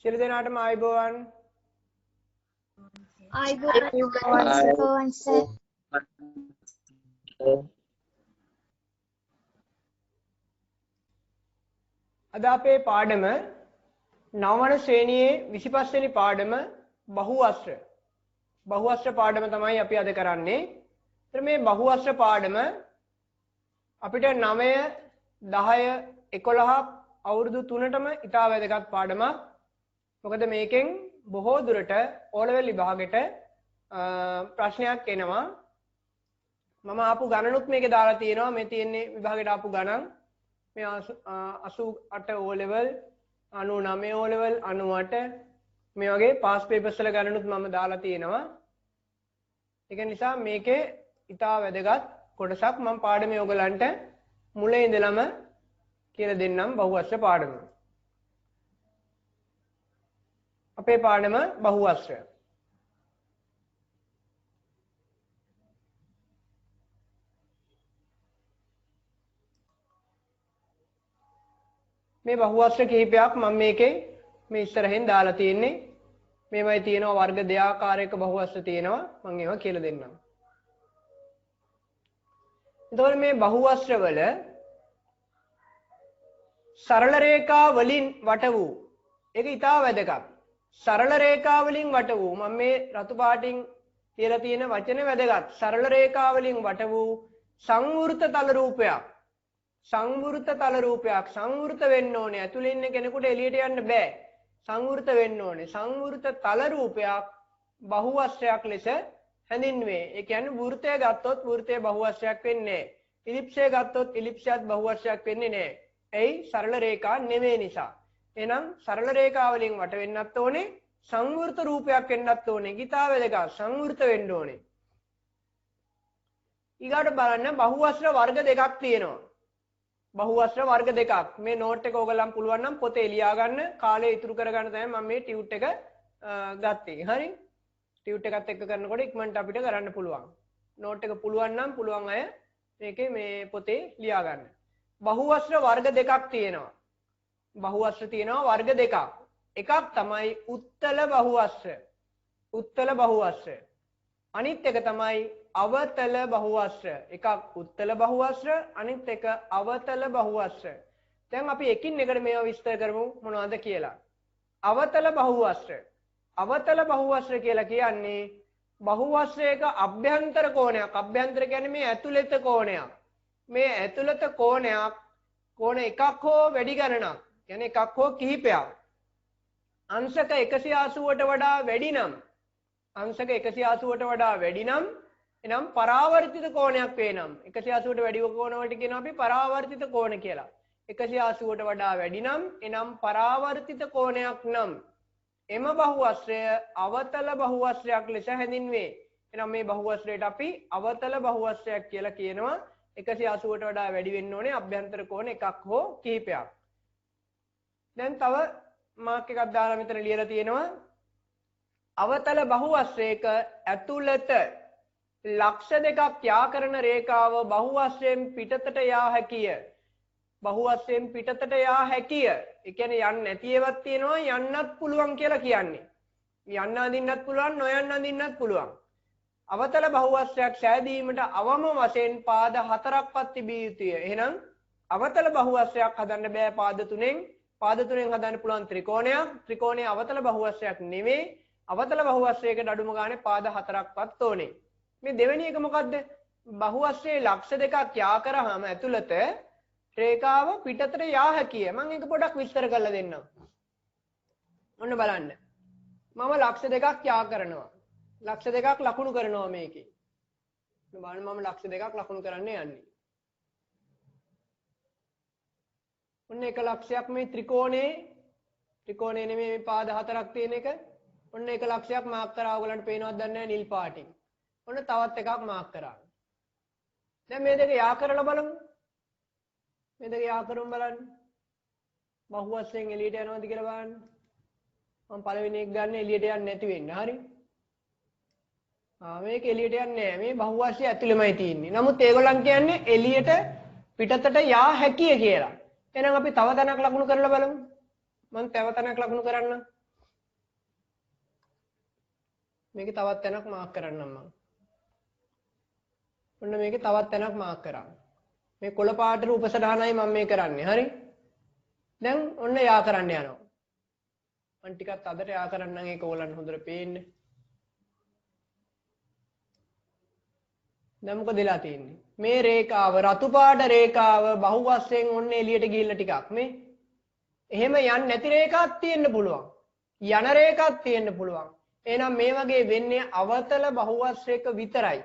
සියලු දෙනාටම ආයුබෝවන්. ආයුබෝවන් සර්. අද අපේ පාඩම 9 වන ශ්‍රේණියේ 25 වෙනි පාඩම බහුවස්ත්‍ර. බහුවස්ත්‍ර පාඩම තමයි අපි අද කරන්නේ. ඒතර මේ බහුවස්ත්‍ර පාඩම අපිට 9 10 11 අවුරුදු 3ටම ඉතා වැදගත් පාඩමක්. මොකද මේකෙන් බොහෝ දුරට O level විභාගෙට ප්‍රශ්නයක් එනවා. මම ආපු ගණනුත් මේකේ දාලා තියෙනවා. මේ තියෙන්නේ විභාගෙට ආපු ගණන්. මේ 88 O level 99 O level 98 මේ වගේ පාස් පේපර්ස් වල ගණනුත් මම දාලා තියෙනවා. ඒක නිසා මේකේ ඉතා වැදගත් කොටසක් මම පාඩමේ ඔයගලන්ට මුලින් ඉඳලම කියලා දෙන්නම් බහුවස්ත්‍ර පාඩම. අපේ පාඩම බහුවස්ත්‍ර. මේ බහුවස්ත්‍ර කිහිපයක් මම මේකේ මේ ඉස්සරහින් දාලා තියෙන්නේ. මේවයි තියෙනවා වර්ග දෙආකාරයක බහුවස්ත්‍ර තියෙනවා. මම ඒවා කියලා දෙන්නම්. එතකොට මේ බහුවස්ත්‍ර වල සරල රේඛා වලින් වට වූ ඒක ඉතා වැදගත්. සරල රේඛා වලින් වට වූ මම මේ රතු පාටින් කියලා තියෙන වචනේ වැදගත්. සරල රේඛා වලින් වට වූ සංවෘත තල රූපයක්. සංවෘත තල රූපයක් සංවෘත වෙන්න ඕනේ. ඇතුළේ ඉන්න කෙනෙකුට එළියට යන්න බෑ. සංවෘත වෙන්න ඕනේ. සංවෘත තල රූපයක් බහුවස්ත්‍රයක් ලෙස හැඳින්වේ. ඒ කියන්නේ වෘත්තය ගත්තොත් වෘත්තය බහුවස්ත්‍රයක් වෙන්නේ නැහැ. ඉලිප්සය ගත්තොත් ඉලිප්සයත් බහුවස්ත්‍රයක් වෙන්නේ නැහැ. එයි සරල රේඛා නෙමෙයි නිසා. එහෙනම් සරල රේඛා වලින් වට වෙන්නත් ඕනේ. සංවෘත රූපයක් වෙන්නත් ඕනේ. ගිතා වේදක සංවෘත වෙන්න ඕනේ. ඊගාට බලන්න බහුවස්ත්‍ර වර්ග දෙකක් තියෙනවා. බහුවස්ත්‍ර වර්ග දෙකක්. මේ නෝට් එක ඔයගලන් පුළුවන් නම් පොතේ ලියා ගන්න. කාලය ඉතුරු කරගන්න තමයි මම මේ ටියුට් එක ගත්තේ. හරි? ටියුට් එකත් එක්ක කරනකොට ඉක්මනට අපිට කරන්න පුළුවන්. නෝට් එක පුළුවන් නම් පුළුවන් අය මේකේ මේ පොතේ ලියා ගන්න. බහුවස්ත්‍ර වර්ග දෙකක් තියෙනවා. බහුවස්ත්‍ර තියෙනවා වර්ග දෙකක්. එකක් තමයි උත්තල බහුවස්ත්‍ර. උත්තල බහුවස්ත්‍ර. අනිත් එක තමයි අවතල බහුවස්ත්‍ර. එකක් උත්තල බහුවස්ත්‍ර අනිත් එක අවතල බහුවස්ත්‍ර. දැන් අපි එකින් එකට මේවා විස්තර කරමු මොනවද කියලා. අවතල බහුවස්ත්‍ර. අවතල බහුවස්ත්‍ර කියලා කියන්නේ බහුවස්ත්‍රයක අභ්‍යන්තර කෝණයක්. අභ්‍යන්තර කියන්නේ මේ ඇතුළත කෝණයක්. මේ ඇතුළත කෝණයක් කෝණ එකක් හෝ වැඩි ගණනක්. කියන්නේ එකක් හෝ කිහිපයක්. අංශක 180ට වඩා වැඩි නම් අංශක 180ට වඩා වැඩි නම් එනම් පරාවර්තිත කෝණයක් වේ නම් 180ට වැඩි කෝණ වලට කියනවා අපි පරාවර්තිත කෝණ කියලා. 180ට වඩා වැඩි නම් එනම් පරාවර්තිත කෝණයක් නම් එම බහුවස්ත්‍රය අවතල බහුවස්ත්‍රයක් ලෙස හැඳින්වේ. එනම් මේ බහුවස්ත්‍රයට අපි අවතල බහුවස්ත්‍රයක් කියලා කියනවා. 180ට වඩා වැඩි වෙන්න ඕනේ අභ්‍යන්තර කෝණ එකක් හෝ කිහිපයක්. දැන් තව මාක් එකක් දාලා මෙතන ලියලා තියෙනවා අවතල බහුවස්ත්‍රයක ඇතුළත ලක්ෂ දෙකක් යා කරන රේඛාව බහුවස්ත්‍රයෙන් පිටතට යා හැකිය. බහුවස්ත්‍රයෙන් පිටතට යා හැකිය. ඒ කියන්නේ යන්න නැති ඒවාක් තියෙනවා යන්නත් පුළුවන් කියලා කියන්නේ. යන්න අඳින්නත් පුළුවන් නොයන්න අඳින්නත් පුළුවන්. අවතල බහුවස්ත්‍රයක් සෑදීමට අවම වශයෙන් පාද 4ක්වත් තිබිය යුතුය. එහෙනම් අවතල බහුවස්ත්‍රයක් හදන්න බෑ පාද 3ෙන්. පාද 3ෙන් හදන්න පුළුවන් ත්‍රිකෝණයක්. ත්‍රිකෝණයේ අවතල බහුවස්ත්‍රයක් නෙමෙයි. අවතල බහුවස්ත්‍රයකට අඩුම ගානේ පාද 4ක්වත් ඕනේ. මේ දෙවෙනි එක මොකද්ද? බහුවස්ත්‍රයේ ලක්ෂ දෙකක් යා කරාම ඇතුළත රේඛාව පිටතට යා හැකිය. මම ඒක පොඩක් විස්තර කරලා දෙන්නම්. ඔන්න බලන්න. මම ලක්ෂ දෙකක් යා කරනවා. ලක්ෂ දෙකක් ලකුණු කරනවා මේකේ. බලන්න මම ලක්ෂ දෙකක් ලකුණු කරන්න යන්නේ. ඔන්න එක ලක්ෂයක් මේ ත්‍රිකෝණේ නෙමෙයි මේ පාද 4ක් තියෙන එක. ඔන්න එක ලක්ෂයක් මාක් කරා. ඔයගලන්ට පේනවද දන්නේ නැහැ නිල් පාටින්. ඔන්න තවත් එකක් මාක් කරා. දැන් මේ දෙක යා කරලා බලමු. මේ දෙක යා කරමු බලන්න. බහුවස්ත්‍රයෙන් එළියට යනවද කියලා බලන්න. මම පළවෙනි එක ගන්න එළියට යන්නේ නැති වෙන්න. හරි. මේක එළියට යන්නේ නැහැ. මේ බහුවස්ත්‍රය ඇතුළෙමයි තියෙන්නේ. නමුත් ඒගොල්ලන් කියන්නේ එළියට පිටතට යා හැකිය කියලා. එහෙනම් අපි තව තැනක් ලකුණු කරලා බලමු. මම තව තැනක් ලකුණු කරන්න. මේකේ තවත් තැනක් මාක් කරන්නම් මම. ඔන්න මේකේ තවත් තැනක් මාක් කරා. මේ කොළ පාට උපසටහනයි මම මේ කරන්නේ. හරි? දැන් ඔන්න යා කරන්න යනවා. මම ටිකක් අදට යා කරන්නම් ඒක ඕලන්න හොඳට පේන්නේ. දැන් මොකද වෙලා තියෙන්නේ? මේ රේඛාව රතු පාට රේඛාව බහු වශයෙන් ඔන්න එළියට ගිහිල්ලා ටිකක් මේ. එහෙම යන්නේ නැති රේඛාවක් තියෙන්න පුළුවන්. යන රේඛාවක් තියෙන්න පුළුවන්. එහෙනම් මේ වගේ වෙන්නේ අවතල බහුවස්රේක විතරයි.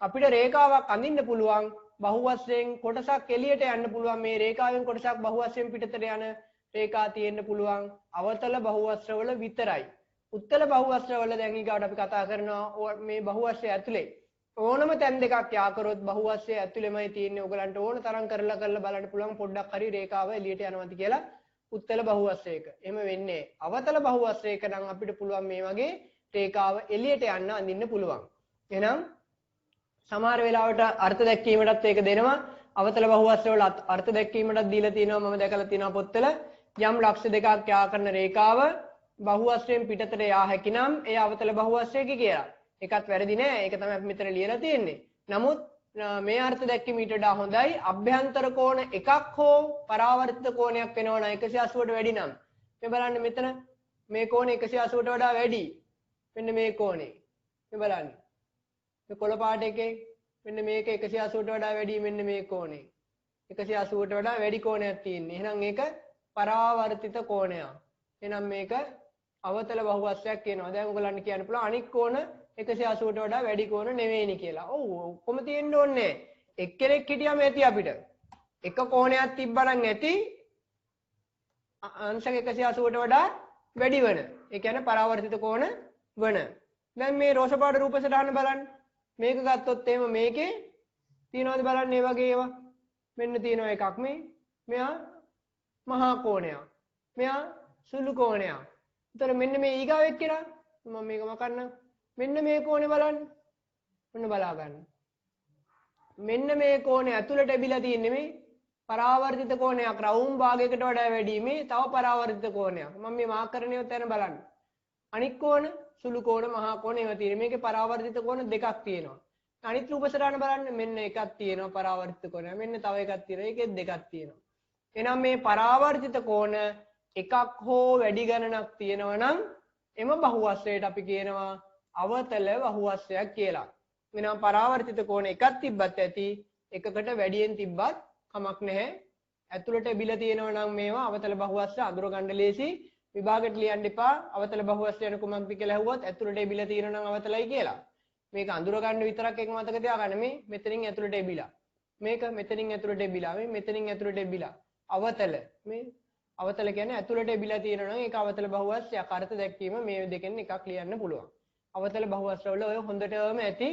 අපිට රේඛාවක් අඳින්න පුළුවන් බහුවස්රයෙන් කොටසක් එළියට යන්න පුළුවන් මේ රේඛාවෙන් කොටසක් බහුවස්රයෙන් පිටතට යන රේඛා තියෙන්න පුළුවන් අවතල බහුවස්රවල විතරයි. උත්තල බහුවස්රවල දැන් ඊගාට අපි කතා කරනවා මේ බහුවස්රය ඇතුලේ ඕනම තැන් දෙකක් යා කරොත් බහුවස්රය ඇතුලේමයි තියෙන්නේ. ඔයගලන්ට ඕන තරම් කරලා බලන්න පුළුවන් පොඩ්ඩක් හරි රේඛාව එළියට යනවාද කියලා උත්තල බහුවස්රයක. එහෙම වෙන්නේ අවතල බහුවස්රයක නම් අපිට පුළුවන් මේ වගේ රේඛාව එළියට යන්න අඳින්න පුළුවන්. එහෙනම් සමහර වෙලාවට අර්ථ දැක්වීමටත් ඒක දෙනවා. අවතල බහුවස්ත්‍ර වල අර්ථ දැක්වීමටත් දීලා තියෙනවා. මම දැකලා තියෙනවා පොත්වල යම් ලක්ෂ දෙකක් යා කරන රේඛාව බහුවස්ත්‍රයෙන් පිටතට යා හැකි නම් ඒ අවතල බහුවස්ත්‍රයක කියලා. ඒකත් වැරදි නෑ. ඒක තමයි අපි මෙතන ලියලා තියෙන්නේ. නමුත් මේ අර්ථ දැක්වීම ඊට වඩා හොඳයි. අභ්‍යන්තර කෝණ එකක් හෝ පරාවර්තිත කෝණයක් වෙනවා නම් 180ට වැඩි නම් මේ බලන්න මෙතන මේ කෝණය 180ට වඩා වැඩි. මෙන්න මේ කෝණේ. මේ බලන්න. මේ කොළ පාට එකේ මෙන්න මේක 180ට වඩා වැඩි මෙන්න මේ කෝණේ. 180ට වඩා වැඩි කෝණයක් තියෙන්නේ. එහෙනම් ඒක පරාවර්තිත කෝණයක්. එහෙනම් මේක අවතල බහුවස්ත්‍රයක් කියනවා. දැන් ඔයගලන්ට කියන්න පුළුවන් අනික් කෝණ 180ට වඩා වැඩි කෝණ නෙවෙයිනි කියලා. ඔව් ඔක්කොම තියෙන්න ඕනේ. එක්කෙනෙක් හිටියම ඇති අපිට. එක කෝණයක් තිබ්බනම් ඇති අංශක 180ට වඩා වැඩි වෙන. ඒ කියන්නේ පරාවර්තිත කෝණ වන. දැන් මේ රෝස පාට රූප සටහන බලන්න. මේක ගත්තොත් එහෙම මේකේ තියනවාද බලන්න මේ වගේ ඒවා. මෙන්න තියෙනවා එකක් මේ. මෙයා මහා කෝණයක්. මෙයා සුළු කෝණයක්. ඒතර මෙන්න මේ ඊගාව එක්කලා මම මේක මකන්නම්. මෙන්න මේ කෝණේ බලන්න. ඔන්න බලා ගන්න. මෙන්න මේ කෝණේ ඇතුළට ඇවිලා තියෙන්නේ මේ පරාවර්තිත කෝණයක් රවුම් භාගයකට වඩා වැඩි මේ තව පරාවර්තිත කෝණයක්. මම මේ මාක් කරන්නේ ඔතන බලන්න. අනික් කෝණ සුළු කෝණ මහා කෝණ ඒවා තියෙනවා. මේකේ පරාවර්තිත කෝණ දෙකක් තියෙනවා. අනිත් රූප සටහන බලන්න මෙන්න එකක් තියෙනවා පරාවර්තිත කෝණ. මෙන්න තව එකක් තියෙනවා. ඒකෙත් දෙකක් තියෙනවා. එහෙනම් මේ පරාවර්තිත කෝණ එකක් හෝ වැඩි ගණනක් තියෙනවා නම් එම බහුවස්ත්‍රයට අපි කියනවා අවතල බහුවස්ත්‍රයක් කියලා. එහෙනම් පරාවර්තිත කෝණ එකක් තිබ්බත් ඇති එකකට වැඩියෙන් තිබ්බත් කමක් නැහැ. ඇතුළට බිල තියෙනවා නම් මේවා අවතල බහුවස්ත්‍ර අඳුර ගන්න ලේසි. විභාගෙට ලියන්න එපා අවතල බහුවස්ත්‍රය යන කුමක්ද කියලා ඇහුවොත් ඇතුළට බිල තියෙනවා නම් අවතලයි කියලා. මේක අඳුර ගන්න විතරක් එක මතක තියාගන්න මේ මෙතනින් ඇතුළට බිලා. මේක මෙතනින් ඇතුළට බිලා. මේ මෙතනින් ඇතුළට බිලා. අවතල මේ අවතල කියන්නේ ඇතුළට බිලා තියෙනවා නම් ඒක අවතල බහුවස්ත්‍රයක්. අර්ථ දැක්වීම මේ දෙකෙන් එකක් ලියන්න පුළුවන්. අවතල බහුවස්ත්‍ර වල ඔය හොඳටම ඇති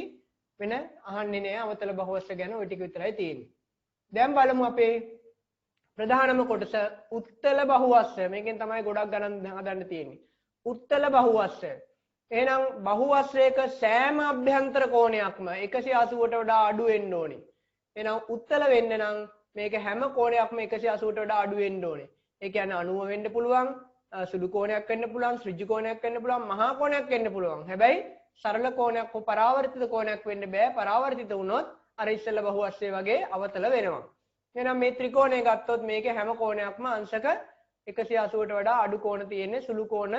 වෙන අහන්නේ නෑ අවතල බහුවස්ත්‍ර ගැන ওই ටික විතරයි තියෙන්නේ. දැන් බලමු අපේ ප්‍රධානම කොටස උත්තල බහුවස්ත්‍ර. මේකෙන් තමයි ගොඩක් ගණන් හදන්න තියෙන්නේ. උත්තල බහුවස්ත්‍ර. එහෙනම් බහුවස්ත්‍රයක සෑම අභ්‍යන්තර කෝණයක්ම 180ට වඩා අඩු වෙන්න ඕනේ. එහෙනම් උත්තල වෙන්න නම් මේක හැම කෝණයක්ම 180ට වඩා අඩු වෙන්න ඕනේ. ඒ කියන්නේ 90 වෙන්න පුළුවන්, සුළු කෝණයක් වෙන්න පුළුවන්, ඍජු කෝණයක් වෙන්න පුළුවන්, මහා කෝණයක් වෙන්න පුළුවන්. හැබැයි සරල කෝණයක් හෝ පරාවර්තිත කෝණයක් වෙන්න බෑ. පරාවර්තිත වුණොත් අර ඉස්සෙල්ල බහුවස්ත්‍රය වගේ අවතල වෙනවා. එහෙනම් මේ ත්‍රිකෝණය ගත්තොත් මේකේ හැම කෝණයක්ම අංශක 180ට වඩා අඩු කෝණ තියෙන්නේ. සුළු කෝණ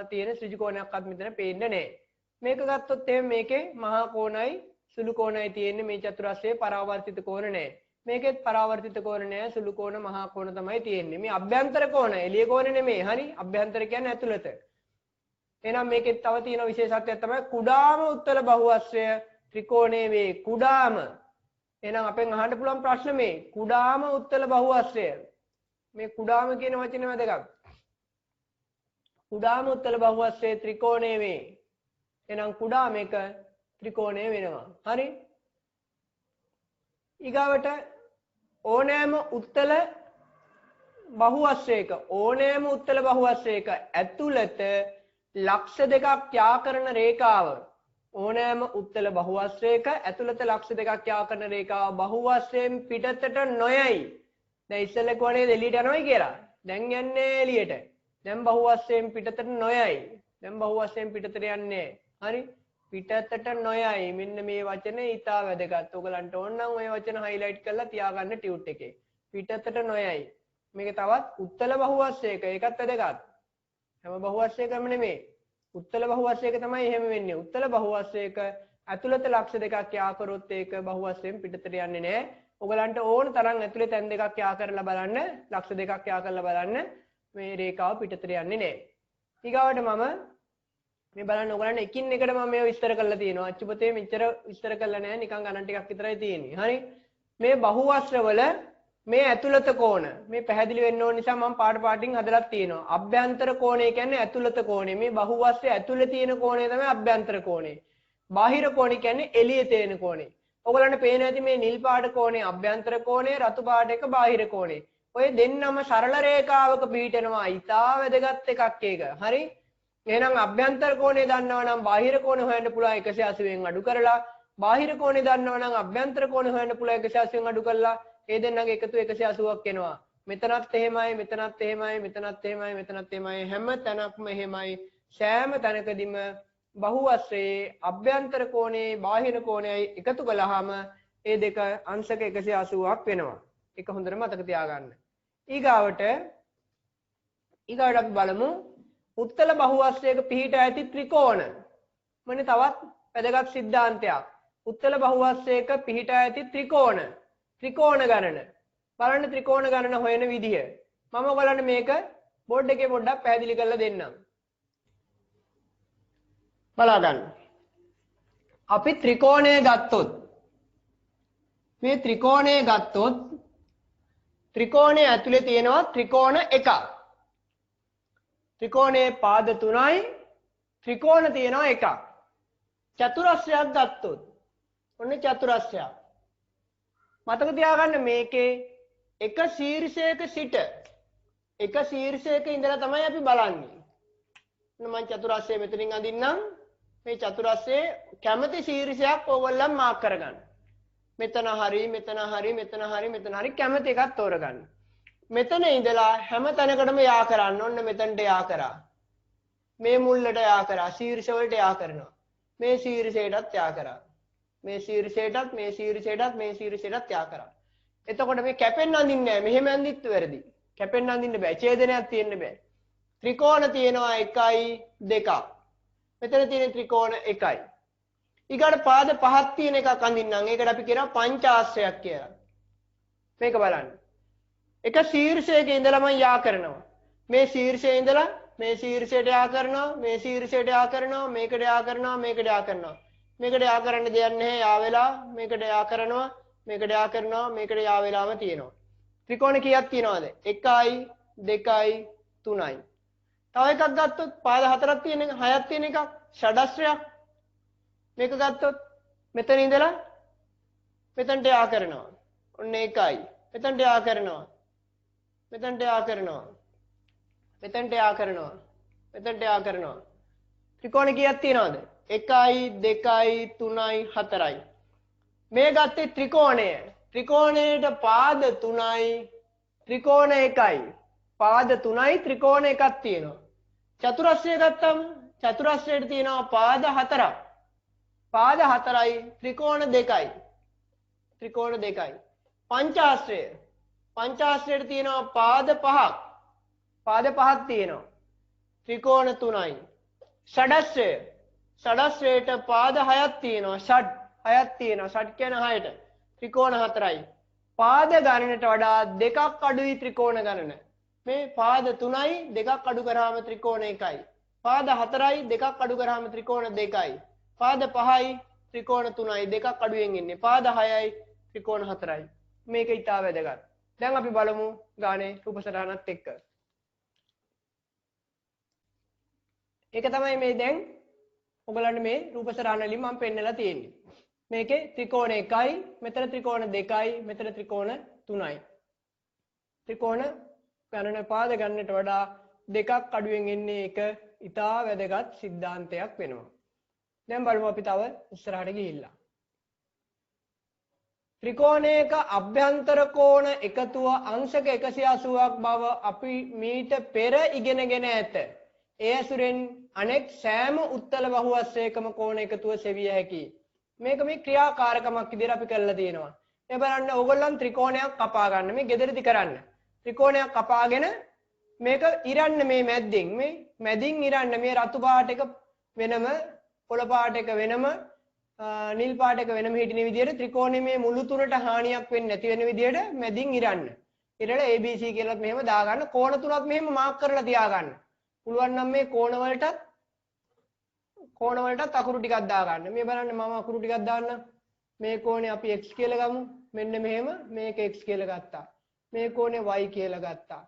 තියෙන ඍජු කෝණයක්වත් මෙතන පේන්නේ නැහැ. මේක ගත්තොත් එහෙනම් මේකේ මහා කෝණයි සුළු කෝණයි තියෙන්නේ. මේ චතුරස්‍රයේ පරාවර්තිත කෝණ නැහැ. මේකෙත් පරාවර්තිත කෝණ නැහැ. සුළු කෝණ මහා කෝණ තමයි තියෙන්නේ. මේ අභ්‍යන්තර කෝණ එළිය කෝණ නෙමෙයි. හරි? අභ්‍යන්තර කියන්නේ ඇතුළත. එහෙනම් මේකෙත් තව තියෙන විශේෂත්වයක් තමයි කුඩාම උත්තල බහුවස්ත්‍රය ත්‍රිකෝණයේ වේ. කුඩාම. එහෙනම් අපෙන් අහන්න පුළුවන් ප්‍රශ්න මේ කුඩාම උත්තල බහුවස්ත්‍රය. මේ කුඩාම කියන වචනේ වැදගත්. කුඩාම උත්තල බහුවස්ත්‍රයේ ත්‍රිකෝණයේ වේ. එහෙනම් කුඩාම එක ත්‍රිකෝණය වෙනවා. හරි? ඊගාවට ඕනෑම උත්තල බහුවස්ත්‍රයක ඇතුළත ලක්ෂ දෙකක් යා කරන රේඛාව ඕනෑම උත්තල බහුවස්ත්‍රයක ඇතුළත ලක්ෂ දෙකක් යා කරන රේඛාව බහුවස්ත්‍රයෙන් පිටතට නොයයි. දැන් ඉස්සෙල්ලා කොහොනේ එළියට යනවයි කියලා. දැන් යන්නේ එළියට. දැන් බහුවස්ත්‍රයෙන් පිටතට නොයයි. දැන් බහුවස්ත්‍රයෙන් පිටතට යන්නේ. හරි පිටතට නොයයි මෙන්න මේ වචනේ ඊටා වැදගත්. ඔයගලන්ට ඕන නම් ওই වචන highlight කරලා තියාගන්න ටියුට් එකේ. පිටතට නොයයි. මේක තවත් උත්තල බහුවස්සයක. ඒකත් වැදගත්. හැම බහුවස්සයකම නෙමෙයි. උත්තල බහුවස්සයක තමයි එහෙම වෙන්නේ. උත්තල බහුවස්සයක ඇතුළත ලක්ෂ දෙකක් යා කරොත් ඒක බහුවස්සයෙන් පිටතට යන්නේ නැහැ. ඔයගලන්ට ඕන තරම් ඇතුලේ තැන් දෙකක් යා කරලා බලන්න, ලක්ෂ දෙකක් යා කරලා බලන්න මේ රේඛාව පිටතට යන්නේ නැහැ. ඊගාවට මම මේ බලන්න ඔයගලන්ට එකින් එකට මම මේව විස්තර කරලා තියෙනවා. අච්චුපතේ මෙච්චර විස්තර කරලා නැහැ. නිකන් ගණන් ටිකක් විතරයි තියෙන්නේ. හරි. මේ බහුවස්ත්‍රවල මේ ඇතුළත කෝණ මේ පැහැදිලි වෙන්න ඕන නිසා මම පාට පාටින් හදලා තියෙනවා. අභ්‍යන්තර කෝණය කියන්නේ ඇතුළත කෝණය. මේ බහුවස්ත්‍රය ඇතුළේ තියෙන කෝණය තමයි අභ්‍යන්තර කෝණය. බාහිර කෝණය කියන්නේ එළියේ තියෙන කෝණය. ඔයගලන්ට පේන ඇති මේ නිල් පාට කෝණය අභ්‍යන්තර කෝණය, රතු පාට එක බාහිර කෝණය. ඔය දෙන්නම සරල රේඛාවක පිහිටනවා. ඊටා වැදගත් එකක් ඒක. හරි. එහෙනම් අභ්‍යන්තර කෝණය දන්නවා නම් බාහිර කෝණය හොයන්න පුළුවන් 180න් අඩු කරලා, බාහිර කෝණය දන්නවා නම් අභ්‍යන්තර කෝණය හොයන්න පුළුවන් 180න් අඩු කරලා, ඒ දෙන්නගේ එකතු 180ක් එනවා. මෙතනත් එහෙමයි, මෙතනත් එහෙමයි, මෙතනත් එහෙමයි, මෙතනත් එහෙමයි, හැම තැනක්ම එහෙමයි. සෑම තැනකදීම බහුවස්ත්‍රයේ අභ්‍යන්තර කෝණේ බාහිර කෝණයයි එකතු කළාම ඒ දෙක අංශක 180ක් වෙනවා. ඒක හොඳට මතක තියාගන්න. ඊගාවට අපි බලමු උත්තල බහුවස්ත්‍රයක පිහිටා ඇති ත්‍රිකෝණ. මොනේ තවත් වැදගත් સિદ્ધාන්තයක්. උත්තල බහුවස්ත්‍රයක පිහිටා ඇති ත්‍රිකෝණ. ත්‍රිකෝණ ගණන. බලන්න ත්‍රිකෝණ ගණන හොයන විදිය. මම ඔයගලන්ට මේක බෝඩ් එකේ පොඩ්ඩක් පැහැදිලි කරලා දෙන්නම්. බලා ගන්න. අපි ත්‍රිකෝණය ගත්තොත් මේ ත්‍රිකෝණය ගත්තොත් ත්‍රිකෝණය ඇතුලේ තියෙනවා ත්‍රිකෝණ එකක්. ත්‍රිකෝණයේ පාද 3යි ත්‍රිකෝණ තියෙනවා එකක්. චතුරස්‍රයක් ගත්තොත් ඔන්න චතුරස්‍රයක්. මතක තියාගන්න මේකේ එක ශීර්ෂයක සිට එක ශීර්ෂයක ඉඳලා තමයි අපි බලන්නේ. මම චතුරස්‍රය මෙතනින් අඳින්නම්. මේ චතුරස්‍රයේ කැමති ශීර්ෂයක් ඕගොල්ලන් මාක් කරගන්න. මෙතන හරි මෙතන හරි මෙතන හරි මෙතන හරි කැමති එකක් තෝරගන්න. මෙතන ඉඳලා හැම තැනකටම යා කරන්න. ඔන්න මෙතනට යා කරා. මේ මුල්ලට යා කරා. ශීර්ෂ වලට යා කරනවා. මේ ශීර්ෂයටත් යා කරා. මේ ශීර්ෂයටත් මේ ශීර්ෂයටත් මේ ශීර්ෂයටත් යා කරා. එතකොට මේ කැපෙන්න අඳින්නේ නැහැ. මෙහෙම අඳින්න වැරදි. කැපෙන්න අඳින්න බෑ. ඡේදනයක් තියෙන්න බෑ. ත්‍රිකෝණ තියෙනවා 1යි 2ක්. මෙතන තියෙන ත්‍රිකෝණ 1යි. ඊගාට පාද 5ක් තියෙන එකක් අඳින්නම්. ඒකට අපි කියනවා පංචාශ්‍රයක් කියලා. මේක බලන්න. එක ශීර්ෂයක ඉඳලා මම යා කරනවා. මේ ශීර්ෂයේ ඉඳලා මේ ශීර්ෂයට යා කරනවා, මේ ශීර්ෂයට යා කරනවා, මේකට යා කරනවා, මේකට යා කරනවා. මේකට යා කරන්න දෙයක් නැහැ. යා වෙලා මේකට යා කරනවා, මේකට යා කරනවා, මේකට යා වෙලාම තියෙනවා. ත්‍රිකෝණ කීයක් තියෙනවද? 1යි 2යි 3යි. තව එකක් ගත්තොත් පාද 4ක් තියෙන එක 6ක් තියෙන එකක් ෂඩස්රයක්. මේක ගත්තොත් මෙතන ඉඳලා මෙතනට යා කරනවා. ඔන්න 1යි. මෙතනට යා කරනවා. මෙතනට යා කරනවා. මෙතනට යා කරනවා. මෙතනට යා කරනවා. ත්‍රිකෝණ කීයක් තියෙනවද? 1යි 2යි 3යි 4යි. මේ ගත්තේ ත්‍රිකෝණය. ත්‍රිකෝණයට පාද 3යි ත්‍රිකෝණ 1යි. පාද 3යි ත්‍රිකෝණ එකක් තියෙනවා. චතුරස්‍රය ගත්තම චතුරස්‍රයට තියෙනවා පාද 4ක්. පාද 4යි ත්‍රිකෝණ 2යි. ත්‍රිකෝණ 2යි. පංචාශ්‍රය. පංචාශ්‍රයට තියෙනවා පාද 5ක්. පාද 5ක් තියෙනවා. ත්‍රිකෝණ 3යි. ෂඩස්‍රය. ෂඩස්‍රයට පාද 6ක් තියෙනවා. ෂඩ් 6ක් තියෙනවා. ෂඩ් කියන 6ට. ත්‍රිකෝණ 4යි. පාද ගණනට වඩා දෙකක් අඩුයි ත්‍රිකෝණ ගණන. මේ පාද 3යි දෙකක් අඩු කරාම ත්‍රිකෝණ 1යි. පාද 4යි දෙකක් අඩු කරාම ත්‍රිකෝණ 2යි. පාද 5යි ත්‍රිකෝණ 3යි දෙකක් අඩුවෙන් ඉන්නේ. පාද 6යි ත්‍රිකෝණ 4යි. මේක ඊටා වැදගත්. දැන් අපි බලමු ගානේ රූප සටහනත් එක්ක. ඒක තමයි මේ දැන් ඔයගලන්ට මේ රූප සටහන වලින් මම පෙන්නලා තියෙන්නේ. මේකේ ත්‍රිකෝණ 1යි, මෙතන ත්‍රිකෝණ 2යි, මෙතන ත්‍රිකෝණ 3යි. ත්‍රිකෝණ ගණන පාද ගණනට වඩා දෙකක් අඩුවෙන් එන්නේ ඒක ඊටා වැදගත් સિદ્ધාන්තයක් වෙනවා. දැන් බලමු අපි තව ඉස්සරහට ගිහිල්ලා. ත්‍රිකෝණයක අභ්‍යන්තර කෝණ එකතුව අංශක 180ක් බව අපි මීට පෙර ඉගෙනගෙන ඇත. ඒ ඇසුරෙන් අනෙක් සෑම උත්තල බහුවස්සේකම කෝණ එකතුව සෙවිය හැකි. මේක මේ ක්‍රියාකාරකමක් විදිහට අපි කරලා තියෙනවා. මේ බලන්න ඕගොල්ලන් ත්‍රිකෝණයක් කපා ගන්න. මේ ගෙදරදි කරන්න. ත්‍රිකෝණයක් කපාගෙන මේක ඉරන්න මේ මැද්දෙන්. මේ මැදින් ඉරන්න මේ රතු පාට එක වෙනම, කොළ පාට එක වෙනම, නිල් පාට එක වෙනම හිටින විදිහට ත්‍රිකෝණයේ මේ මුළු තුනට හානියක් වෙන්නේ නැති වෙන විදිහට මැදින් ඉරන්න. ඉරලා ABC කියලාත් මෙහෙම දාගන්න. කෝණ තුනත් මෙහෙම මාක් කරලා තියාගන්න. පුළුවන් නම් මේ කෝණ වලටත් අකුරු ටිකක් දාගන්න. මේ බලන්න මම අකුරු ටිකක් දාන්න. මේ කෝණේ අපි x කියලා ගමු. මෙන්න මෙහෙම මේක x කියලා ගත්තා. මේ කෝණේ y කියලා ගත්තා.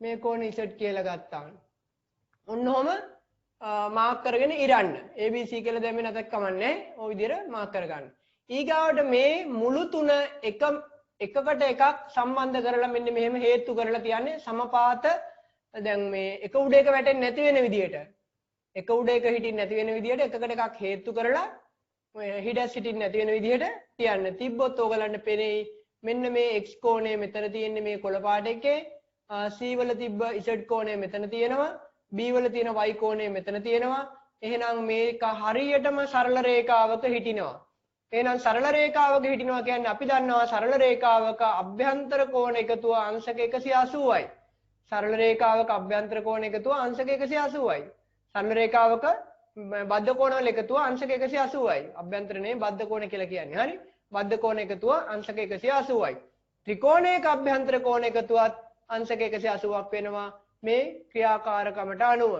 මේ කෝණේ z කියලා ගත්තා. ඔන්නෝම මාක් කරගෙන ඉරන්න. ABC කියලා දැම්මේ නැතත් කමන්නේ. ඔය විදිහට මාක් කරගන්න. ඊගාවට මේ මුළු තුන එකකට එකක් සම්බන්ධ කරලා මෙන්න මෙහෙම හේතු කරලා තියන්නේ සමපාත. දැන් මේ එක උඩ එක වැටෙන්නේ නැති වෙන විදිහට, එක උඩ එක හිටින්න නැති වෙන විදිහට එකකට එකක් හේතු කරලා හිඩස් හිටින්න නැති වෙන විදිහට තියන්න. තිබ්බොත් ඕගලන්ට පෙනෙයි මෙන්න මේ x කෝණය මෙතන තියෙන්නේ මේ කොළ පාට එකේ, c වල තිබ්බ z කෝණය මෙතන තියෙනවා, b වල තියෙන y කෝණය මෙතන තියෙනවා. එහෙනම් මේක හරියටම සරල රේඛාවක හිටිනවා. එහෙනම් සරල රේඛාවක හිටිනවා කියන්නේ අපි දන්නවා සරල රේඛාවක අභ්‍යන්තර කෝණ එකතුව අංශක 180යි. සරල රේඛාවක අභ්‍යන්තර කෝණ එකතුව අංශක 180යි. සරල රේඛාවක බද්ධ කෝණ වල එකතුව අංශක 180යි. අභ්‍යන්තරනේ බද්ධ කෝණ කියලා කියන්නේ. හරි? බද්ධ කෝණ එකතුව අංශක 180යි. ත්‍රිකෝණයක අභ්‍යන්තර කෝණ එකතුවත් අංශක 180ක් වෙනවා මේ ක්‍රියාකාරකමට අනුව.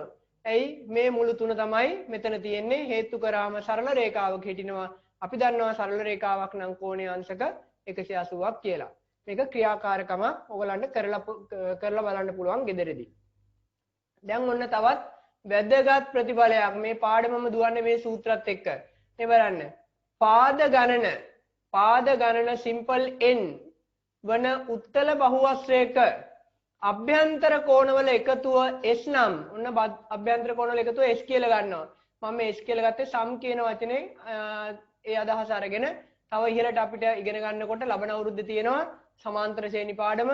ඇයි මේ මුළු තුන තමයි මෙතන තියෙන්නේ. හේතු කරාම සරල රේඛාවක හිටිනවා. අපි දන්නවා සරල රේඛාවක් නම් කෝණයේ අංශක 180ක් කියලා. මේක ක්‍රියාකාරකම ඔයගලන්ට කරලා බලන්න පුළුවන් ගෙදරදී. දැන් ඔන්න තවත් වැදගත් ප්‍රතිඵලයක් මේ පාඩමම දුවන්නේ මේ සූත්‍රات එක්ක. මේ බලන්න. පාද ගණන සිම්පල් n වන උත්තල බහුවස්ත්‍රයක අභ්‍යන්තර කෝණවල එකතුව s නම් ඔන්න අභ්‍යන්තර කෝණවල එකතුව s කියලා ගන්නවා. මම මේ s කියලා ගත්තේ සම් කියන වචනේ ඒ අදහස අරගෙන තව ඉහළට අපිට ඉගෙන ගන්නකොට ලබන අවුරුද්දේ තියෙනවා සමාන්තර ශ්‍රේණි පාඩම.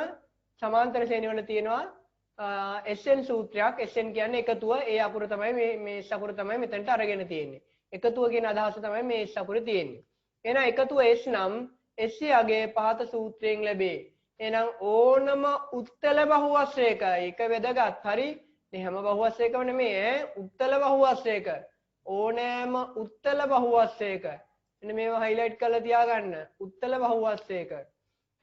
සමාන්තර ශ්‍රේණි වල තියෙනවා SN සූත්‍රයක්. SN කියන්නේ එකතුව. ඒ අකුර තමයි මේ S අකුර තමයි මෙතනට අරගෙන තියෙන්නේ. එකතුව කියන අදහස තමයි මේ S අකුරේ තියෙන්නේ. එහෙනම් එකතුව S නම් S යගේ පහත සූත්‍රයෙන් ලැබේ. එහෙනම් ඕනම උත්තල බහුවස්ත්‍රයක එක වැදගත්. හරි? මේ හැම බහුවස්ත්‍රයකම නෙමෙයි උත්තල බහුවස්ත්‍රයක. ඕනෑම උත්තල බහුවස්ත්‍රයක. මෙන්න මේවා highlight කරලා තියාගන්න. උත්තල බහුවස්ත්‍රයක.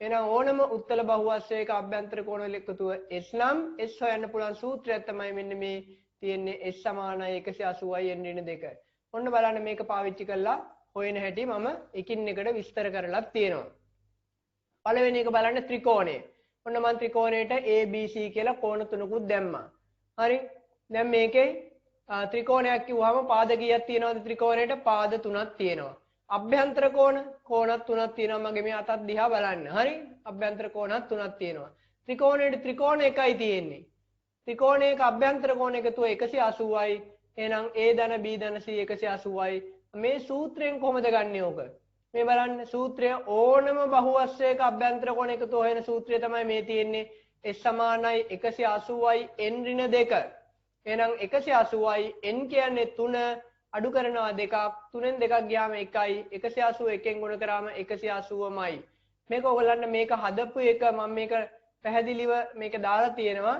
එහෙනම් ඕනම උත්තල බහුවස්ත්‍රයක අභ්‍යන්තර කෝණ වල එකතුව S නම් S හොයන්න පුළුවන් සූත්‍රයක් තමයි මෙන්න මේ තියෙන්නේ. S සමානයි 180යි n ඍණ 2. ඔන්න බලන්න මේක පාවිච්චි කරලා හොයන හැටි මම එකින් එකට විස්තර කරලා තියෙනවා. පළවෙනි එක බලන්න ත්‍රිකෝණය. ඔන්න මම ත්‍රිකෝණයට ABC කියලා කෝණ තුනකුත් දැම්මා. හරි? දැන් මේකේ ත්‍රිකෝණයක් කිව්වම පාද කීයක් තියෙනවද ත්‍රිකෝණයට? පාද 3ක් තියෙනවා. අභ්‍යන්තර කෝණත් 3ක් තියෙනවා. මගේ මේ අතත් දිහා බලන්න. හරි? අභ්‍යන්තර කෝණත් 3ක් තියෙනවා. ත්‍රිකෝණයට ත්‍රිකෝණ එකයි තියෙන්නේ. ත්‍රිකෝණයක අභ්‍යන්තර කෝණ එකතුව 180යි. එහෙනම් A ධන B ධන C 180යි. මේ සූත්‍රයෙන් කොහොමද ගන්නෙ ඕක? මේ බලන්න සූත්‍රය ඕනම බහුවස්ත්‍රයක අභ්‍යන්තර කෝණ එකතුව හොයන සූත්‍රය තමයි මේ තියෙන්නේ. S සමානයි 180යි n ඍණ 2. එහෙනම් 180යි n කියන්නේ 3 අඩු කරනවා 2ක් 3ෙන් 2ක් ගියාම 1යි 180 එකෙන් ගුණ කරාම 180මයි. මේක ඔයගොල්ලන්ට මේක හදපු එක මම මේක පැහැදිලිව මේක දාලා තියෙනවා.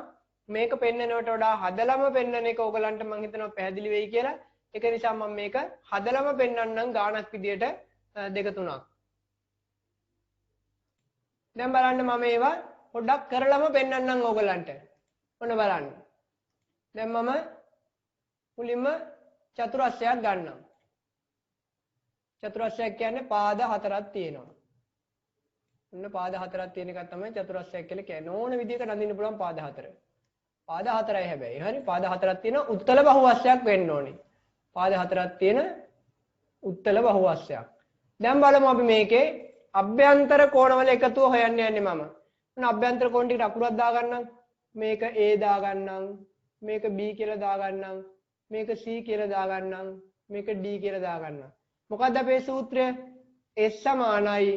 මේක පෙන්නනවට වඩා හදලම පෙන්නන එක ඔයගොල්ලන්ට මම හිතනවා පැහැදිලි වෙයි කියලා. ඒක නිසා මම මේක හදලම පෙන්නන්නම් ගාණක් විදියට 2 3ක්. දැන් බලන්න මම ඒවා පොඩ්ඩක් කරලම පෙන්නන්නම් ඔයගොල්ලන්ට. ඔන්න බලන්න. දැන් මම මුලින්ම චතුරස්‍රයක් ගන්නවා. චතුරස්‍රයක් කියන්නේ පාද 4ක් තියෙනවා. ඔන්න පාද 4ක් තියෙන එක තමයි චතුරස්‍රයක් කියලා කියන්නේ. ඕන විදිහක නඳින්න පුළුවන් පාද 4. පාද 4යි හැබැයි. හරි? පාද 4ක් තියෙන උත්තල බහුවස්ත්‍රයක් වෙන්න ඕනේ. පාද 4ක් තියෙන උත්තල බහුවස්ත්‍රයක්. දැන් බලමු අපි මේකේ අභ්‍යන්තර කෝණවල එකතුව හොයන්න යන්නේ මම. ඔන්න අභ්‍යන්තර කෝණ ටිකට අකුරක් දාගන්නම්. මේක A දාගන්නම්. මේක B කියලා දාගන්නම්. මේක C කියලා දාගන්නම්. මේක D කියලා දාගන්නම්. මොකක්ද අපේ සූත්‍රය? S සමානයි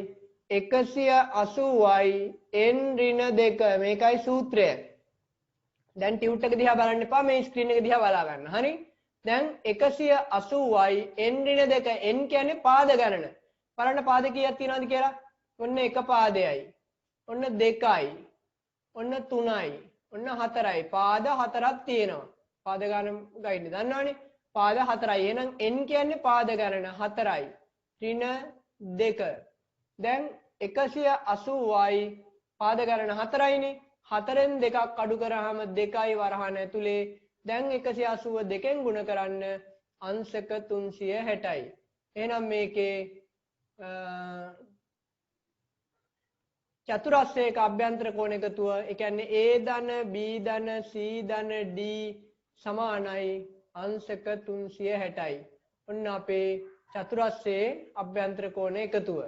180යි n ඍණ 2. මේකයි සූත්‍රය. දැන් ටියුට් එක දිහා බලන්න එපා මේ ස්ක්‍රීන් එක දිහා බලා ගන්න. හරි? දැන් 180යි n ඍණ 2 n කියන්නේ පාද ගණන. බලන්න පාද කීයක් තියෙනවද කියලා? ඔන්න එක පාදයයි. ඔන්න දෙකයි. ඔන්න 3යි. ඔන්න 4යි. පාද 4ක් තියෙනවා. පාද ගණන ගයින්නේ දන්නවනේ. පාද 4යි. එහෙනම් n කියන්නේ පාද ගණන 4යි. ඍණ 2. දැන් 180යි පාද ගණන 4යිනේ. 4න් 2ක් අඩු කරාම 2යි වරහන ඇතුලේ. දැන් 180 2ෙන් ගුණ කරන්න අංශක 360යි. එහෙනම් මේකේ චතුරස්‍රයක අභ්‍යන්තර කෝණ එකතුව ඒ කියන්නේ a ධන b ධන c ධන d සමානයි අංශක 360යි. ඔන්න අපේ චතුරස්‍රයේ අභ්‍යන්තර කෝණ එකතුව.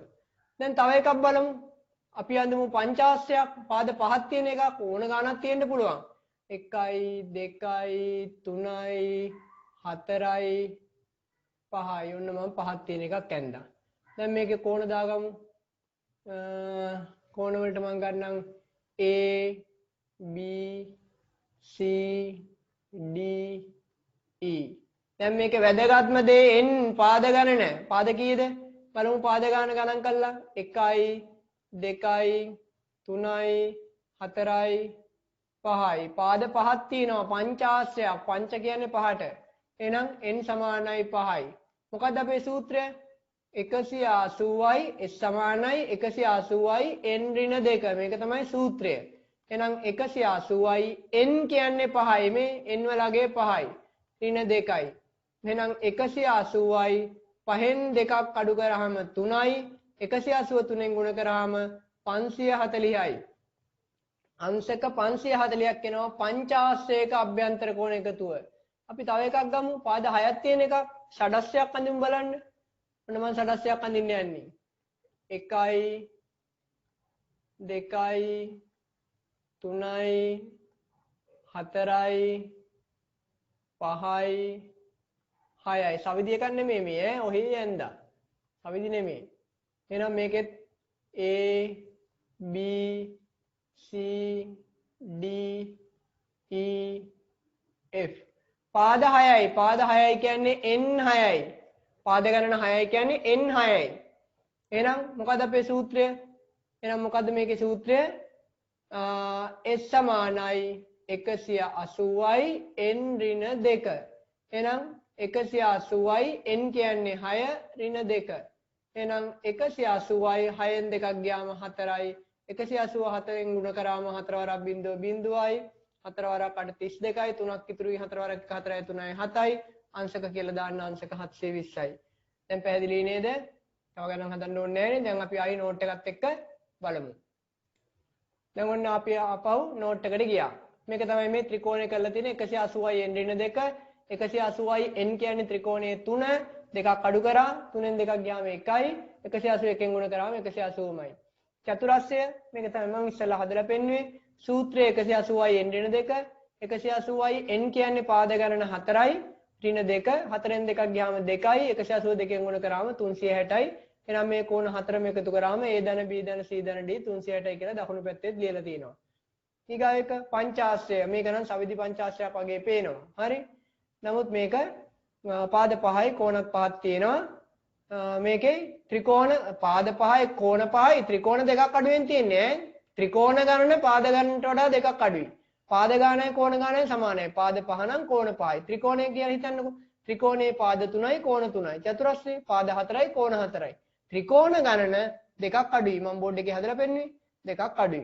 දැන් තව එකක් බලමු. අපි අඳමු පංචාස්‍රයක් පාද පහක් තියෙන එකක් ඕන ගානක් තියෙන්න පුළුවන්. 1යි 2යි 3යි 4යි 5යි. ඔන්න මම පහක් තියෙන එකක් ඇඳා. දැන් මේකේ කෝණ දාගමු. කෝණ වලට මම ගන්නම් A B C D E. දැන් මේකේ වැදගත්ම දේ n පාද ගණන. පාද කීයද? බලමු පාද ගණන ගණන් කළා. 1යි 2යි 3යි 4යි 5යි. පාද පහක් තියෙනවා පංචාස්‍රයක්. පංච කියන්නේ පහට. එහෙනම් n සමානයි 5යි. මොකක්ද අපේ සූත්‍රය? 180යි s සමානයි 180යි n ඍණ 2. මේක තමයි සූත්‍රය. එහෙනම් 180යි n කියන්නේ 5යි. මේ n වලගේ 5යි. ඍණ 2යි. එහෙනම් 180යි 5න් 2ක් අඩු කරාම 3යි. 180 3ෙන් ගුණ කරාම 540යි. අංශක 540ක් එනවා පංචාස්‍රයක අභ්‍යන්තර කෝණ එකතුව. අපි තව එකක් ගමු. පාද 6ක් තියෙන එකක්. ෂඩස්‍රයක් අඳිමු බලන්න. ඔන්න මම ෂඩස්‍රයක් අඳින්න යන්නේ. 1යි 2යි 3යි 4යි 5යි 6යි. සවිදි එකක් නෙමෙයි මේ ඈ. ඔහි ඇඳා. සවිදි නෙමෙයි. එහෙනම් මේකෙත් A B C D E F. පාද 6යි. පාද 6යි කියන්නේ n 6යි. පාද ගණන 6යි කියන්නේ n 6යි. එහෙනම් මොකද අපේ සූත්‍රය? එහෙනම් මොකද්ද මේකේ සූත්‍රය? s සමානයි 180යි n ඍණ 2. එහෙනම් 180යි n කියන්නේ 6 ඍණ 2. එහෙනම් 180යි 6න් 2ක් ගියාම 4යි. 184න් ගුණ කරාම 4 වරක් බිඳුව බිඳුවයි. 4 වරක් 32යි. 3ක් ඉතුරුයි. 4 වරක් 4යි 3යි 7යි. අංශක කියලා දාන්න අංශක 720යි. දැන් පැහැදිලි නේද? තව ගණන් හදන්න ඕනේ නැහැ නේ. දැන් අපි ආයි නෝට් එකත් එක්ක බලමු. දැන් ඔන්න අපි ආපහු නෝට් එකට ගියා. මේක තමයි මේ ත්‍රිකෝණය කරලා තියෙන 180යි n ඍණ 2. 180යි n කියන්නේ ත්‍රිකෝණයේ 3. දෙකක් අඩු කරා 3ෙන් 2ක් ගියාම 1යි. 181ෙන් ගුණ කරාම 180මයි. චතුරස්‍රය මේක තමයි මම ඉස්සෙල්ලා හදලා පෙන්නුවේ. සූත්‍රය 180යි n ඍණ 2. 180යි n කියන්නේ පාද ගණන 4යි. ඍණ 2. 4ෙන් 2ක් ගියාම 2යි. 182ෙන් ගුණ කරාම 360යි. එහෙනම් මේ කෝණ හතරම එකතු කරාම a ධන b ධන c ධන d 360යි කියලා දකුණු පැත්තේ ලියලා තියෙනවා. ඊගාව එක පංචාස්‍රය. මේක නම් සවිදි පංචාස්‍රයක් වගේ පේනවා. හරි? නමුත් මේක පාද 5යි කෝණත් 5ක් තියෙනවා. මේකේ ත්‍රිකෝණ පාද 5යි කෝණ 5යි ත්‍රිකෝණ දෙකක් අඩුවෙන් තියෙන්නේ ඈ. ත්‍රිකෝණ ගණන පාද ගණනට වඩා දෙකක් අඩුයි. පාද ගානයි කෝණ ගානයි සමානයි. පාද 5 නම් කෝණ 5යි. ත්‍රිකෝණය කියලා හිතන්නකෝ. ත්‍රිකෝණයේ පාද 3යි කෝණ 3යි. චතුරස්‍රයේ පාද 4යි කෝණ 4යි. ත්‍රිකෝණ ගණන දෙකක් අඩුයි. මම බෝඩ් එකේ හදලා පෙන්නුවේ. දෙකක් අඩුයි.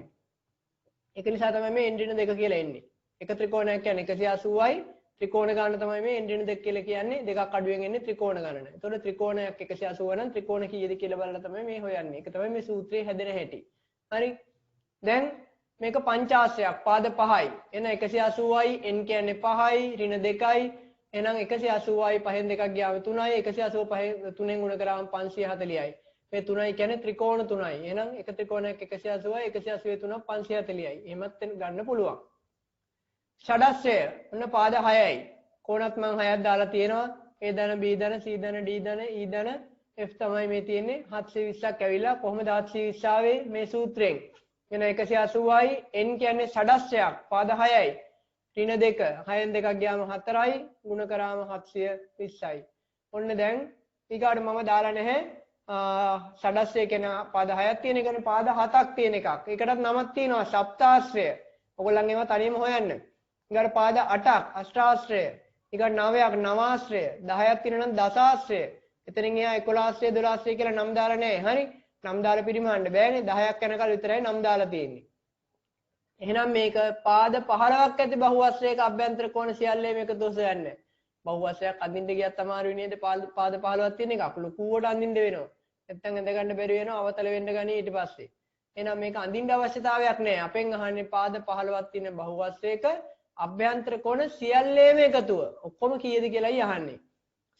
ඒක නිසා තමයි මේ n ඍණ 2 කියලා එන්නේ. එක ත්‍රිකෝණයක් කියන්නේ 180යි. ත්‍රිකෝණ ගණන තමයි මේ n ඍණ 2 කියලා කියන්නේ. දෙකක් අඩුවෙන් එන්නේ ත්‍රිකෝණ ගණන. එතකොට ත්‍රිකෝණයක් 180 නම් ත්‍රිකෝණ කීයද කියලා බලලා තමයි මේ හොයන්නේ. ඒක තමයි මේ සූත්‍රයේ හැදෙන හැටි. හරි? දැන් මේක පංචාස්‍රයක් පාද 5යි. එහෙනම් 180යි n කියන්නේ 5යි ඍණ 2යි. එහෙනම් 180යි 5න් 2ක් ගියාම 3යි. 180 3ෙන් ගුණ කරාම 540යි. මේ 3යි කියන්නේ ත්‍රිකෝණ 3යි. එහෙනම් එක ත්‍රිකෝණයක් 180යි 180 3ක් 540යි. එහෙමත් ගන්න පුළුවන්. ෂඩස්‍රය ඔන්න පාද 6යි. කෝණත් මම 6ක් දාලා තියෙනවා. a ධන b ධන c ධන d ධන e ධන f තමයි මේ තියෙන්නේ. 720ක් ඇවිල්ලා කොහොමද 720 ආවේ මේ සූත්‍රයෙන්? එන 180යි n කියන්නේ ෂඩස්‍රයක් පාද 6යි. ඍණ 2 6න් 2ක් ගියාම 4යි ගුණ කරාම 720යි. ඔන්න දැන් ඊගාට මම දාලා නැහැ ෂඩස්ය කියන පාද 6ක් තියෙන එකනේ පාද 7ක් තියෙන එකක්. ඒකටත් නමක් තියෙනවා සප්තාශ්‍රය. ඔයගොල්ලන් ඒවා තනියම හොයන්න. ඊගාට පාද 8ක් අෂ්ටාශ්‍රය. ඊගාට 9ක් නවාශ්‍රය. 10ක් තියෙනවා නම් දසාශ්‍රය. එතනින් එහා 11ශ්‍රය 12ශ්‍රය කියලා නම් දාලා නැහැ. හරි? නම් දාලා පිරිමහන්න බෑනේ. 10ක් යනකල් විතරයි නම් දාලා තියෙන්නේ. එහෙනම් මේක පාද 15ක් ඇති බහුවස්ත්‍රයක අභ්‍යන්තර කෝණ සියල්ලේම එකතු හොයන්න. බහුවස්ත්‍රයක් අඳින්න ගියත් අමාරුයි නේද? පාද 15ක් තියෙන එකක් ලොකුවට අඳින්න වෙනවා. නැත්තම් ඇඳ ගන්න බැරි වෙනවා අවතල වෙන්න ගනී ඊට පස්සේ. එහෙනම් මේක අඳින්න අවශ්‍යතාවයක් නැහැ. අපෙන් අහන්නේ පාද 15ක් තියෙන බහුවස්ත්‍රයක අභ්‍යන්තර කෝණ සියල්ලේම එකතුව. ඔක්කොම කීයද කියලායි අහන්නේ.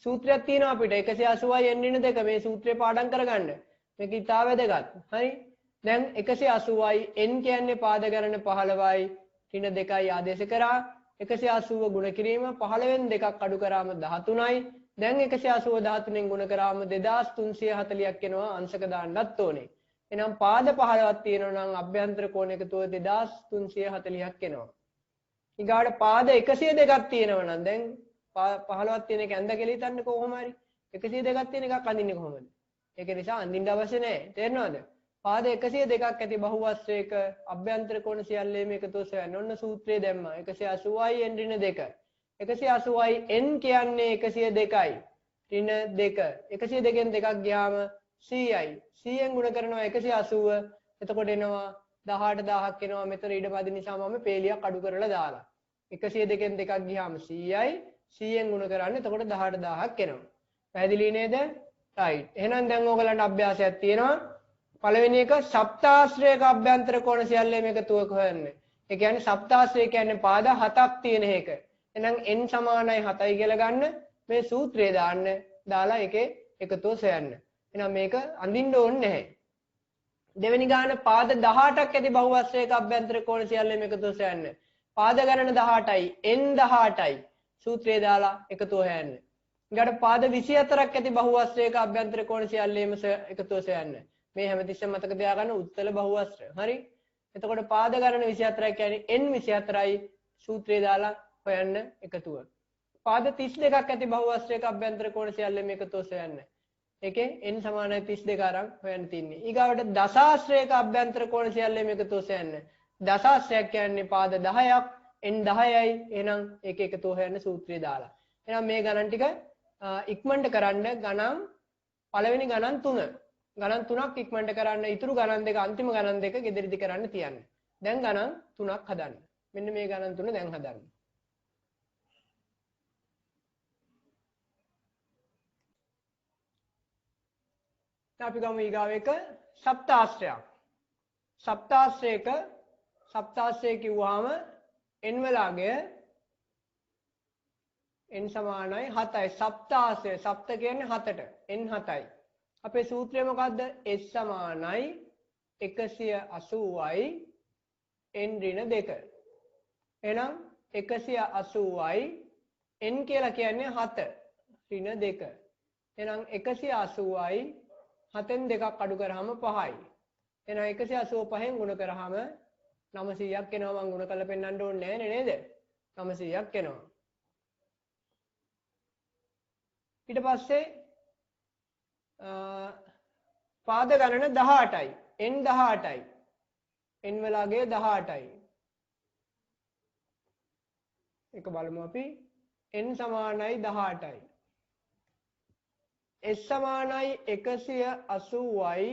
සූත්‍රයක් තියෙනවා අපිට 180යි n ඍණ 2 මේ සූත්‍රය පාඩම් කරගන්න. මේක ඉතාල වැදගත්. හරි? දැන් 180යි n කියන්නේ පාද ගණන 15යි ඍණ 2යි ආදේශ කරා 180 ගුණ කිරීම 15න් 2ක් අඩු කරාම 13යි දැන් 180 13න් ගුණ කරාම 2340ක් එනවා අංශක දාන්නත් ඕනේ. එහෙනම් පාද 15ක් තියෙනවා නම් අභ්‍යන්තර කෝණ එකතුව 2340ක් එනවා. ඊගාට පාද 102ක් තියෙනවා නම් දැන් 15ක් තියෙන එක ඇඳ කෙලී තන්න කොහොම හරි 102ක් තියෙන එකක් අඳින්නේ කොහොමද? ඒක නිසා අඳින්න අවශ්‍ය නැහැ. තේරෙනවද? පාද 102ක් ඇති බහුවස්ත්‍රයක අභ්‍යන්තර කෝණ සියල්ලේම එකතු සොයන්න. ඔන්න සූත්‍රය දැම්මා. 180යි n ඍණ 2. 180යි n කියන්නේ 102යි. ඍණ 2. 102න් 2ක් ගියාම 100යි. 100ෙන් ගුණ කරනවා 180. එතකොට එනවා 18000ක් එනවා. මෙතන ඊට පස්සේ නිසා මම පේලියක් අඩු කරලා දාලා. 102න් 2ක් ගියාම 100යි. 100ෙන් ගුණ කරන්නේ එතකොට 18000ක් එනවා. පැහැදිලි නේද? right. එහෙනම් දැන් ඕගලන්ට අභ්‍යාසයක් තියෙනවා. පළවෙනි එක සප්තාශ්‍රයක අභ්‍යන්තර කෝණ සියල්ලේම එකතුවක හොයන්න. ඒ කියන්නේ සප්තාශ්‍රය කියන්නේ පාද 7ක් තියෙන එක. එහෙනම් n සමානයි 7යි කියලා ගන්න. මේ සූත්‍රය දාන්න. දාලා ඒකේ එකතුව සොයන්න. එහෙනම් මේක අඳින්න ඕනේ නැහැ. දෙවෙනි ගාන පාද 18ක් ඇති බහුවස්ත්‍රයක අභ්‍යන්තර කෝණ සියල්ලේම එකතුව සොයන්න. පාද ගණන 18යි n 18යි. සූත්‍රය දාලා එකතුව හොයන්න. ඊට පාද 24ක් ඇති බහුවස්ත්‍රයක අභ්‍යන්තර කෝණ සියල්ලේම එකතුව සොයන්න. මේ හැමතිස්සෙම මතක තියාගන්න උත්තල බහුවස්ත්‍ර. හරි? එතකොට පාද ගණන 24ක් කියන්නේ n 24යි සූත්‍රය දාලා හොයන්න එකතුව. පාද 32ක් ඇති බහුවස්ත්‍රයක අභ්‍යන්තර කෝණ සියල්ලේම එකතුව සොයන්න. ඒකේ n සමානයි 32 අරන් හොයන්න තින්නේ. ඊගාවට දසාශ්‍රයක අභ්‍යන්තර කෝණ සියල්ලේම එකතුව සොයන්න. දසාශ්‍රයක් කියන්නේ පාද 10ක් n 10යි. එහෙනම් ඒක එකතුව හොයන්න සූත්‍රය දාලා. එහෙනම් මේ ගණන් ටික ඉක්මනට කරන්න ගණන් පළවෙනි ගණන් 3 ගණන් 3ක් ඉක්මනට කරන්න ඉතුරු ගණන් දෙක අන්තිම ගණන් දෙක ගෙදරදි කරන්න තියන්න. දැන් ගණන් 3ක් හදන්න. මෙන්න මේ ගණන් 3 දැන් හදන්න. අපි ගමු ඊගාව එක සප්තාශ්‍රයක්. සප්තාශ්‍රය කිව්වහම n වලගේ n සමානයි 7යි. සප්තාශ්‍රය සප්ත කියන්නේ 7ට n 7යි. අපේ සූත්‍රය මොකද්ද? s සමානයි 180යි n ඍණ 2. එහෙනම් 180යි n කියලා කියන්නේ 7 ඍණ 2. එහෙනම් 180යි 7න් 2ක් අඩු කරාම 5යි. එහෙනම් 185න් ගුණ කරාම 900ක් එනවා. මම ගුණ කරලා පෙන්නන්න ඕනේ නැහැ නේද? 900ක් එනවා. ඊට පස්සේ පාද ගණන 18යි n 18යි n වලගේ 18යි. එක බලමු අපි n සමානයි 18යි s සමානයි 180යි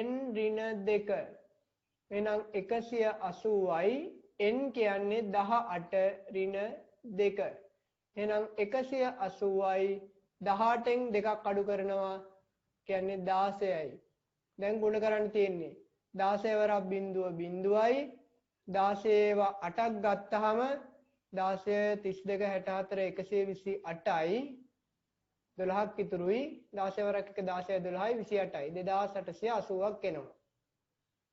n ඍණ 2. එහෙනම් 180යි n කියන්නේ 18 ඍණ 2. එහෙනම් 180යි 18න් 2ක් අඩු කරනවා කියන්නේ 16යි. දැන් ගුණ කරන්න තියෙන්නේ 16 වරක් බිඳුව බිඳුවයි 16 8ක් ගත්තාම 16 32 64 128යි 12ක් ඉතුරුයි 16 වරක් 1 16 12යි 28යි 2880ක් එනවා.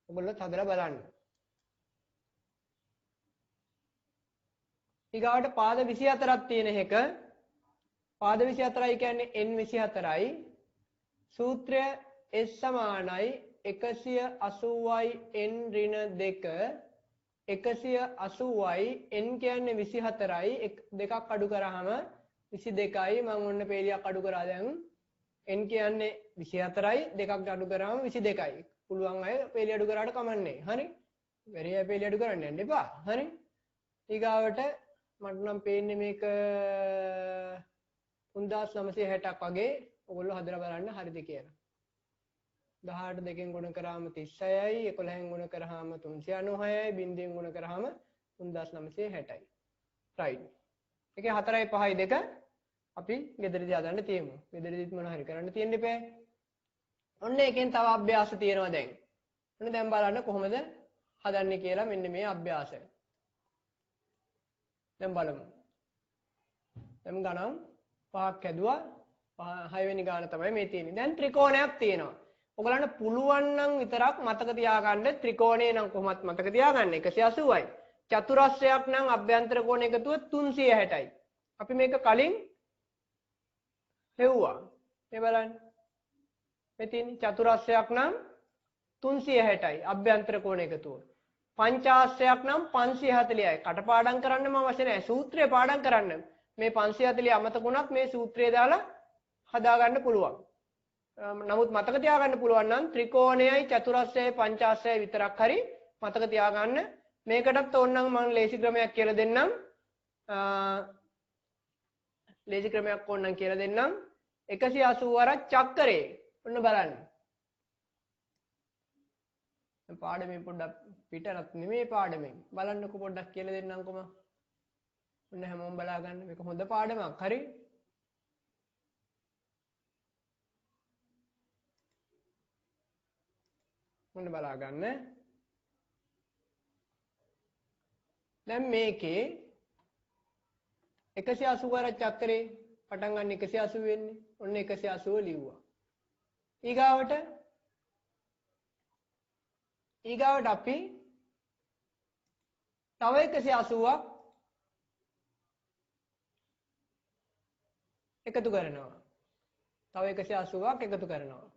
ඔයගොල්ලෝ හදලා බලන්න. ඊගාවට පාද 24ක් තියෙන එක පාද 24යි කියන්නේ n 24යි. සූත්‍රය s සමානයි 180යි n ඍණ 2 180යි n කියන්නේ 24යි දෙකක් අඩු කරාම 22යි මම ඔන්න පේලියක් අඩු කරා දැන් n කියන්නේ 24යි දෙකක් අඩු කරාම 22යි පුළුවන් අය පේලිය අඩු කරාට කමන්නේ හරි වෙරිය පේලිය අඩු කරන්න යන්න එපා හරි ඊගාවට මට නම් පේන්නේ මේක 3960ක් වගේ ඔයගොල්ලෝ හදලා බලන්න හරිද කියලා 18 දෙකෙන් ගුණ කරාම 36යි 11න් ගුණ කරාම 396යි බින්දුවෙන් ගුණ කරාම 3960යි රයිට් එකේ 4යි 5යි 2 අපි ගෙදරදී හදන්න තියමු ගෙදරදීත් මොන හරි කරන්න තියෙන්න ඉපේ ඔන්න එකෙන් තව අභ්‍යාස තියෙනවා දැන් ඔන්න දැන් බලන්න කොහොමද හදන්නේ කියලා මෙන්න මේ අභ්‍යාසය දැන් බලමු දැන් ගණන් 5ක් හැදුවා 6 වෙනි ගාන තමයි මේ තියෙන්නේ දැන් ත්‍රිකෝණයක් තියෙනවා ඔයගලන්ට පුළුවන් නම් විතරක් මතක තියාගන්න ත්‍රිකෝණේ නම් කොහොමත් මතක තියාගන්න 180යි චතුරස්‍රයක් නම් අභ්‍යන්තර කෝණ එකතුව 360යි අපි මේක කලින් හෙව්වා මේ බලන්න මේ තියෙන චතුරස්‍රයක් නම් 360යි අභ්‍යන්තර කෝණ එකතුව පංචාස්‍රයක් නම් 540යි කටපාඩම් කරන්න මම අවශ්‍ය නැහැ සූත්‍රය පාඩම් කරන්න මේ 540 අමතක වුණත් මේ සූත්‍රය දාලා හදා ගන්න පුළුවන් නමුත් මතක තියාගන්න පුළුවන් නම් ත්‍රිකෝණයයි චතුරස්‍රයයි පංචාස්‍රයයි විතරක් හරි මතක තියාගන්න මේකටත් ඕනනම් මම ලේසි ක්‍රමයක් කියලා දෙන්නම් ලේසි ක්‍රමයක් ඕනනම් කියලා දෙන්නම් 180 අර චක්‍රේ ඔන්න බලන්න පාඩමේ පොඩ්ඩක් පිටරත් නෙමෙයි පාඩමෙන් බලන්නකො පොඩ්ඩක් කියලා දෙන්නම්කොම ඔන්න හැමෝම බලා ගන්න මේක හොඳ පාඩමක් හරි ඔන්න බලා ගන්න දැන් මේකේ 180 අර චක්‍රේ පටන් ගන්න 180 වෙන්නේ ඔන්න 180 ලිව්වා ඊගාවට අපි තව 180ක් එකතු කරනවා තව 180ක් එකතු කරනවා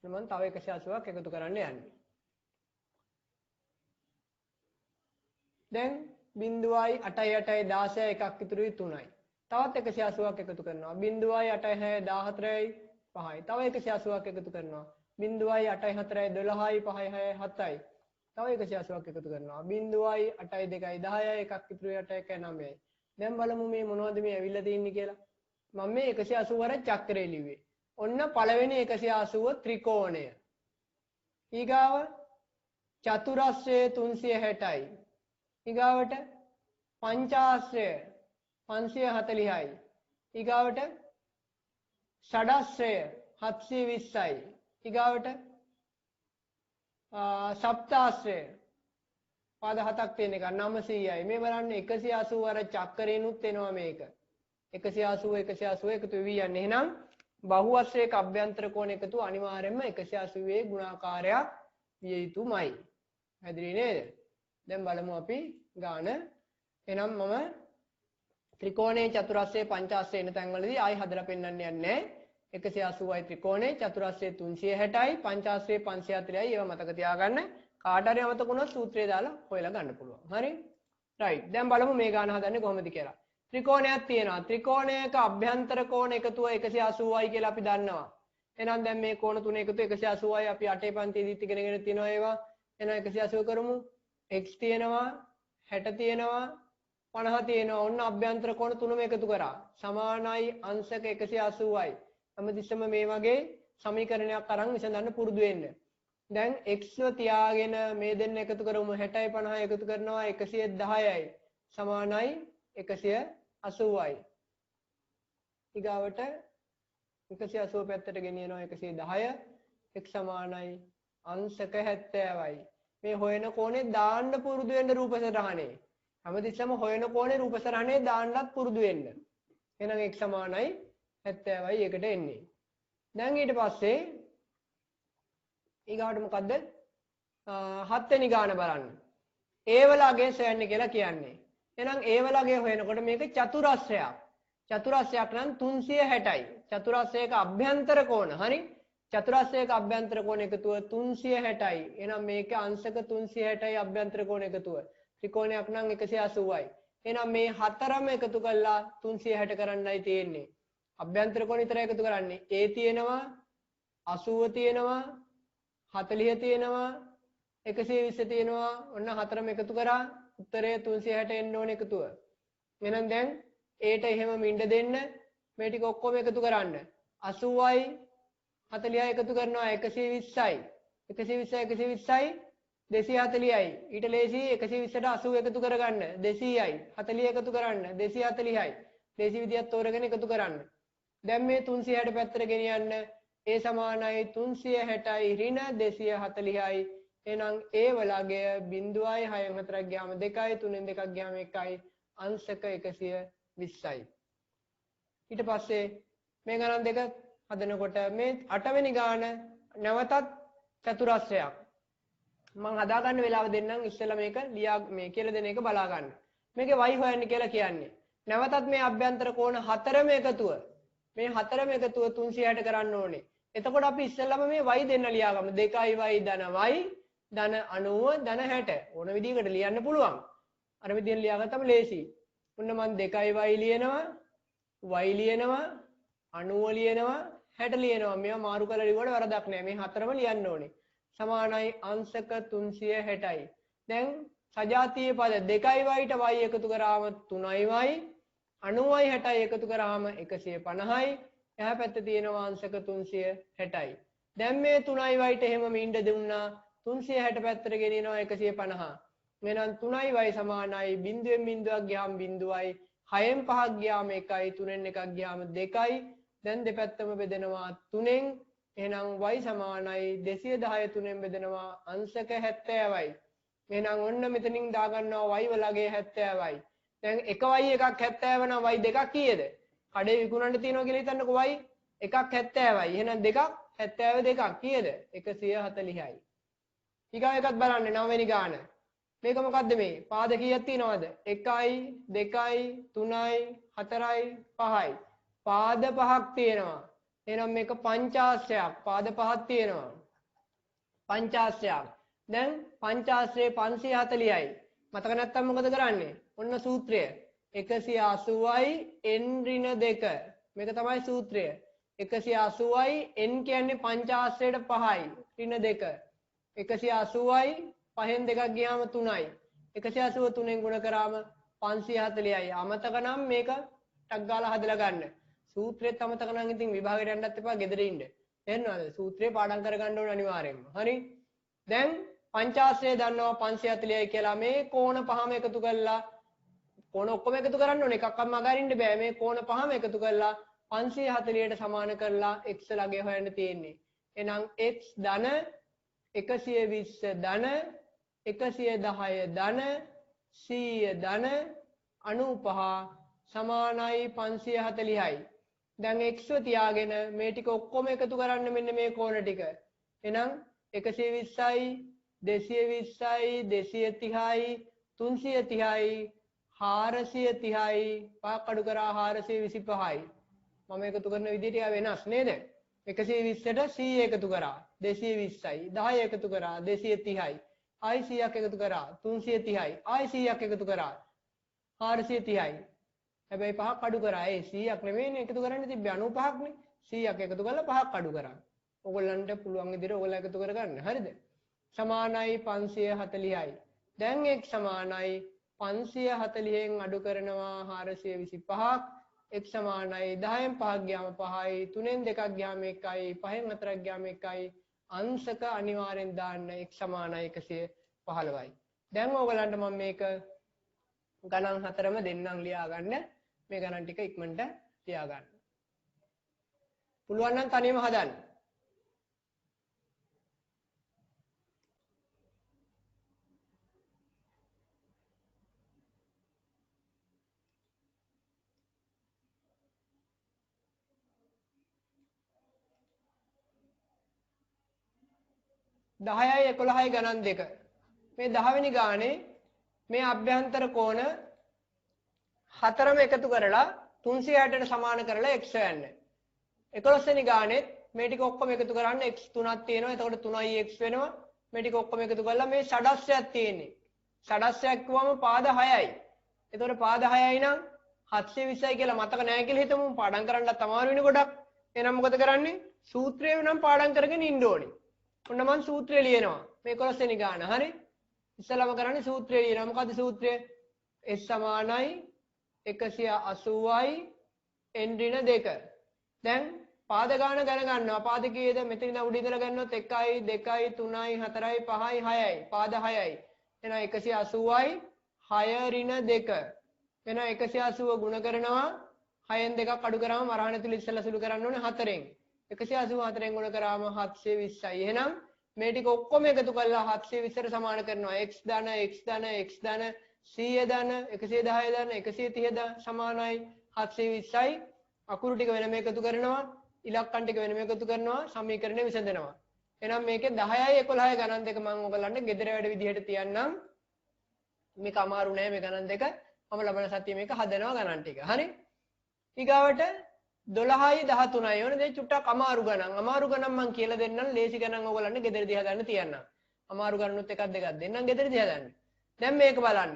මම තව 180ක් එකතු කරන්න යන්නේ දැන් 0.8යි 8යි 16යි එකක් ඉතුරුයි 3යි තවත් 180ක් එකතු කරනවා 0.8යි 8යි 14යි 5යි තව 180ක් එකතු කරනවා 0.8යි 8යි 4යි 12යි 5යි 6යි 7යි තව 180ක් එකතු කරනවා 0.8යි 8යි 2යි 10යි එකක් ඉතුරුයි 8යි 9යි දැන් බලමු මේ මොනවද මේ ඇවිල්ලා තින්නේ කියලා මම මේ 180 වර චක්‍රය ලිව්වේ ඔන්න පළවෙනි 180 ත්‍රිකෝණය ඊගාව චතුරස්‍රය 360යි ඊගාවට පංචාස්‍රය 540යි ඊගාවට ෂඩස්‍රය 720යි ඊගාවට සප්තාස්‍රය පාද 7ක් තියෙන එක 900යි මේ බලන්න 180 අර චක්‍රේනුත් එනවා මේක 180 එකතු වෙවි යන්නේ එහෙනම් බහුවස්‍රයක අභ්‍යන්තර කෝණ එකතු අනිවාර්යයෙන්ම 180 ගුණාකාරයක් විය යුතුමයි හැදිරි නේද දැන් බලමු අපි ගාන එහෙනම් මම ත්‍රිකෝණයේ චතුරස්‍රයේ පංචාස්‍රයේ එන තැන්වලදී ආයි හදලා පෙන්නන්න යන්නේ 180යි ත්‍රිකෝණේ චතුරස්‍රයේ 360යි පංචාස්‍රයේ 540යි ඒවා මතක තියාගන්න කාට හරි අමතක වුණොත් සූත්‍රය දාලා හොයලා ගන්න පුළුවන් හරි රයිට් දැන් බලමු මේ ගාන හදන්නේ කොහොමද කියලා ත්‍රිකෝණයක් තියෙනවා ත්‍රිකෝණයක අභ්‍යන්තර කෝණ එකතුව 180යි කියලා අපි දන්නවා එහෙනම් දැන් මේ කෝණ තුන එකතු 180යි අපි 8 පන්තියේදීත් ඉගෙනගෙන තියෙනවා ඒවා එහෙනම් 180 කරමු x තියෙනවා 60 තියෙනවා 50 තියෙනවා ඔන්න අභ්‍යන්තර කෝණ තුනම එකතු කරා සමානයි අංශක 180යි හැමතිස්සෙම මේ වගේ සමීකරණයක් අරන් විසඳන්න පුරුදු වෙන්න දැන් x තියාගෙන මේ දෙන්න එකතු කරමු 60යි 50යි එකතු කරනවා 110යි සමානයි 180යි ඊගාවට 180 පැත්තට ගෙනියනවා 110 x සමානයි අංශක 70යි මේ හොයන කෝණේ දාන්න පුරුදු වෙන්න රූප සටහනේ හැමතිස්සෙම හොයන කෝණේ රූප සටහනේ දාන්නත් පුරුදු වෙන්න එහෙනම් x සමානයි 70යි එකට එන්නේ දැන් ඊට පස්සේ ඊගාවට මොකද්ද 7 වෙනි ගාන බලන්න ඒවලගේ සොයන්නේ කියලා කියන්නේ එහෙනම් ඒවලගේ හොයනකොට මේක චතුරස්‍රයක් නම් 360යි චතුරස්‍රයක අභ්‍යන්තර කෝණ හරි චතුරස්‍රයක අභ්‍යන්තර කෝණ එකතුව 360යි. එහෙනම් මේකේ අංශක 360යි අභ්‍යන්තර කෝණ එකතුව. ත්‍රිකෝණයක් නම් 180යි. එහෙනම් මේ හතරම එකතු කළා 360 කරන්නයි තියෙන්නේ. අභ්‍යන්තර කෝණ විතරයි එකතු කරන්නේ. A තියෙනවා 80 තියෙනවා 40 තියෙනවා 120 තියෙනවා. ඔන්න හතරම එකතු කරා උත්තරය 360 එන්න ඕන එකතුව. එහෙනම් දැන් Aට එහෙම මින්ඩ දෙන්න මේ ටික ඔක්කොම එකතු කරන්න. 80යි 40යි එකතු කරනවා 120යි. 120යි 240යි. ඊට ලේසි 120ට 80 එකතු කරගන්න 200යි. 40 එකතු කරන්න 240යි. ලේසි විදියක් තෝරගෙන එකතු කරන්න. දැන් මේ 360 පැත්තට ගෙනියන්න. A සමානයි 360යි ඍණ 240යි. එහෙනම් A වලගේ 0.6 4ක් ගියාම 2යි 3න් 2ක් ගියාම 1යි අංශක 120යි. ඊට පස්සේ මේ ගණන් දෙක හදනකොට මේ 8 වෙනි ගාන නැවතත් චතුරස්‍රයක්. මම හදා ගන්න වෙලාව දෙන්නම් ඉස්සෙල්ලා මේක ලියා මේ කියලා දෙන එක බලා ගන්න. මේකේ y හොයන්න කියලා කියන්නේ. නැවතත් මේ අභ්‍යන්තර කෝණ හතරම එකතුව. මේ හතරම එකතුව 360 කරන්න ඕනේ. එතකොට අපි ඉස්සෙල්ලාම මේ y දෙන්න ලියාගමු. 2y ධන y ධන 90 ධන 60. ඕන විදිහකට ලියන්න පුළුවන්. අර විදිහෙන් ලියාගත්තම ලේසි. ඔන්න මම 2y ලියනවා y ලියනවා 90 ලියනවා 60 ලියනවා. මේවා මාරු කරලා ලියුවට වරදක් නැහැ. මේ හතරම ලියන්න ඕනේ. සමානයි අංශක 360යි. දැන් සජාතීය පද 2y ට y එකතු කරාම 3y 90යි 60යි එකතු කරාම 150යි. එහා පැත්තේ තියෙනවා අංශක 360යි. දැන් මේ 3y ට එහෙම මින්ඩ දුන්නා 360 පැත්තට ගෙනියනවා 150. එහෙනම් 3y සමානයි බිඳුවෙන් බිඳුවක් ගියාම බිඳුවයි 6න් 5ක් ගියාම 1යි 3න් 1ක් ගියාම 2යි. දැන් දෙපැත්තම බෙදෙනවා 3න්. එහෙනම් y සමානයි 210 3න් බෙදෙනවා අංශක 70යි. එහෙනම් ඔන්න මෙතනින් දාගන්නවා y වලගේ 70යි. දැන් එක y එකක් 70 නම් y දෙකක් කීයද? කඩේ විකුණන්න තියනවා කියලා හිතන්නකෝ y එකක් 70යි. එහෙනම් දෙකක් 70 දෙකක් කීයද? 140යි. ඊගාව එකත් බලන්න 9 වෙනි ගාන. මේක මොකද්ද මේ? පාද කීයක් තියෙනවද? 1යි 2යි 3යි 4යි 5යි. පාද පහක් තියෙනවා. එහෙනම් මේක පංචාශ්‍රයක්. පාද පහක් තියෙනවා. පංචාශ්‍රයක්. දැන් පංචාශ්‍රයේ 540යි. මතක නැත්තම් මොකද කරන්නේ? ඔන්න සූත්‍රය. 180යි n ඍණ 2. මේක තමයි සූත්‍රය. 180යි n කියන්නේ පංචාශ්‍රයට 5යි. ඍණ 2. 180යි 5න් 2ක් ගියාම 3යි. 180 3ෙන් ගුණ කරාම 540යි. අමතක නම් මේක ටක් ගාලා හදලා ගන්න. සූත්‍රෙත් අමතක නම් ඉතින් විභාගයට යන්නත් එපා ගෙදර ඉන්න. තේරෙනවද? සූත්‍රේ පාඩම් කරගන්න ඕන අනිවාර්යෙන්ම. හරි? දැන් පංචාශ්‍රය දන්නවා 540යි කියලා. මේ කෝණ පහම එකතු කරලා කෝණ ඔක්කොම එකතු කරන්න ඕනේ. එකක්වත් මගහරින්න බෑ. මේ කෝණ පහම එකතු කරලා 540ට සමාන කරලා x ළඟේ හොයන්න තියෙන්නේ. එහෙනම් x ධන 120 ධන 110 ධන 100 ධන 95 සමානයි 540යි. දැන් x තියාගෙන මේ ටික ඔක්කොම එකතු කරන්න මෙන්න මේ කෝණ ටික. එහෙනම් 120යි 220යි 230යි 330යි 430යි පහක් අඩු කරා 425යි. මම එකතු කරන විදිහ ටික වෙනස් නේද? 120ට 100 එකතු කරා 220යි 10 එකතු කරා 230යි ආයි 100ක් එකතු කරා 330යි ආයි 100ක් එකතු කරා 430යි. හැබැයි පහක් අඩු කරා. ඒ 100ක් නෙමෙයිනේ එකතු කරන්න තිබ්බේ 95ක්නේ. 100ක් එකතු කරලා පහක් අඩු කරා. ඔයගොල්ලන්ට පුළුවන් විදිහට ඔයගොල්ලෝ එකතු කරගන්න. හරිද? සමානයි 540යි. දැන් x සමානයි 540න් අඩු කරනවා 425ක්. x සමානයි 10න් 5ක් ගියාම 5යි 3න් 2ක් ගියාම 1යි 5න් 4ක් ගියාම 1යි අංශක අනිවාර්යෙන් දාන්න x සමානයි 115යි. දැන් ඔයගොල්ලන්ට මම මේක ගණන් හතරම දෙන්නම් ලියා ගන්න. මේ ගණන් ටික ඉක්මනට ලියා ගන්න. පුළුවන් නම් තනියම හදන්න. දහයයි 11යි ගණන් දෙක. මේ 10 වෙනි ගානේ මේ අභ්‍යන්තර කෝණ හතරම එකතු කරලා 360ට සමාන කරලා x හොයන්න. 11 වෙනි ගානෙත් මේ ටික ඔක්කොම එකතු කරන්න x 3ක් තියෙනවා. එතකොට 3x වෙනවා. මේ ටික ඔක්කොම එකතු කරලා මේ ෂඩස්යක් තියෙන්නේ. ෂඩස්යක් කිව්වම පාද 6යි. එතකොට පාද 6යි නම් 720යි කියලා මතක නැහැ කියලා හිතමු. පාඩම් කරන්නත් අමාරු වෙන ගොඩක්. එහෙනම් මොකද කරන්නේ? සූත්‍රය නම් පාඩම් කරගෙන ඉන්න ඕනේ. ඔන්න මම සූත්‍රය ලියනවා. මේ 11 වෙනි ගාන. හරි? ඉස්සලම කරන්නේ සූත්‍රය ලියනවා. මොකද්ද සූත්‍රය? s සමානයි 180යි n ඍණ 2. දැන් පාද ගාන ගණන ගන්නවා. පාද කීයද? මෙතන ඉඳන් උඩ ඉඳලා ගන්නොත් 1යි 2යි 3යි 4යි 5යි 6යි. පාද 6යි. එහෙනම් 180යි 6 ඍණ 2. එහෙනම් 180 ගුණ කරනවා 6න් 2ක් අඩු කරාම වරහණ තුල ඉස්සෙල්ලා සුළු කරන්න ඕනේ 4න්. 184න් ගුණ කරාම 720යි. එහෙනම් මේ ටික ඔක්කොම එකතු කරලා 720ට සමාන කරනවා. x ධන x ධන x ධන 100 ධන 110 ධන 130 ධන සමානයි 720යි. අකුරු ටික වෙනම එකතු කරනවා. ඉලක්කම් ටික වෙනම එකතු කරනවා. සමීකරණය විසඳනවා. එහෙනම් මේකේ 10යි 11යි ගණන් දෙක මම ඔයගලන්ට ගෙදර වැඩ විදිහට තියන්නම්. මේක අමාරු නෑ මේ ගණන් දෙක. මම ලබන සතියේ මේක හදනවා ගණන් ටික. හරි? ඊගාවට 12යි 13යි ඕනේ දැන් චුට්ටක් අමාරු ගණන්. අමාරු ගණන් මම කියලා දෙන්නම්. ලේසි ගණන් ඔයගලන්ට ගෙදරදී හදන්න තියන්නම්. අමාරු ගණනුත් එකක් දෙකක් දෙන්නම් ගෙදරදී හදන්න. දැන් මේක බලන්න.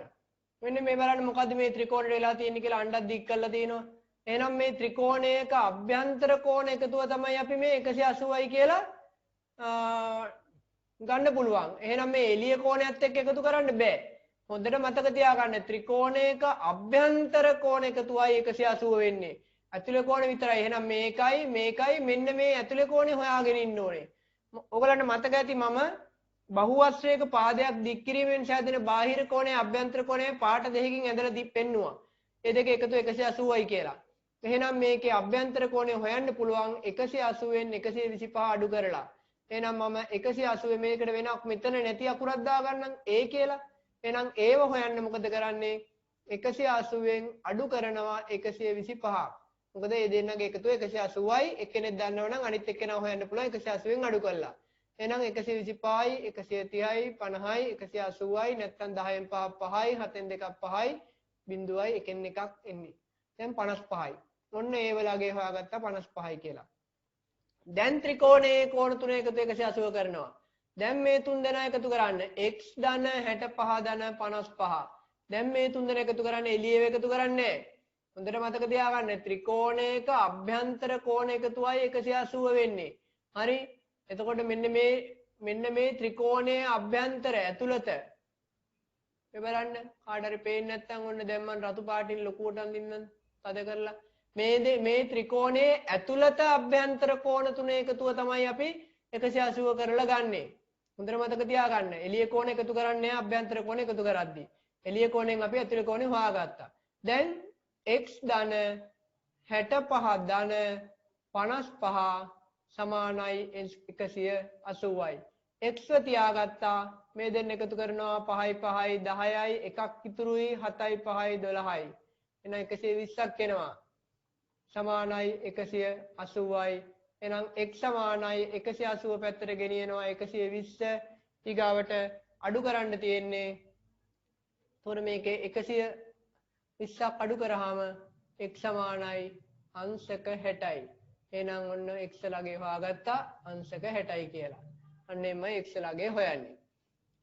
මෙන්න මේ බලන්න මොකද්ද මේ ත්‍රිකෝණය වෙලා තියෙන්නේ කියලා අණ්ඩක් දික් කරලා තියෙනවා. එහෙනම් මේ ත්‍රිකෝණයක අභ්‍යන්තර කෝණ එකතුව තමයි අපි මේ 180යි කියලා ගන්න පුළුවන්. එහෙනම් මේ එළිය කෝණයත් එක්ක එකතු කරන්න බෑ. හොඳට මතක තියාගන්න ත්‍රිකෝණයක අභ්‍යන්තර කෝණ එකතුවයි 180 වෙන්නේ. ඇතුලේ කෝණ විතරයි. එහෙනම් මේකයි මෙන්න මේ ඇතුලේ කෝණේ හොයාගෙන ඉන්න ඕනේ. ඔයගලන්ට මතක ඇති මම බහුවස්ත්‍රයක පාදයක් දික් කිරීමෙන් සෑදෙන බාහිර කෝණය අභ්‍යන්තර කෝණය පාට දෙකකින් ඇදලා පෙන්නුවා. ඒ දෙක එකතු 180යි කියලා. එහෙනම් මේකේ අභ්‍යන්තර කෝණය හොයන්න පුළුවන් 180න් 125 අඩු කරලා. එහෙනම් මම 180 මේකට වෙනක් මෙතන නැති අකුරක් දාගන්නම් a කියලා. එහෙනම් ඒව හොයන්න මොකද කරන්නේ? 180න් අඩු කරනවා 125. මොකද මේ දෙන්නගේ එකතුව 180යි. එක්කෙනෙක් දන්නවනම් අනිත් එක්කෙනා හොයන්න පුළුවන් 180න් අඩු කරලා. එහෙනම් 125යි 130යි 50යි 180යි නැත්නම් 10න් 5ක් 5යි 7න් 2ක් 5යි බිඳුවයි එකෙන් එකක් එන්නේ. දැන් 55යි. ඔන්න ඒ වලගේ හොයාගත්තා 55යි කියලා. දැන් ත්‍රිකෝණයේ කෝණ තුන එකතු 180 කරනවා. දැන් මේ තුන් දෙනා එකතු කරන්න x ධන 65 ධන 55. දැන් මේ තුන් දෙනා එකතු කරන්න එළියේ එකතු කරන්නේ. හොඳට මතක තියාගන්න ත්‍රිකෝණයක අභ්‍යන්තර කෝණ එකතුවයි 180 වෙන්නේ. හරි? එතකොට මෙන්න මේ ත්‍රිකෝණයේ අභ්‍යන්තර ඇතුළත මේ බලන්න කාට හරි පේන්නේ නැත්නම් ඔන්න දැන් මම රතු පාටින් ලොකුවට අඳින්නම් තද කරලා මේ ත්‍රිකෝණයේ ඇතුළත අභ්‍යන්තර කෝණ තුන එකතුව තමයි අපි 180 කරලා ගන්නෙ. හොඳට මතක තියාගන්න. එළිය කෝණ එකතු කරන්නේ නැහැ අභ්‍යන්තර කෝණ එකතු කරද්දී. එළිය කෝණයෙන් අපි ඇතුළේ කෝණය හොයාගත්තා. දැන් x ධන 65 ධන 55 සමානයි 180යි. x තියාගත්තා. මේ දෙන්න එකතු කරනවා 5යි 5යි 10යි එකක් ඉතුරුයි 7යි 5යි 12යි. එහෙනම් 120ක් එනවා. සමානයි 180යි. එහෙනම් x සමානයි 180 පැත්තට ගෙනියනවා 120. ඊගාවට අඩු කරන්න තියෙන්නේ. එතකොට මේකේ 120ක් අඩු කරාම x සමානයි අංශක 60යි. එහෙනම් ඔන්න x ළගේ හොයාගත්තා අංශක 60යි කියලා. අන්න එමය x ළගේ හොයන්නේ.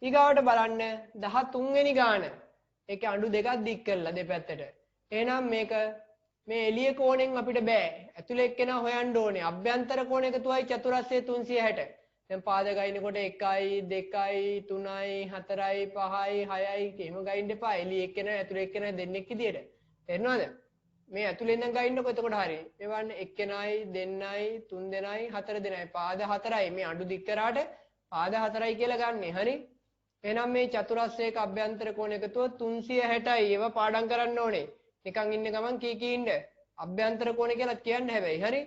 ඊගාවට බලන්න 13 වෙනි ගාන. ඒකේ අඬු දෙකක් දික් කරලා දෙපැත්තට. එහෙනම් මේක මේ එළිය කෝණයෙන් අපිට බෑ. ඇතුලේ එක්කෙනා හොයන්න ඕනේ. අභ්‍යන්තර කෝණ එකතුවයි චතුරස්‍රය 360. දැන් පාද ගයිනකොට 1යි 2යි 3යි 4යි 5යි 6යි එහෙම ගයින්න එපා. එළිය එක්කෙනා ඇතුලේ එක්කෙනා දෙන්නෙක් විදියට. තේරෙනවද? මේ ඇතුලේ ඉඳන් ගයින්නකො එතකොට හරියි. මේ වන්න එක්කෙනයි දෙන්නයි තුන් දෙනයි හතර දෙනයි පාද 4යි. මේ අඬු දික් කරාට පාද 4යි කියලා ගන්නෙ. හරි? එහෙනම් මේ චතුරස්‍රයක අභ්‍යන්තර කෝණ එකතුව 360යි. ඒවා පාඩම් කරන්න ඕනේ. නිකන් ඉන්න ගමන් කී ඉන්න. අභ්‍යන්තර කෝණ කියලා කියන්න හැබැයි. හරි?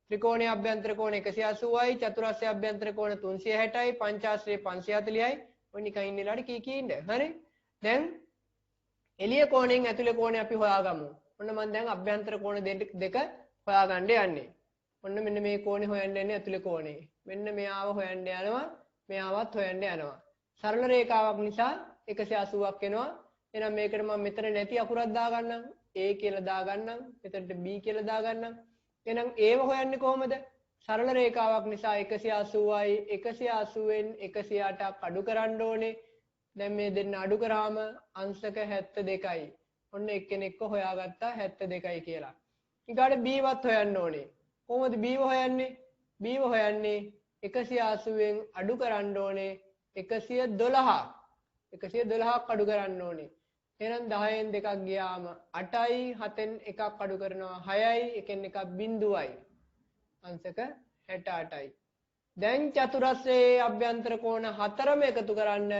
ත්‍රිකෝණයේ අභ්‍යන්තර කෝණ 180යි, චතුරස්‍රයේ අභ්‍යන්තර කෝණ 360යි, පංචාශ්‍රයේ 540යි. ඔය නිකන් ඉන්න ඉලාට කී ඉන්න. හරි? දැන් එළිය කෝණයෙන් ඇතුලේ කෝණය අපි හොයාගමු. ඔන්න මම දැන් අභ්‍යන්තර කෝණ දෙක හොයාගන්න යන්නේ. ඔන්න මෙන්න මේ කෝණේ හොයන්න යන්නේ ඇතුලේ කෝණේ. මෙන්න මෙයාව හොයන්න යනවා. මෙයාවත් හොයන්න යනවා. සරල රේඛාවක් නිසා 180ක් එනවා. එහෙනම් මේකට මම මෙතන නැති අකුරක් දාගන්නම්. A කියලා දාගන්නම්. මෙතනට B කියලා දාගන්නම්. එහෙනම් ඒව හොයන්නේ කොහොමද? සරල රේඛාවක් නිසා 180යි 180න් 108ක් අඩු කරන්න ඕනේ. දැන් මේ දෙන්න අඩු කරාම අංශක 72යි. ඔන්න එක්කෙනෙක්ව හොයාගත්තා 72යි කියලා. ඊගාට b වත් හොයන්න ඕනේ. කොහොමද b හොයන්නේ? b හොයන්නේ 180න් අඩු කරන්න ඕනේ 112. 112ක් අඩු කරන්න ඕනේ. එහෙනම් 10න් 2ක් ගියාම 8යි 7න් 1ක් අඩු කරනවා 6යි එකෙන් එකක් බිඳුවයි. අංශක 68යි. දැන් චතුරස්‍රයේ අභ්‍යන්තර කෝණ හතරම එකතු කරන්න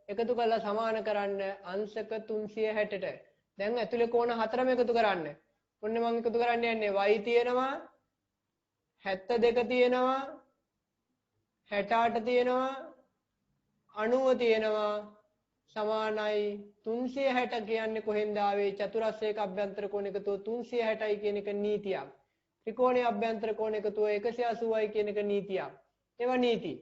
එකතු කරලා සමාන කරන්න අංශක 360ට. දැන් ඇතුලේ කෝණ හතරම එකතු කරන්න. ඔන්න මම එකතු කරන්න යන්නේ y තියෙනවා 72 තියෙනවා 68 තියෙනවා 90 තියෙනවා සමානයි 360 කියන්නේ කොහෙන්ද ආවේ? චතුරස්‍රයක අභ්‍යන්තර කෝණ එකතුව 360යි කියන එක නීතියක්. ත්‍රිකෝණයේ අභ්‍යන්තර කෝණ එකතුව 180යි කියන එක නීතියක්. ඒවා නීති.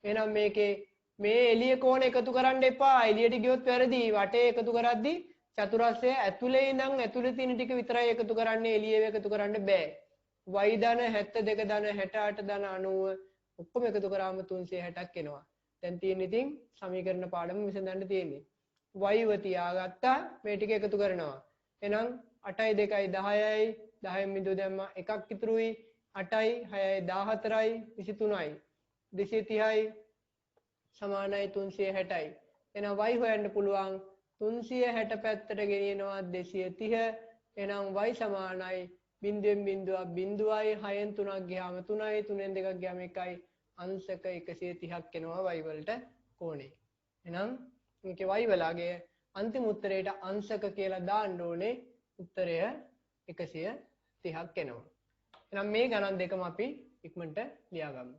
එහෙනම් මේකේ මේ එළිය කෝණ එකතු කරන්න එපා. එළියට ගියොත් වැරදි. වටේ එකතු කරද්දි චතුරස්‍රය ඇතුලේ ඉඳන් ඇතුලේ තියෙන ටික විතරයි එකතු කරන්නේ. එළියේ එකතු කරන්න බෑ. y ධන 72 ධන 68 ධන 90 ඔක්කොම එකතු කරාම 360ක් එනවා. දැන් තියෙන්නේ ඉතින් සමීකරණ පාඩම විසඳන්න තියෙන්නේ. y ව තියාගත්තා මේ ටික එකතු කරනවා. එහෙනම් 8යි 2යි 10යි 10න් බිඳුව දැම්මා එකක් ඉතුරුයි 8යි 6යි 14යි 23යි 230යි සමානයි 360යි. එහෙනම් y හොයන්න පුළුවන් 360 පැත්තට ගෙනියනවා 230. එහෙනම් y සමානයි බිඳුවෙන් බිඳුවක් බිඳුවයි 6න් 3ක් ගියාම 3යි 3ෙන් 2ක් ගියාම 1යි අංශක 130ක් එනවා y වලට කෝණේ. එහෙනම් මේකේ y වලගේ අන්තිම උත්තරේට අංශක කියලා දාන්න ඕනේ. උත්තරය 130ක් එනවා. එහෙනම් මේ ගණන් දෙකම අපි ඉක්මනට ලියාගමු.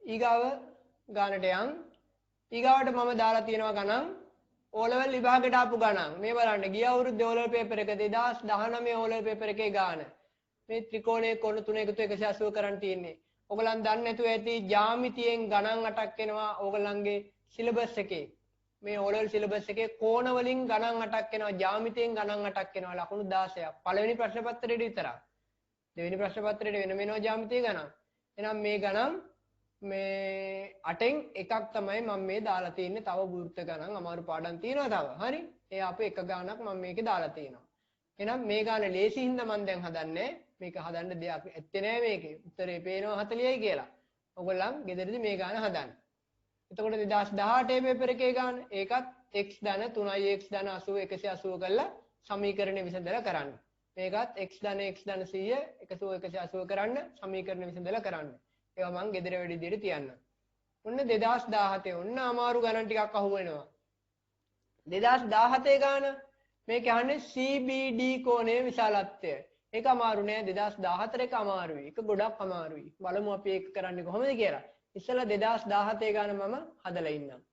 ඊගාව ගානට යන්. ඊගාවට මම දාලා තියෙනවා ගණන් O level විභාගයට ආපු ගණන්. මේ බලන්න ගිය අවුරුද්දේ O level පේපර් එක 2019 O level පේපර් එකේ ගාන. මේ ත්‍රිකෝණයේ කොන තුන එකතු 180 කරන් තියෙන්නේ. ඔයගලන් දන්නේ නැතුව ඇති ජ්‍යාමිතියෙන් ගණන් 8ක් එනවා ඕගලන්ගේ සිලබස් එකේ. මේ O level සිලබස් එකේ කෝණ වලින් ගණන් 8ක් එනවා ජ්‍යාමිතියෙන් ගණන් 8ක් එනවා ලකුණු 16ක්. පළවෙනි ප්‍රශ්න පත්‍රයේ විතරක්. දෙවෙනි ප්‍රශ්න පත්‍රයේ වෙන වෙනම ජ්‍යාමිතිය ගණන්. එහෙනම් මේ ගණන් මේ 8න් එකක් තමයි මම මේ දාලා තියෙන්නේ. තව වෘත්ත ගණන් අමාරු පාඩම් තියෙනවා තව. හරි? ඒ අපේ එක ගානක් මම මේකේ දාලා තියෙනවා. එහෙනම් මේ ගාන ලේසි හින්දා මම දැන් හදන්නේ. මේක හදන්න දෙයක් ඇත්තේ නෑ මේකේ. උත්තරේ පේනවා 40යි කියලා. ඔයගොල්ලන් ගෙදරදී මේ ගාන හදන්න. එතකොට 2018 පේපර් එකේ ගාන ඒකත් x ධන 3යි x ධන 80 180 කරලා සමීකරණය විසඳලා කරන්න. මේකත් x ධන 100 180 කරන්න සමීකරණය විසඳලා කරන්න. ඒවා මං ගෙදර වැඩි විදිහට තියන්න. ඔන්න 2017 ඔන්න අමාරු ගණන් ටිකක් අහු වෙනවා. 2017 ගාන මේ කියන්නේ CBD කෝණයේ විශාලත්වය. ඒක අමාරු නෑ 2014 එක අමාරුයි. ඒක ගොඩක් අමාරුයි. බලමු අපි ඒක කරන්නේ කොහොමද කියලා. ඉස්සෙල්ලා 2017 ගාන මම හදලා ඉන්නම්.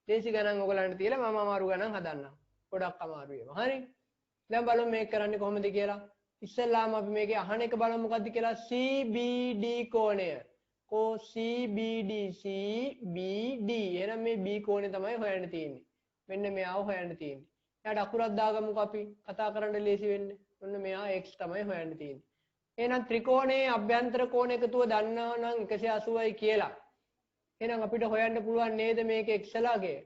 දේශි ගණන් ඔයගලන්ට තියලා මම අමාරු ගණන් හදන්නම්. ගොඩක් අමාරුයි ඒවා. හරි? දැන් බලමු මේක කරන්නේ කොහොමද කියලා. ඉස්සෙල්ලාම අපි මේකේ අහන එක බලමු මොකද්ද කියලා. CBD කෝණය. CBD CBD එහෙනම් මේ B කෝණය තමයි හොයන්න තියෙන්නේ. මෙන්න මෙයාව හොයන්න තියෙන්නේ. එයාට අකුරක් දාගමුකෝ අපි කතා කරන්න ලේසි වෙන්නේ. ඔන්න මෙයා x තමයි හොයන්න තියෙන්නේ. එහෙනම් ත්‍රිකෝණයේ අභ්‍යන්තර කෝණ එකතුව දන්නවා නම් 180යි කියලා. එහෙනම් අපිට හොයන්න පුළුවන් නේද මේක x ලාගේ.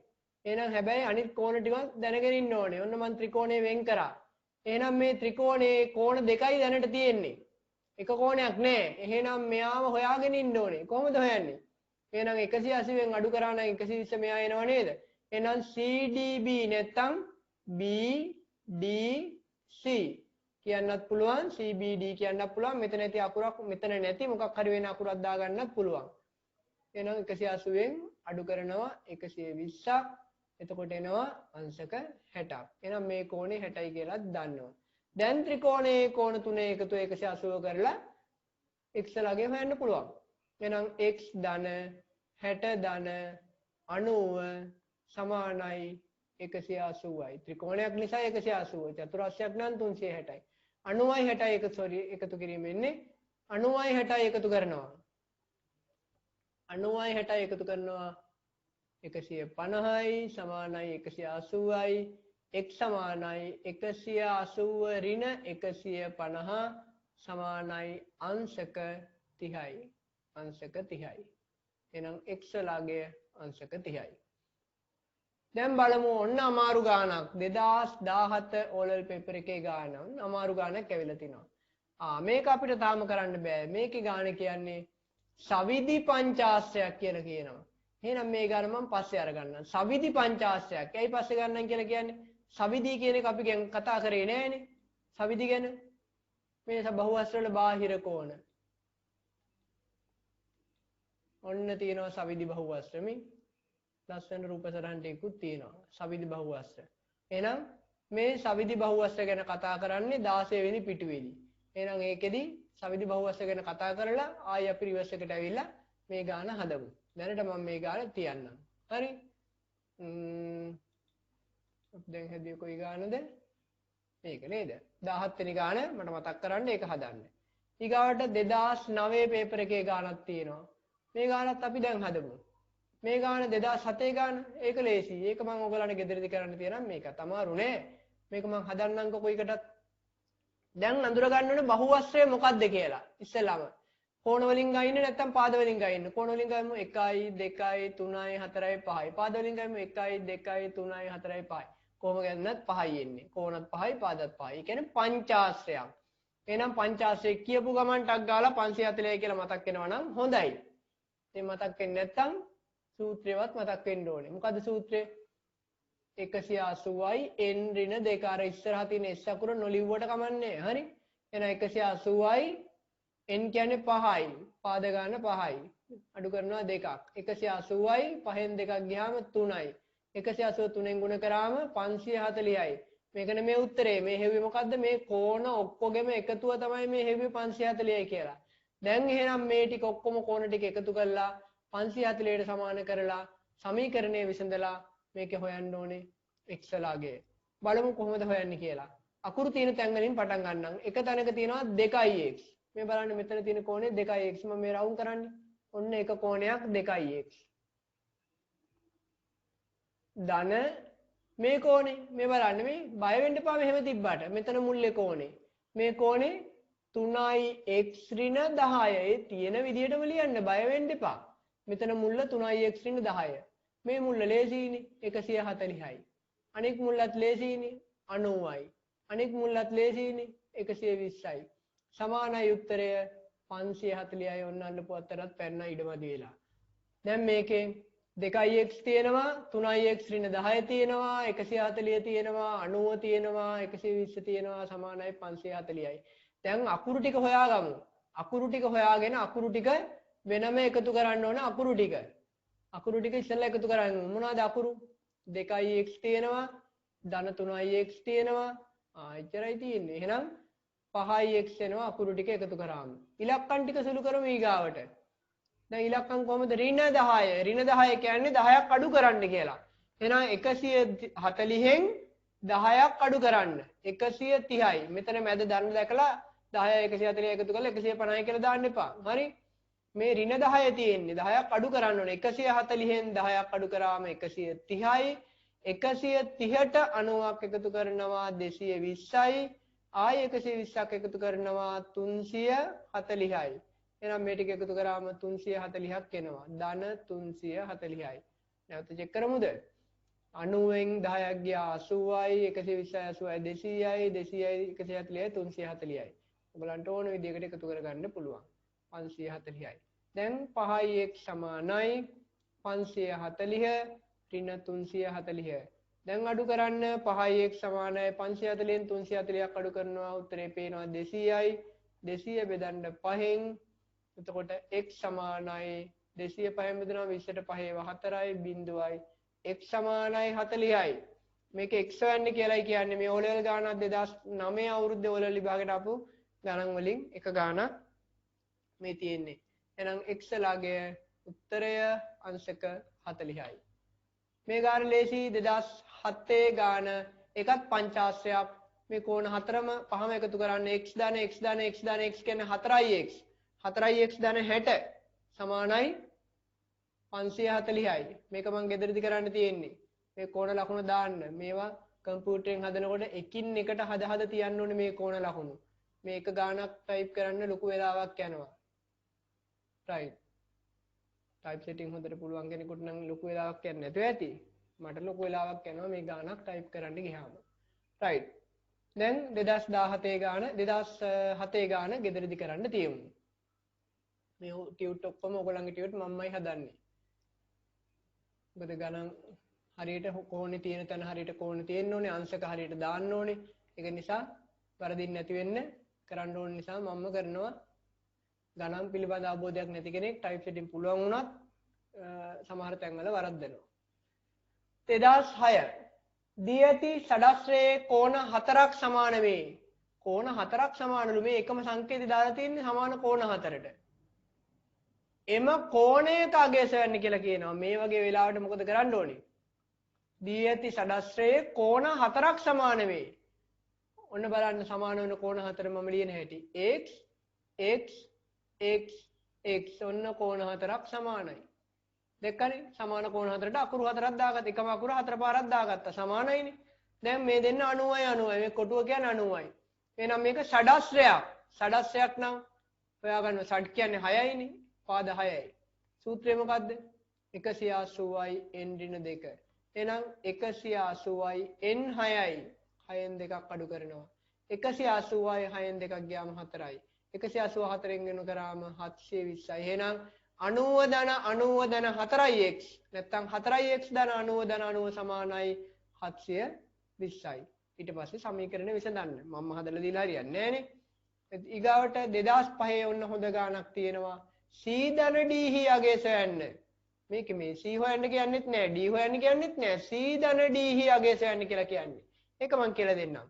එහෙනම් හැබැයි අනිත් කෝණ ටික දැනගෙන ඉන්න ඕනේ. ඔන්න මම ත්‍රිකෝණය වෙන් කරා. එහෙනම් මේ ත්‍රිකෝණයේ කෝණ දෙකයි දැනට තියෙන්නේ. එක කෝණයක් නෑ. එහෙනම් මෙයාම හොයාගෙන ඉන්න ඕනේ. කොහොමද හොයන්නේ? එහෙනම් 180න් අඩු කරා නම් 120 මෙයා එනව නේද? එහෙනම් CDB නැත්තම් BDC කියන්නත් පුළුවන්. CBD කියන්නත් පුළුවන්. මෙතන ඇති අකුරක් මෙතන නැති මොකක් හරි වෙන අකුරක් දාගන්නත් පුළුවන්. එහෙනම් 180න් අඩු කරනවා 120ක්. එතකොට එනවා අංශක 60ක්. එහෙනම් මේ කෝණේ 60යි කියලා දන්නවා. දැන් ත්‍රිකෝණයේ කෝණ තුනේ එකතු 180 කරලා x ලාගේ හොයන්න පුළුවන්. එහෙනම් x ධන 60 ධන 90 සමානයි 180යි. ත්‍රිකෝණයක් නිසා 180. චතුරස්‍රයක් නම් 360යි. 90යි 60යි එකතු කිරීම එන්නේ 90යි 60යි එකතු කරනවා 90යි 60යි එකතු කරනවා 150යි සමානයි 180යි x සමානයි 180 ඍණ 150 සමානයි අංශක 30යි අංශක 30යි එහෙනම් x ලාගය අංශක 30යි දැන් බලමු ඔන්න අමාරු ගානක් 2017 ඕලෙවල් පේපර් එකේ ගාන අමාරු ගානක් ඇවිල්ලා තිනවා මේක අපිට තාම කරන්න බෑ මේකේ ගාන කියන්නේ සවිධි පංචාස්ත්‍රයක් කියලා කියනවා එහෙනම් මේ ගාන මම පස්සේ අරගන්නම් සවිධි පංචාස්ත්‍රයක් ඇයි පස්සේ ගන්නම් කියලා කියන්නේ සවිධි කියන එක අපි කතා කරේ නෑනේ සවිධි ගැන මේ බහුවස්ත්‍ර වල බාහිර කෝණ ඔන්න තියෙනවා සවිධි බහුවස්ත්‍රමි ලස්සන රූප සටහන් ටිකකුත් තියෙනවා සවිධි බහුවස්ත්‍ර එහෙනම් මේ සවිධි බහුවස්ත්‍ර ගැන කතා කරන්නේ 16 වෙනි පිටුවේදී එහෙනම් ඒකෙදි සවිධි බහුවස්ත්‍ර ගැන කතා කරලා ආයි අපි රිවර්ස් එකට ඇවිල්ලා මේ ගාන හදමු දැනට මම මේ ගාන තියන්නම් හරි දැන් හැදුවේ කොයි ගානද මේක නේද 17 වෙනි ගාන මට මතක් කරන්න ඒක හදන්න ඊගාවට 2009 පේපර් එකේ ගානක් තියෙනවා මේ ගානත් අපි දැන් හදමු මේ ගාන 2007 ගාන ඒක ලේසි ඒක මම ඔයගලන්ට ගෙදරදී කරන්න තියෙනවා මේක තමාරු නේ මේක මම හදන්නම්කො කොයිකටත් දැන් අඳුර ගන්න ඕනේ බහුවස්ත්‍රය මොකක්ද කියලා ඉස්සෙල්ලාම කෝණ වලින් ගයින්නේ නැත්නම් පාද වලින් ගයින්න කෝණ වලින් ගමු 1 2 3 4 5 පාද වලින් ගමු 1 2 3 4 5 කොහොම ගන්නත් 5යි එන්නේ කෝණත් 5යි පාදත් 5යි ඒ කියන්නේ පංචාස්ත්‍රයක් එහෙනම් පංචාස්ත්‍රය කියපු ගමන් ටක් ගාලා 540යි කියලා මතක් වෙනවා නම් හොඳයි ඉතින් මතක් වෙන්නේ නැත්නම් සූත්‍රයවත් මතක් වෙන්න ඕනේ මොකද්ද සූත්‍රය 180යි n ඍණ 2 අර ඉස්සරහා තියෙන s අකුර නොලිව්වට කමන්නේ හරි එහෙනම් 180යි n කියන්නේ 5යි පාද ගන්න 5යි අඩු කරනවා 2ක් 180යි 5න් 2ක් ගියාම 3යි 183න් ගුණ කරාම 540යි මේකනේ මේ උත්තරේ මේ හෙව්වේ මොකද්ද මේ කෝණ ඔක්කොගෙම එකතුව තමයි මේ හෙව්වේ 540යි කියලා දැන් එහෙනම් මේ ටික ඔක්කොම කෝණ ටික එකතු කරලා 540ට සමාන කරලා සමීකරණය විසඳලා මේක හොයන්න ඕනේ x ලාගේ බලමු කොහොමද හොයන්නේ කියලා අකුරු තියෙන තැන් වලින් පටන් ගන්නම් එක තැනක තියෙනවා 2x මේ බලන්න මෙතන තියෙන කෝණය 2x මම මේ රවුම් කරන්නේ ඔන්න එක කෝණයක් 2x ධන මේ කෝණේ මේ බලන්න මේ බය වෙන්න එපා මෙහෙම තිබ්බට මෙතන මුල්ලේ කෝණේ මේ කෝණේ 3x ඍණ 10 ඒ තියෙන විදිහටම ලියන්න බය වෙන්න එපා මෙතන මුල්ල 3x ඍණ 10 මේ මුල්ල ලේසියිනේ 140යි අනෙක් මුල්ලත් ලේසියිනේ 90යි අනෙක් මුල්ලත් ලේසියිනේ 120යි සමානයි උත්තරය 540යි ඔන්න අල්ලපු අතරත් පැන්න ඉඩමදි වෙලා දැන් මේකේ 2x තියෙනවා 3x ඍණ 10 තියෙනවා 140 තියෙනවා 90 තියෙනවා 120 තියෙනවා සමානයි 540යි දැන් අකුරු ටික හොයාගමු අකුරු ටික හොයාගෙන අකුරු ටික වෙනම එකතු කරන්න ඕන අකුරු ටික ඉස්සෙල්ලා එකතු කරන්න මොනවද අකුරු 2x තියෙනවා ධන 3x තියෙනවා එච්චරයි තියෙන්නේ එහෙනම් 5x එනවා අකුරු ටික එකතු කරාම ඉලක්කම් ටික සුළු කරමු ඊගාවට දැන් ඉලක්කම් කොහමද ඍණ 10 කියන්නේ 10ක් අඩු කරන්න කියලා එහෙනම් 140න් 10ක් අඩු කරන්න 130යි මෙතන මැද ධන දැකලා 10 140 එකතු කරලා 150යි කියලා දාන්න එපා හරි මේ ඍණ 10 තියෙන්නේ 10ක් අඩු කරන්න ඕනේ 140න් 10ක් අඩු කරාම 130යි 130ට 90ක් එකතු කරනවා 220යි ආයි 120ක් එකතු කරනවා 340යි එහෙනම් මේ ටික එකතු කරාම 340ක් එනවා ධන 340යි නැවත චෙක් කරමුද 90න් 10ක් ගියා 80යි 120යි 80යි 200යි 240යි 340යි ඔයගලන්ට ඕන විදිහකට එකතු කරගන්න පුළුවන් 540යි දැන් 5x සමානයි 540 ඍණ 340 දැන් අඩු කරන්න 5x සමානයි 540න් 340ක් අඩු කරනවා උත්තරේ පේනවා 200යි 200 බෙදන්න 5න් එතකොට x සමානයි 200 5න් බෙදනවා 20ට 5 4යි බිඳුවයි x සමානයි 40යි මේක x හොයන්නේ කියලායි කියන්නේ මේ O level ගානක් 2009 අවුරුද්දේ O level විභාගයට ආපු ගණන් වලින් එක ගානක් මේ තියෙන්නේ එහෙනම් x ලාගේ උත්තරය අංශක 40යි මේ ගාන ලේසි 2007 ගාන එකත් පංචාස්ත්‍රයක් මේ කෝණ හතරම පහම එකතු කරන්න x දාන x දාන x දාන x කියන්නේ 4යි x 4x ධන 60 සමානයි 540යි. මේක මම ගෙදරදී කරන්න තියෙන්නේ. මේ කෝණ ලකුණ දාන්න. මේවා කම්පියුටරෙන් හදනකොට එකින් එකට හද තියන්න ඕනේ මේ කෝණ ලකුණු. මේක ගානක් ටයිප් කරන්න ලොකු වෙලාවක් යනවා. right. ටයිප් සෙටින් හොඳට පුළුවන් කෙනෙකුට නම් ලොකු වෙලාවක් යන්නේ නැතුව ඇති. මට ලොකු වෙලාවක් යනවා මේ ගානක් ටයිප් කරන්න ගියාම. right. දැන් 2017 ගාන 2007 ගාන ගෙදරදී කරන්න තියෙමු. මේ ටියුට් ඔක්කොම ඔයගොල්ලන්ගේ ටියුට් මමයි හදන්නේ. මොකද ගණන් හරියට කෝණේ තියෙන තැන හරියට කෝණේ තියෙන්න ඕනේ, අංශක හරියට දාන්න ඕනේ. ඒක නිසා වරදින් නැති වෙන්න කරන්න ඕන නිසා මම කරනවා. ගණන් පිළිබඳ අවබෝධයක් නැති කෙනෙක් ටයිප් සෙටින් පුළුවන් වුණත් සමහර තැන්වල වරද්දනවා. 2006 දී ඇති සඩස්රයේ කෝණ 4ක් සමාන වේ. කෝණ 4ක් සමානලු මේ එකම සංකේතය දාලා තියෙන්නේ සමාන කෝණ 4ට. එම කෝණයක අගය සොයන්න කියලා කියනවා. මේ වගේ වෙලාවට මොකද කරන්න ඕනේ? දී ඇති සඩස්රයේ කෝණ 4ක් සමාන වේ. ඔන්න බලන්න සමාන වෙන කෝණ 4 මම ලියන හැටි. x x x x ඔන්න කෝණ 4ක් සමානයි. දෙකනේ සමාන කෝණ 4ට අකුරු 4ක් දාගත්තා. එකම අකුර 4 පාරක් දාගත්තා. සමානයිනේ. දැන් මේ දෙන්න 90යි 90යි. මේ කොටුව කියන්නේ 90යි. එහෙනම් මේක සඩස්රයක්. සඩස්රයක් නම් හොයාගන්න සඩ් කියන්නේ 6යිනේ. පාද 6යි. සූත්‍රය මොකද්ද? 180යි n ඍණ 2. එහෙනම් 180යි n 6යි. 6න් 2ක් අඩු කරනවා. 180යි 6න් 2ක් ගියාම 4යි. 184න් වෙන කරාම 720යි. එහෙනම් 90 ධන 90 ධන 4x නැත්නම් 4x ධන 90 ධන 90 සමානයි 720යි. ඊට පස්සේ සමීකරණය විසඳන්න. මම හදලා දීලා හරියන්නේ නැහනේ. ඊගාවට 2005 ඔන්න හොඳ ගාණක් තියෙනවා. c ධන d හි අගය සොයන්න. මේක මේ c හොයන්න කියන්නෙත් නෑ d හොයන්න කියන්නෙත් නෑ c ධන d හි අගය සොයන්න කියලා කියන්නේ. ඒක මම කියලා දෙන්නම්.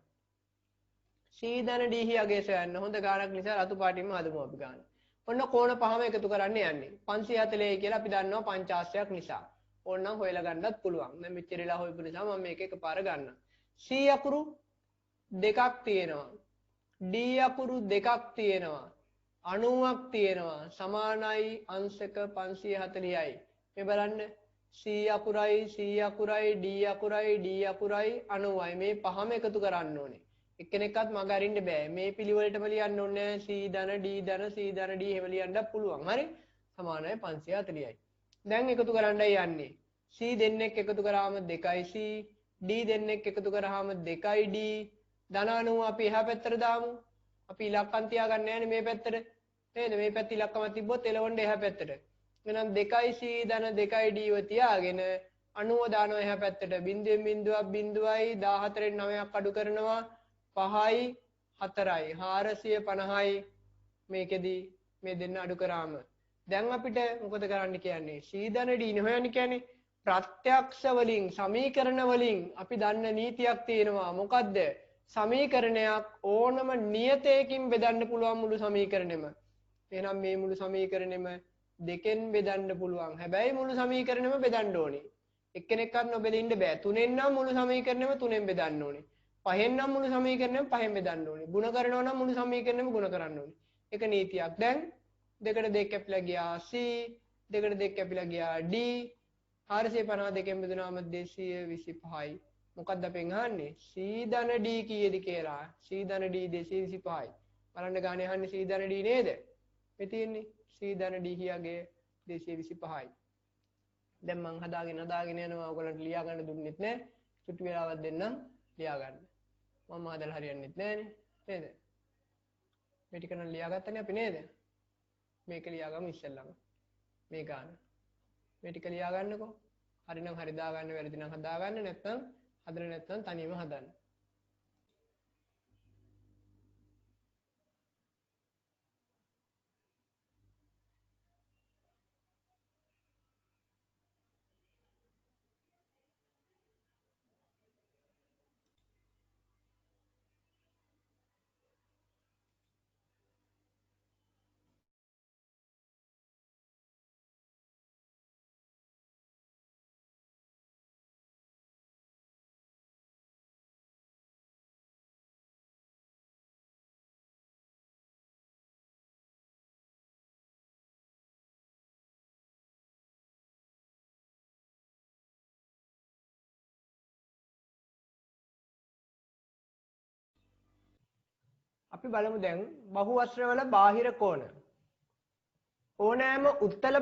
c ධන d හි අගය සොයන්න හොඳ ගාණක් නිසා රතු පාටින්ම හදමු අපි ගාන. ඔන්න කෝණ පහම එකතු කරන්න යන්නේ. 540 කියලා අපි දන්නවා පංචාස්ත්‍රයක් නිසා. ඕනනම් හොයලා ගන්නත් පුළුවන්. දැන් මෙච්චර වෙලා හොයපු නිසා මම මේක එකපාර ගන්නම්. c අකුරු දෙකක් තියෙනවා. d අකුරු දෙකක් තියෙනවා. 90ක් තියෙනවා. සමානයි අංශක 540යි. මේ බලන්න c අකුරයි c අකුරයි d අකුරයි d අකුරයි 90යි. මේ පහම එකතු කරන්න ඕනේ. එක්කෙනෙක්වත් මග අරින්න බෑ. මේ පිළිවෙලටම ලියන්න ඕනේ c ධන d ධන c ධන d එහෙම ලියන්නත් පුළුවන්. හරි? සමානයි 540යි. දැන් එකතු කරන්නයි යන්නේ. c දෙන්නෙක් එකතු කරාම 2c d දෙන්නෙක් එකතු කරාම 2d ධන 90 අපි එහා පැත්තට දාමු. අපි ඉලක්කම් තියාගන්න යන්නේ මේ පැත්තට. නේද? මේ පැත්ත ඉලක්කම තිබ්බොත් එලවන්න එහා පැත්තට. එහෙනම් 2c ධන 2d ව තියාගෙන 90 දානවා එහා පැත්තට. බිංදුවෙන් බිංදුවක් බිංදුවයි 14න් 9ක් අඩු කරනවා 5යි 4යි 450යි. මේකෙදි මේ දෙන්න අඩු කරාම දැන් අපිට මොකද කරන්න කියන්නේ? c ධන d නේ හොයන්න කියන්නේ. ප්‍රත්‍යක්ෂ වලින් සමීකරණ වලින් අපි දන්න නීතියක් තියෙනවා. මොකද්ද? සමීකරණයක් ඕනම නියතයකින් බෙදන්න පුළුවන් මුළු සමීකරණෙම. එහෙනම් මේ මුළු සමීකරණෙම දෙකෙන් බෙදන්න පුළුවන්. හැබැයි මුළු සමීකරණෙම බෙදන්න ඕනේ. එක්කෙනෙක්වත් නොබෙදින්න බෑ. තුනෙන් නම් මුළු සමීකරණෙම තුනෙන් බෙදන්න ඕනේ. පහෙන් නම් මුළු සමීකරණයම පහෙන් බෙදන්න ඕනේ. ಗುಣ කරනවා නම් මුළු සමීකරණයම ಗುಣ කරන්න ඕනේ. ඒක නීතියක්. දැන් දෙකට දෙක කැපිලා ගියා c දෙකට දෙක කැපිලා ගියා d 452න් බෙදුනාම 225යි. මොකක්ද අපෙන් අහන්නේ? c ධන d කීයද කියලා. c ධන d 225යි. බලන්න ගානේ අහන්නේ c ධන d නේද? මේ තියෙන්නේ c ධන d හියගේ 225යි. දැන් මං හදාගෙන යනවා. ඔයගොල්ලන්ට ලියා ගන්න දුන්නෙත් නෑ. චුට්ටු වෙලාවක් දෙන්නම් ලියා ගන්න. මම හදලා හරියන්නේත් නෑනේ. නේද? මේ ටික නම් ලියා ගත්තනේ අපි නේද? මේක ලියා ගමු ඉස්සෙල්ලම. මේ ගාන. මේ ටික ලියා ගන්නකෝ. හරි නම් හරි දා ගන්න, වැරදි නම් හදා ගන්න. නැත්නම් හදලා නැත්නම් තනියම හදන්න. අපි බලමු දැන් බහුවස්ත්‍ර වල බාහිර කෝණ. ඕනෑම උත්තල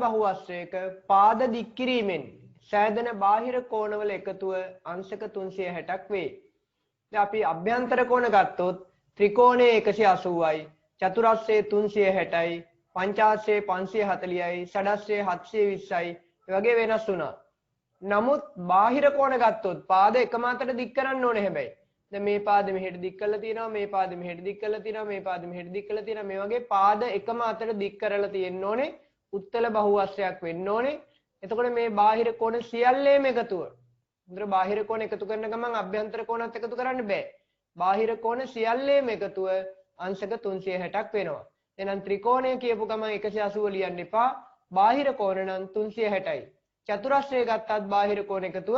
බහුවස්ත්‍රයක පාද දික් කිරීමෙන් සෑදෙන බාහිර කෝණවල එකතුව අංශක 360ක් වේ. දැන් අපි අභ්‍යන්තර කෝණ ගත්තොත් ත්‍රිකෝණයේ 180යි, චතුරස්‍රයේ 360යි, පංචාස්‍රයේ 540යි, ෂඩස්‍රයේ 720යි වගේ වෙනස් වුණා. නමුත් බාහිර කෝණ ගත්තොත් පාද එකම අතට දික් කරන්න ඕනේ හැබැයි. දැන් මේ පාද මෙහෙට දික් කරලා තියෙනවා, මේ පාද මෙහෙට දික් කරලා තියෙනවා, මේ පාද මෙහෙට දික් කරලා තියෙනවා. මේ වගේ පාද එකම අතට දික් කරලා තියෙන්න ඕනේ. උත්තල බහුවස්ත්‍රයක් වෙන්න ඕනේ. එතකොට මේ බාහිර කෝණ සියල්ලේම එකතුව. හොඳට බාහිර කෝණ එකතු කරන ගමන් අභ්‍යන්තර කෝණත් එකතු කරන්න බෑ. බාහිර කෝණ සියල්ලේම එකතුව අංශක 360ක් වෙනවා. එහෙනම් ත්‍රිකෝණය කියපු ගමන් 180 ලියන්න එපා. බාහිර කෝණ නම් 360යි. චතුරස්‍රය ගත්තත් බාහිර කෝණ එකතුව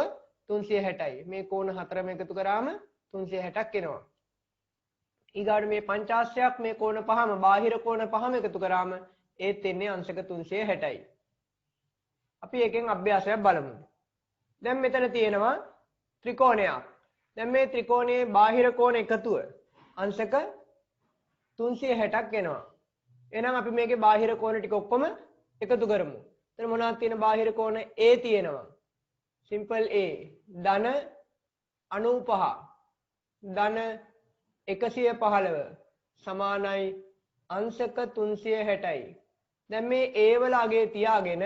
360යි. මේ කෝණ හතරම එකතු කරාම 360ක් එනවා. ඊගාට මේ පංචාස්‍රයක් මේ කෝණ පහම බාහිර කෝණ පහම එකතු කරාම ඒත් එන්නේ අංශක 360යි. අපි එකෙන් අභ්‍යාසයක් බලමු. දැන් මෙතන තියෙනවා ත්‍රිකෝණයක්. දැන් මේ ත්‍රිකෝණයේ බාහිර කෝණ එකතුව අංශක 360ක් එනවා. එහෙනම් අපි මේකේ බාහිර කෝණ ටික ඔක්කොම එකතු කරමු. එතන මොනවද තියෙන බාහිර කෝණ? A තියෙනවා. simple A. ධන 95 ධන 115 සමානයි අංශක 360යි. දැන් මේ A වල අගේ තියාගෙන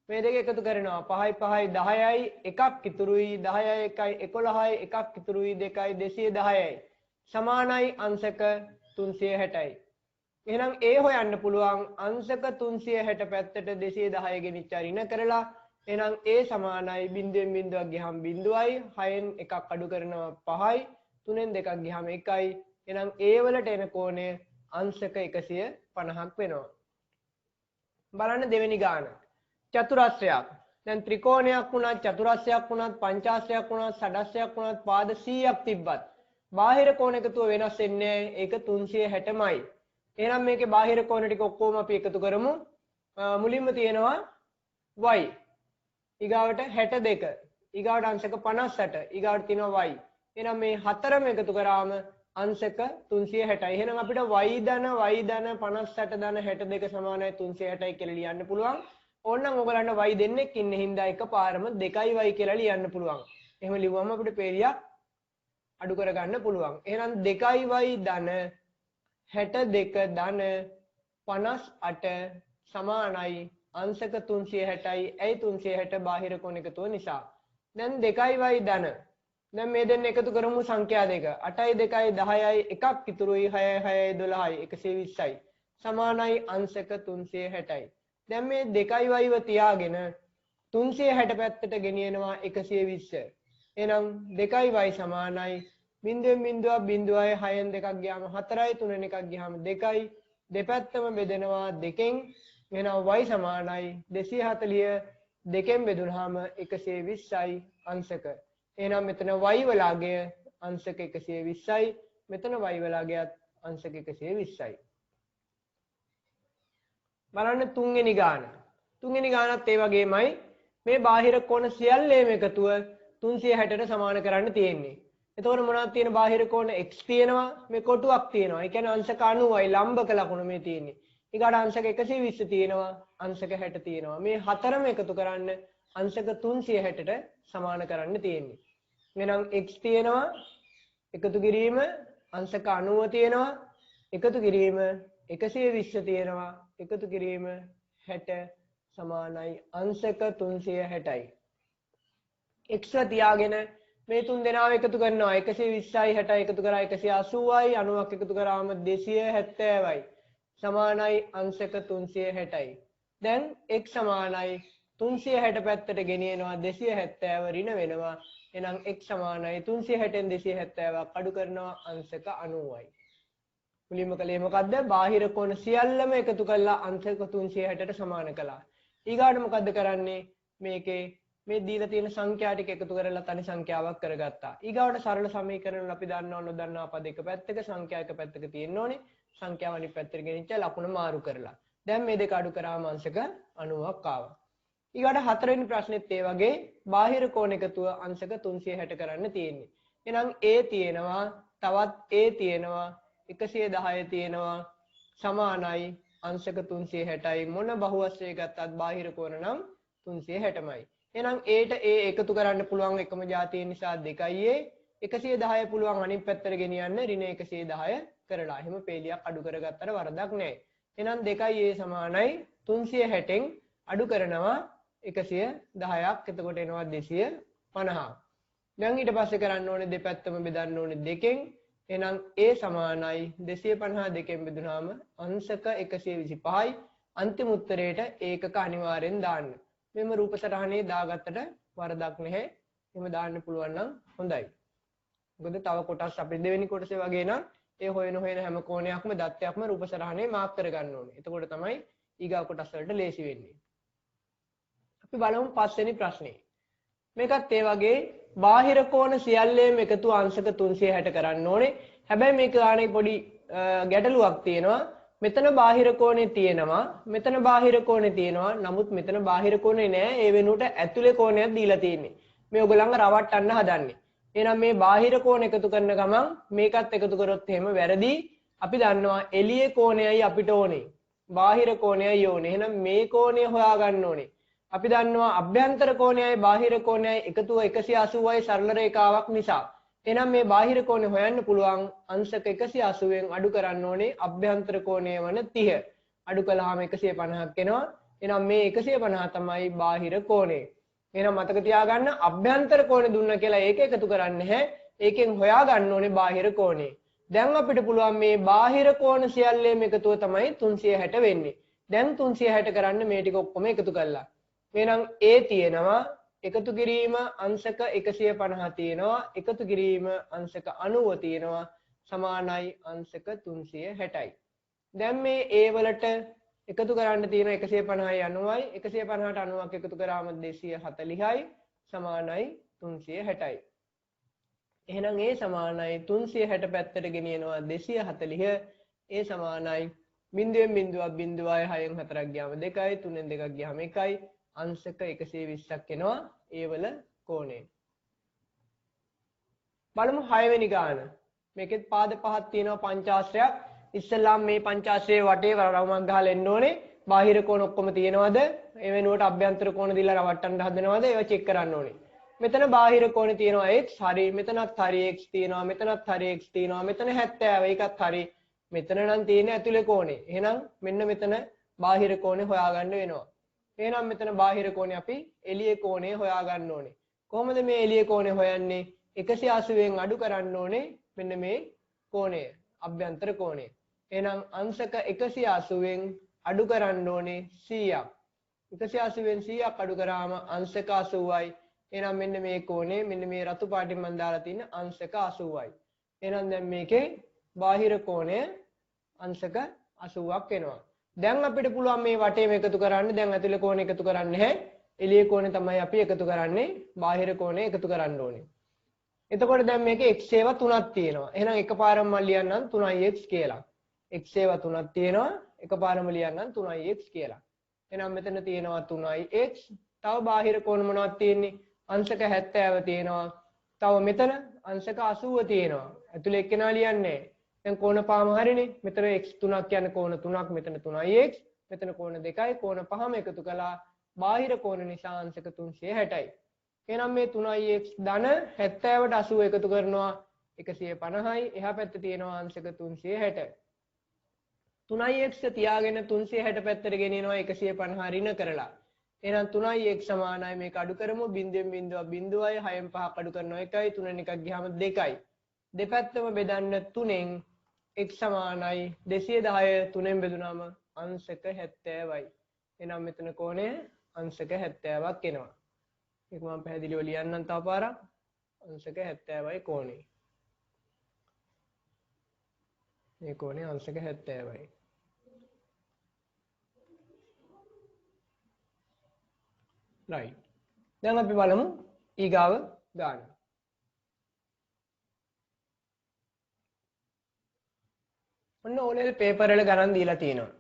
මේ දෙක එකතු කරනවා. 5යි 5යි 10යි එකක් ඉතුරුයි, 10යි 1යි 11යි එකක් ඉතුරුයි, 2යි 210යි සමානයි අංශක 360යි. එහෙනම් A හොයන්න පුළුවන් අංශක 360 පැත්තට 210 ගෙනිච්ච ඍණ කරලා. එහෙනම් A සමානයි බිඳුවෙන් බිඳුවක් ගියහම බිඳුවයි, 6න් එකක් අඩු කරනවා 5යි, 3න් දෙකක් ගියහම 1යි. එහෙනම් A වලට එන කෝණය අංශක 150ක් වෙනවා. බලන්න දෙවෙනි ගාන. චතුරස්‍රයක්. දැන් ත්‍රිකෝණයක් වුණත්, චතුරස්‍රයක් වුණත්, පංචාස්‍රයක් වුණත්, ෂඩස්‍රයක් වුණත් පාද 100ක් තිබ්බත් බාහිර කෝණ එකතුව වෙනස් වෙන්නේ නැහැ. ඒක 360මයි. එහෙනම් මේකේ බාහිර කෝණ ටික ඔක්කොම අපි එකතු කරමු. මුලින්ම තියෙනවා y. ඊගාවට 62. ඊගාවට අංශක 58. ඊගාවට තියෙනවා y. එහෙනම් මේ හතරම එකතු කරාම අංශක 360යි. එහෙනම් අපිට y ධන 58 ධන 62 සමානයි 360යි කියලා ලියන්න පුළුවන්. ඕනනම් ඔයගලන්ට y දෙන්නෙක් ඉන්න හින්දා එකපාරම 2y කියලා ලියන්න පුළුවන්. එහෙම ලිව්වම අපිට පේරියක් අඩු කරගන්න පුළුවන්. එහෙනම් 2y ධන 62 ධන 58 සමානයි අංශක 360යි. ඇයි 360 බාහිර කෝණ එකතුව නිසා. දැන් 2y ධන. දැන් මේ දෙන්න එකතු කරමු සංඛ්‍යා දෙක. 8යි 2යි 10යි එකක් ඉතුරුයි, 6යි 6යි 12යි 120යි සමානයි අංශක 360යි. දැන් මේ 2y ව තියාගෙන 360 පැත්තට ගෙනියනවා 120. එහෙනම් 2y සමානයි බිඳුවෙන් බිඳුවක් බිඳුවයි, 6න් දෙකක් ගියාම 4යි, 3න් එකක් ගියාම 2යි. දෙපැත්තම බෙදෙනවා 2කින්. එහෙනම් y සමානයි 240 2කින් බෙදුනහම 120යි අංශක. එහෙනම් මෙතන y වලගේ අංශක 120යි, මෙතන y වලගේත් අංශක 120යි. බලන්න තුන්වෙනි ගාන. තුන්වෙනි ගානත් ඒ වගේමයි. මේ බාහිර කෝණ සියල්ලේම එකතුව 360ට සමාන කරන්න තියෙන්නේ. එතකොට මොනවද තියෙන බාහිර කෝණ? x තියෙනවා, මේ කොටුවක් තියෙනවා. ඒ කියන්නේ අංශක 90යි ලම්බක ලකුණ මේ තියෙන්නේ. ඊගාට අංශක 120 තියෙනවා, අංශක 60 තියෙනවා. මේ හතරම එකතු කරන්න අංශක 360ට සමාන කරන්න තියෙන්නේ. එහෙනම් x තියෙනවා, එකතු කිරීම අංශක 90 තියෙනවා, එකතු කිරීම 120 තියෙනවා, එකතු කිරීම 60 සමානයි අංශක 360යි. x තියාගෙන මේ තුන් දෙනාව එකතු කරනවා. 120යි 60යි එකතු කරා 180යි, 90ක් එකතු කරාම 270යි සමානයි අංශක 360යි. දැන් x සමානයි 360 පැත්තට ගෙනියනවා 270 ඍණ වෙනවා. එහෙනම් x සමානයි 360න් 270ක් අඩු කරනවා අංශක 90යි. මුලින්ම කලේ මොකද්ද? බාහිර කෝණ සියල්ලම එකතු කරලා අංශක 360ට සමාන කළා. ඊගාට මොකද්ද කරන්නේ? මේකේ මේ දීලා තියෙන සංඛ්‍යා ටික එකතු කරලා තනි සංඛ්‍යාවක් කරගත්තා. ඊගාවට සරල සමීකරණ අපි දන්නවා නොදන්නා පද එක පැත්තක, සංඛ්‍යා එක පැත්තක තියෙන්න ඕනේ. සංඛ්‍යාව අනිත් පැත්තට ගෙනිච්ච ලකුණ මාරු කරලා. දැන් මේ දෙක අඩු කරාම අංශක 90ක් ආවා. ඊගාට හතරවෙනි ප්‍රශ්නෙත් ඒ වගේ බාහිර කෝණ එකතුව අංශක 360 කරන්න තියෙන්නේ. එහෙනම් A තියෙනවා තවත් A තියෙනවා 110 තියෙනවා සමානයි අංශක 360යි මොන බහුවස්ත්‍රය ගත්තත් බාහිර කෝණ නම් 360මයි. එහෙනම් A ට A එකතු කරන්න පුළුවන් එකම જાතිය නිසා 2යි A 110 පුළුවන් අනිත් පැත්තට ගෙනියන්න ඍණ 110 කරලා. එහෙම පේලියක් අඩු කරගත්තට වරදක් නැහැ. එහෙනම් 2යි A සමානයි 360න් අඩු කරනවා 110ක්. එතකොට එනවා 250. දැන් ඊට පස්සේ කරන්න ඕනේ දෙපැත්තම බෙදන්න ඕනේ 2කින්. එහෙනම් A සමානයි 250 දෙකෙන් බෙදුනාම අංශක 125යි. අන්තිම උත්තරේට ඒකක අනිවාර්යෙන් දාන්න. මෙම රූප සටහනේ දාගත්තට වරදක් නැහැ. එහෙම දාන්න පුළුවන් නම් හොඳයි. මොකද තව කොටස් අපි දෙවෙනි කොටසේ වගේ නම් ඒ හොයන හැම කෝණයක්ම දත්තයක්ම රූප සටහනේ මාක් කරගන්න ඕනේ. එතකොට තමයි ඊගා කොටස් වලට ලේසි වෙන්නේ. අපි බලමු පස්වෙනි ප්‍රශ්නේ. මේකත් ඒ වගේ බාහිර කෝණ සියල්ලේම එකතු අංශක 360 කරන්න ඕනේ. හැබැයි මේක ගානේ පොඩි ගැටලුවක් තියෙනවා. මෙතන බාහිර කෝණේ තියෙනවා. මෙතන බාහිර කෝණේ තියෙනවා. නමුත් මෙතන බාහිර කෝණේ නෑ. ඒ වෙනුවට ඇතුලේ කෝණයක් දීලා තියෙන්නේ. මේ ඔයගොල්ලන්ව රවට්ටන්න හදන්නේ. එහෙනම් මේ බාහිර කෝණ එකතු කරන ගමන් මේකත් එකතු කරොත් එහෙම වැරදි. අපි දන්නවා එළියේ කෝණයයි අපිට ඕනේ. බාහිර කෝණයයි ඕනේ. එහෙනම් මේ කෝණය හොයාගන්න ඕනේ. අපි දන්නවා අභ්‍යන්තර කෝණයයි බාහිර කෝණයයි එකතුව 180යි සරල රේඛාවක් නිසා. එහෙනම් මේ බාහිර කෝණය හොයන්න පුළුවන් අංශක 180න් අඩු කරන්න ඕනේ අභ්‍යන්තර කෝණය වන 30. අඩු කළාම 150ක් එනවා. එහෙනම් මේ 150 තමයි බාහිර කෝණය. එහෙනම් මතක තියාගන්න අභ්‍යන්තර කෝණය දුන්න කියලා ඒක එකතු කරන්නේ නැහැ. ඒකෙන් හොයාගන්න ඕනේ බාහිර කෝණය. දැන් අපිට පුළුවන් මේ බාහිර කෝණ සියල්ලේම එකතුව තමයි 360 වෙන්නේ. දැන් 360 කරන්න මේ ටික ඔක්කොම එකතු කළා. එහෙනම් A තියෙනවා එකතු කිරීම අංශක 150 තියෙනවා එකතු කිරීම අංශක 90 තියෙනවා සමානයි අංශක 360යි. දැන් මේ A වලට එකතු කරන්න තියෙන 150යි 90යි 150ට 90ක් එකතු කරාම 240යි සමානයි 360යි. එහෙනම් A සමානයි 360 පැත්තට ගෙනියනවා 240 A සමානයි බිඳුවෙන් බිඳුවක් බිඳුවයි 6න් 4ක් ගියාම 2යි 3ෙන් 2ක් ගියාම 1යි අංශක 120ක් එනවා ඒ වල කෝණය. බලමු 6 වෙනි ගාන. මේකෙත් පාද පහක් තියෙනවා පංචාශ්‍රයක්. ඉස්සෙල්ලාම මේ පංචාශ්‍රයේ වටේ රවුමක් ගහලා එන්න ඕනේ. බාහිර කෝණ ඔක්කොම තියෙනවද? ඒ වෙනුවට අභ්‍යන්තර කෝණ දීලා රවට්ටන්න හදනවද? ඒවා චෙක් කරන්න ඕනේ. මෙතන බාහිර කෝණ තියෙනවා x හරි. මෙතනත් හරි x තියෙනවා. මෙතනත් හරි x තියෙනවා. මෙතන 70 ඒකත් හරි. මෙතන නම් තියෙන්නේ ඇතුලේ කෝණේ. එහෙනම් මෙන්න මෙතන බාහිර කෝණේ හොයාගන්න වෙනවා. එහෙනම් මෙතන බාහිර කෝණේ අපි එළියේ කෝණය හොයාගන්න ඕනේ. කොහොමද මේ එළියේ කෝණය හොයන්නේ? 180න් අඩු කරන්න ඕනේ මෙන්න මේ කෝණය අභ්‍යන්තර කෝණය. එහෙනම් අංශක 180න් අඩු කරන්න ඕනේ 100ක්. 180න් 100ක් අඩු කරාම අංශක 80යි. එහෙනම් මෙන්න මේ කෝණය මෙන්න මේ රතු පාටින් මම දාලා තියෙන අංශක 80යි. එහෙනම් දැන් මේකේ බාහිර කෝණය අංශක 80ක් එනවා. දැන් අපිට පුළුවන් මේ වටේම එකතු කරන්න. දැන් ඇතුලේ කෝණය එකතු කරන්නේ නැහැ. එළියේ කෝණය තමයි අපි එකතු කරන්නේ. බාහිර කෝණය එකතු කරන්න ඕනේ. එතකොට දැන් මේකේ x ඒවා තුනක් තියෙනවා. එහෙනම් එකපාරම මම ලියන්නම් 3x කියලා. x ඒවා තුනක් තියෙනවා. එකපාරම ලියන්නම් 3x කියලා. එහෙනම් මෙතන තියෙනවා 3x. තව බාහිර කෝණ මොනවද තියෙන්නේ? අංශක 70 තියෙනවා. තව මෙතන අංශක 80 තියෙනවා. ඇතුලේ එක්කෙනා ලියන්නේ. දැන් කෝණ පහම හරිනේ. මෙතන x 3ක් කියන්නේ කෝණ 3ක්. මෙතන 3x. මෙතන කෝණ 2යි. කෝණ පහම එකතු කළා. බාහිර කෝණ නිසා අංශක 360යි. එහෙනම් මේ 3x ධන 70ට 80 එකතු කරනවා 150යි. එහා පැත්තේ තියෙනවා අංශක 360. 3x තියාගෙන 360 පැත්තට ගෙනියනවා 150 ඍණ කරලා. එහෙනම් 3x සමානයි මේක අඩු කරමු. බිඳුවෙන් බිඳුවක් බිඳුවයි 6න් 5ක් අඩු කරනවා 1යි 3න් එකක් ගියාම 2යි. දෙපැත්තම බෙදන්න 3න් x සමානයි 210 3න් බෙදුනම අංශක 70යි. එහෙනම් මෙතන කෝණය අංශක 70ක් එනවා. ඒක මම පැහැදිලිව ලියන්නම් තව පාරක්. අංශක 70යි කෝණය. මේ කෝණය අංශක 70යි. right. දැන් අපි බලමු ඊගාව ගාන. ඔන්න O level paper වල ගණන් දීලා තියෙනවා.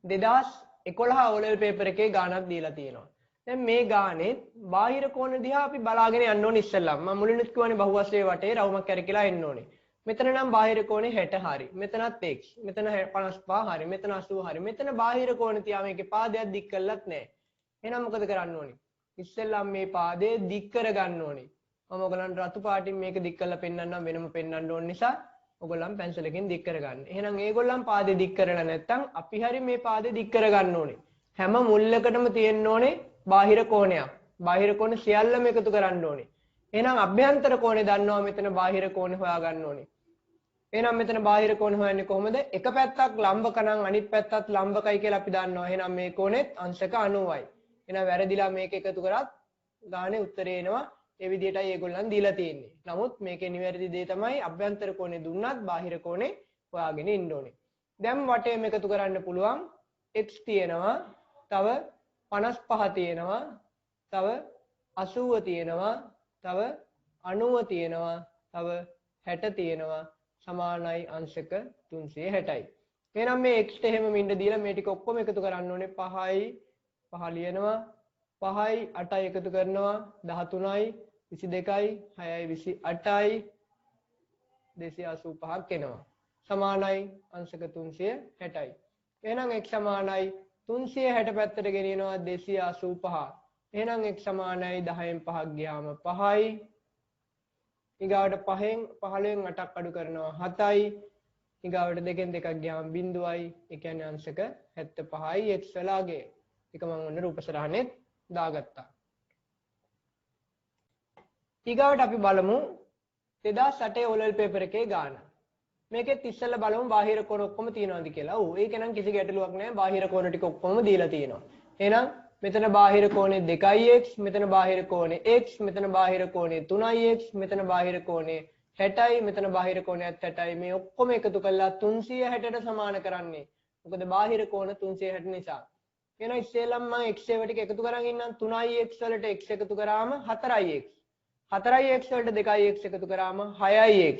2011 O level paper එකේ ගානක් දීලා තියෙනවා. දැන් මේ ගානේ බාහිර කෝණ දිහා අපි බලාගෙන යන්න ඕනේ ඉස්සෙල්ලා. මම මුලින්ම කිව්වනේ බහුවස්ත්‍රයේ වටේ රවුමක් කැරකිලා එන්න ඕනේ. මෙතන නම් බාහිර කෝණේ 60 හරි. මෙතනත් x. මෙතන 55 හරි. මෙතන 80 හරි. මෙතන බාහිර කෝණ තියා මේකේ පාදයක් දික් කළත් නැහැ. එහෙනම් මොකද කරන්න ඕනේ? ඉස්සෙල්ලා මේ පාදේ දික් කර ගන්න ඕනේ. මම ඔයගලන්ට රතු පාටින් මේක දික් කරලා පෙන්නන්නම් වෙනම පෙන්නන්න ඕන නිසා ඔයගොල්ලන් පැන්සලකින් දික් කර ගන්න. එහෙනම් ඒගොල්ලන් පාදේ දික් කරලා නැත්තම් අපි හරි මේ පාදේ දික් කර ගන්න ඕනේ. හැම මුල්ලකටම තියෙන්න ඕනේ බාහිර කෝණයක්. බාහිර කෝණ සියල්ලම එකතු කරන්න ඕනේ. එහෙනම් අභ්‍යන්තර කෝණේ දන්නවා මෙතන බාහිර කෝණේ හොයා ගන්න ඕනේ. එහෙනම් මෙතන බාහිර කෝණ හොයන්නේ කොහොමද? එක පැත්තක් ලම්බක නම් අනිත් පැත්තත් ලම්බකයි කියලා අපි දන්නවා. එහෙනම් මේ කෝණෙත් අංශක 90යි. එහෙනම් වැරදිලා මේක එකතු කරත් ගානේ උත්තරේ එනවා. ඒ විදිහටයි ඒගොල්ලන් දීලා තියෙන්නේ. නමුත් මේකේ නිවැරදි දේ තමයි අභ්‍යන්තර කෝණේ දුන්නත් බාහිර කෝණේ හොයාගෙන ඉන්න ඕනේ. දැන් වටේම එකතු කරන්න පුළුවන් x තියෙනවා, තව 55 තියෙනවා, තව 80 තියෙනවා, තව 90 තියෙනවා, තව 60 තියෙනවා. සමානයි අංශක 360යි. එහෙනම් මේ x ට එහෙම මින්න දීලා මේ ටික ඔක්කොම එකතු කරන්න ඕනේ. 5යි 5 ලියනවා. 5යි 8යි එකතු කරනවා 13යි 22යි 6යි 28යි 285ක් එනවා. සමානයි අංශක 360යි. එහෙනම් x සමානයි 360 පැත්තට ගෙනියනවා 285. එහෙනම් x සමානයි 10න් 5ක් ගියාම 5යි. ඊගාවට 5න් 15න් 8ක් අඩු කරනවා 7යි. ඊගාවට 2න් 2ක් ගියාම 0යි. ඒ කියන්නේ අංශක 75යි x වලාගේ. ඒක මම ඔන්න රූපසරහනේ දාගත්තා. ඊගාවට අපි බලමු 2008 O-level paper එකේ ගාන. මේකෙත් ඉස්සෙල්ලා බලමු බාහිර කෝණ ඔක්කොම තියෙනවද කියලා. ඔව් ඒක නම් කිසි ගැටලුවක් නැහැ. බාහිර කෝණ ටික ඔක්කොම දීලා තියෙනවා. එහෙනම් මෙතන බාහිර කෝණේ 2x, මෙතන බාහිර කෝණේ x, මෙතන බාහිර කෝණේ 3x, මෙතන බාහිර කෝණේ 60යි, මෙතන බාහිර කෝණයත් 60යි. මේ ඔක්කොම එකතු කළා 360ට සමාන කරන්නේ. මොකද බාහිර කෝණ 360 නිසා. එහෙනම් ඉස්සෙල්ලම මම x ඒවා ටික එකතු කරන් ඉන්නම්. 3x වලට x එකතු කරාම 4x. 4x වලට 2x එකතු කරාම 6x.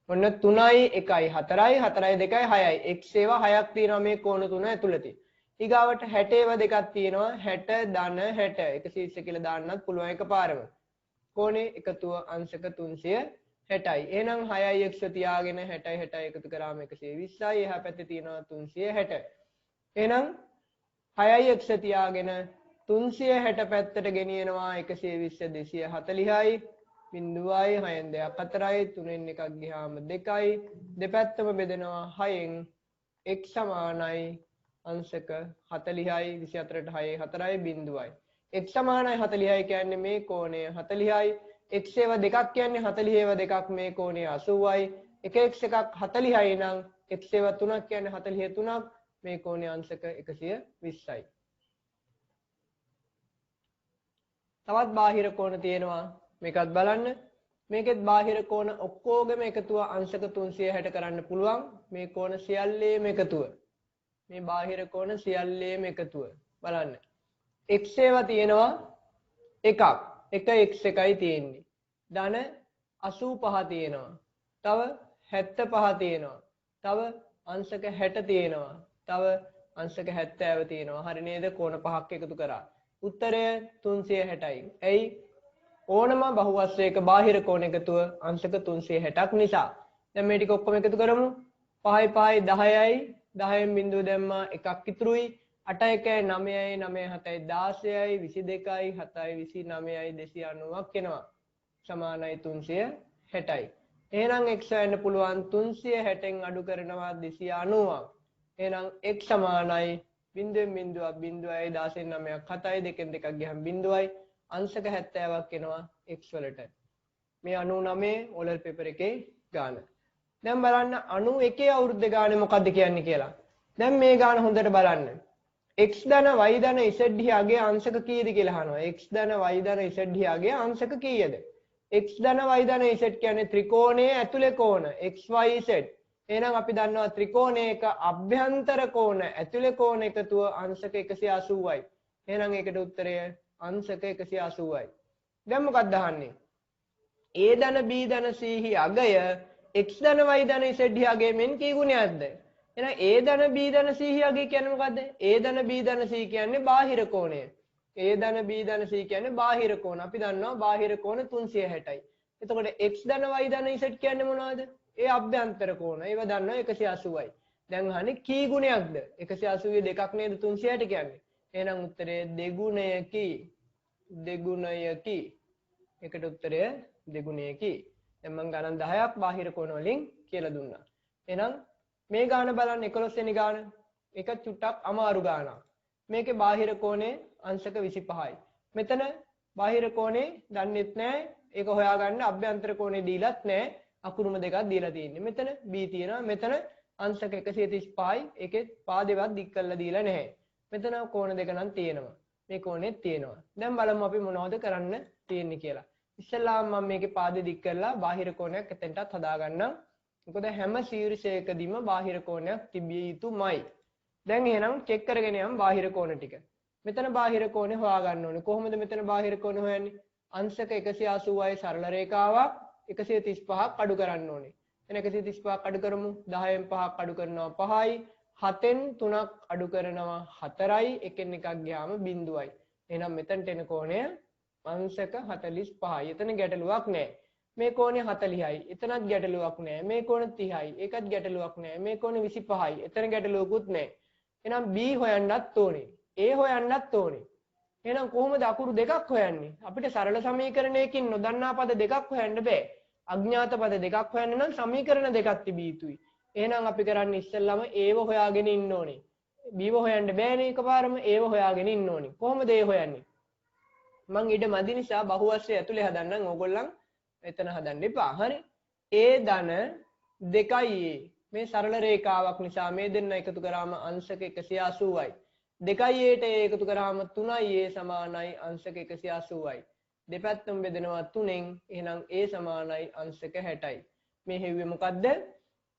ඔන්න 3යි 1යි 4යි 4යි 2යි 6යි. x ඒවා 6ක් තියෙනවා මේ කෝණ තුන ඇතුළතේ. ඊගාවට 60 ඒවා දෙකක් තියෙනවා. 60 ධන 60 120 කියලා දාන්නත් පුළුවන් එකපාරම. කෝණේ එකතුව අංශක 360යි. එහෙනම් 6යි x තියාගෙන 60යි 60යි එකතු කරාම 120යි. එහා පැත්තේ තියෙනවා 360. එහෙනම් 6යි x තියාගෙන 360 පැත්තට ගෙනියනවා 120 240යි. බිඳුවයි 6න් 2ක් 4යි 3න් එකක් ගියාම 2යි. දෙපැත්තම බෙදෙනවා 6න්. x සමානයි අංශක 40යි 24ට 6යි 4යි බිඳුවයි. x සමානයි 40යි කියන්නේ මේ කෝණය 40යි. x ඒවා දෙකක් කියන්නේ 40 ඒවා දෙකක් මේ කෝණය 80යි. එක x එකක් 40යි නම් x ඒවා තුනක් කියන්නේ 43ක් මේ කෝණය අංශක 120යි. තවත් බාහිර කෝණ තියෙනවා. මේකත් බලන්න. මේකෙත් බාහිර කෝණ ඔක්කොගෙම එකතුව අංශක 360 කරන්න පුළුවන්. මේ කෝණ සියල්ලේම එකතුව. මේ බාහිර කෝණ සියල්ලේම එකතුව. බලන්න. x ඒවා තියෙනවා එකක්. එක x එකයි තියෙන්නේ. ධන 85 තියෙනවා. තව 75 තියෙනවා. තව අංශක 60 තියෙනවා. තව අංශක 70 තියෙනවා. හරි නේද? කෝණ පහක් එකතු කරා. උත්තරය 360යි. එයි ඕනම බහුවස්ත්‍රයක බාහිර කෝණ එකතුව අංශක 360ක් නිසා. දැන් මේ ටික ඔක්කොම එකතු කරමු. 5යි 5යි 10යි 10න් බිඳුව දැම්මා එකක් ඉතුරුයි. 8යි 1යි 9යි 9යි 7යි 16යි 22යි 7යි 29යි 290ක් එනවා. සමානයි 360යි. එහෙනම් x වෙන්න පුළුවන් 360න් අඩු කරනවා 290ක්. එහෙනම් x සමානයි බිඳුවෙන් බිඳුවක් බිඳුවයි 16න් 9ක් 7යි 2න් 2ක් ගියහම බිඳුවයි අංශක 70ක් එනවා x වලට. මේ 99 O-level paper එකේ ගාන. දැන් බලන්න 91 අවුරුද්දේ ගානේ මොකද්ද කියන්නේ කියලා. දැන් මේ ගාන හොඳට බලන්න. x ධන y ධන z ඩියාගේ අංශක කීයද කියලා අහනවා. x ධන y ධන z ඩියාගේ අංශක කීයද? x ධන y ධන z කියන්නේ ත්‍රිකෝණයේ ඇතුලේ කෝණ xyz. එහෙනම් අපි දන්නවා ත්‍රිකෝණයක අභ්‍යන්තර කෝණ ඇතුලේ කෝණ එකතුව අංශක 180යි. එහෙනම් ඒකට උත්තරය අංශක 180යි. දැන් මොකක්ද අහන්නේ? a ධන b ධන c හි අගය x ධන y ධන z ඩියාගේ මෙන් කී ගුණයක්ද? එහෙනම් a ධන b ධන c හි අගය කියන්නේ මොකද්ද? a ධන b ධන c කියන්නේ බාහිර කෝණය. A ධන B ධන C කියන්නේ බාහිර කෝණ. අපි දන්නවා බාහිර කෝණ 360යි. එතකොට x ධන y ධන z කියන්නේ මොනවද? ඒ අභ්‍යන්තර කෝණ. ඒව දන්නවා 180යි. දැන් අහන්නේ කී ගුණයක්ද? 180 දෙකක් නේද 360 කියන්නේ. එහෙනම් උත්තරය දෙගුණයකි. දෙගුණයකි. එකට උත්තරය දෙගුණයකි. දැන් මම ගණන් 10ක් බාහිර කෝණ වලින් කියලා දුන්නා. එහෙනම් මේ ගාන බලන්න 11 වෙනි ගාන. එක චුට්ටක් අමාරු ගානක්. මේකේ බාහිර කෝණේ අංශක 25යි. මෙතන බාහිර කෝණේ දන්නෙත් නැහැ. ඒක හොයාගන්න අභ්‍යන්තර කෝණේ දීලත් නැහැ. අකුරුම දෙකක් දීලා තියෙන්නේ. මෙතන B තියෙනවා. මෙතන අංශක 135යි. ඒකේ පාදේවත් දික් කරලා දීලා නැහැ. මෙතන කෝණ දෙක නම් තියෙනවා. මේ කෝණෙත් තියෙනවා. දැන් බලමු අපි මොනවද කරන්න තියෙන්නේ කියලා. ඉස්සෙල්ලාම මම මේකේ පාදේ දික් කරලා බාහිර කෝණයක් එතෙන්ටත් හදාගන්නම්. මොකද හැම ශීර්ෂයකදීම බාහිර කෝණයක් තිබිය යුතුමයි. දැන් එහෙනම් චෙක් කරගෙන යමු බාහිර කෝණ ටික. මෙතන බාහිර කෝණේ හොයාගන්න ඕනේ. කොහොමද මෙතන බාහිර කෝණ හොයන්නේ? අංශක 180යි සරල රේඛාවක් 135ක් අඩු කරන්න ඕනේ. එන 135ක් අඩු කරමු. 10න් 5ක් අඩු කරනවා 5යි. 7න් 3ක් අඩු කරනවා 4යි. එකෙන් එකක් ගියාම බිඳුවයි. එහෙනම් මෙතනට එන කෝණය අංශක 45යි. එතන ගැටලුවක් නැහැ. මේ කෝණය 40යි. එතනත් ගැටලුවක් නැහැ. මේ කෝණ 30යි. ඒකත් ගැටලුවක් නැහැ. මේ කෝණ 25යි. එතන ගැටලුවකුත් නැහැ. එහෙනම් B හොයන්නත් ඕනේ. A හොයන්නත් ඕනේ. එහෙනම් කොහොමද අකුරු දෙකක් හොයන්නේ? අපිට සරල සමීකරණයකින් නොදන්නා පද දෙකක් හොයන්න බෑ. අඥාත පද දෙකක් හොයන්න නම් සමීකරණ දෙකක් තිබිය යුතුයි. එහෙනම් අපි කරන්නේ ඉස්සෙල්ලාම Aව හොයාගෙන ඉන්න ඕනේ. Bව හොයන්න බෑනේ එකපාරම Aව හොයාගෙන ඉන්න ඕනේ. කොහොමද A හොයන්නේ? මං ඊට මදි නිසා බහුවස්ත්‍රය ඇතුලේ හදන්නම්. ඕගොල්ලන් එතන හදන්න එපා. හරි? A ධන 2යි A. මේ සරල රේඛාවක් නිසා මේ දෙන්න එකතු කරාම අංශක 180යි. 2යි A ට එකතු කරාම 3යි A සමානයි අංශක 180යි. දෙපැත්තම බෙදෙනවා 3ෙන්. එහෙනම් A සමානයි අංශක 60යි. මේ හෙව්වේ මොකද්ද?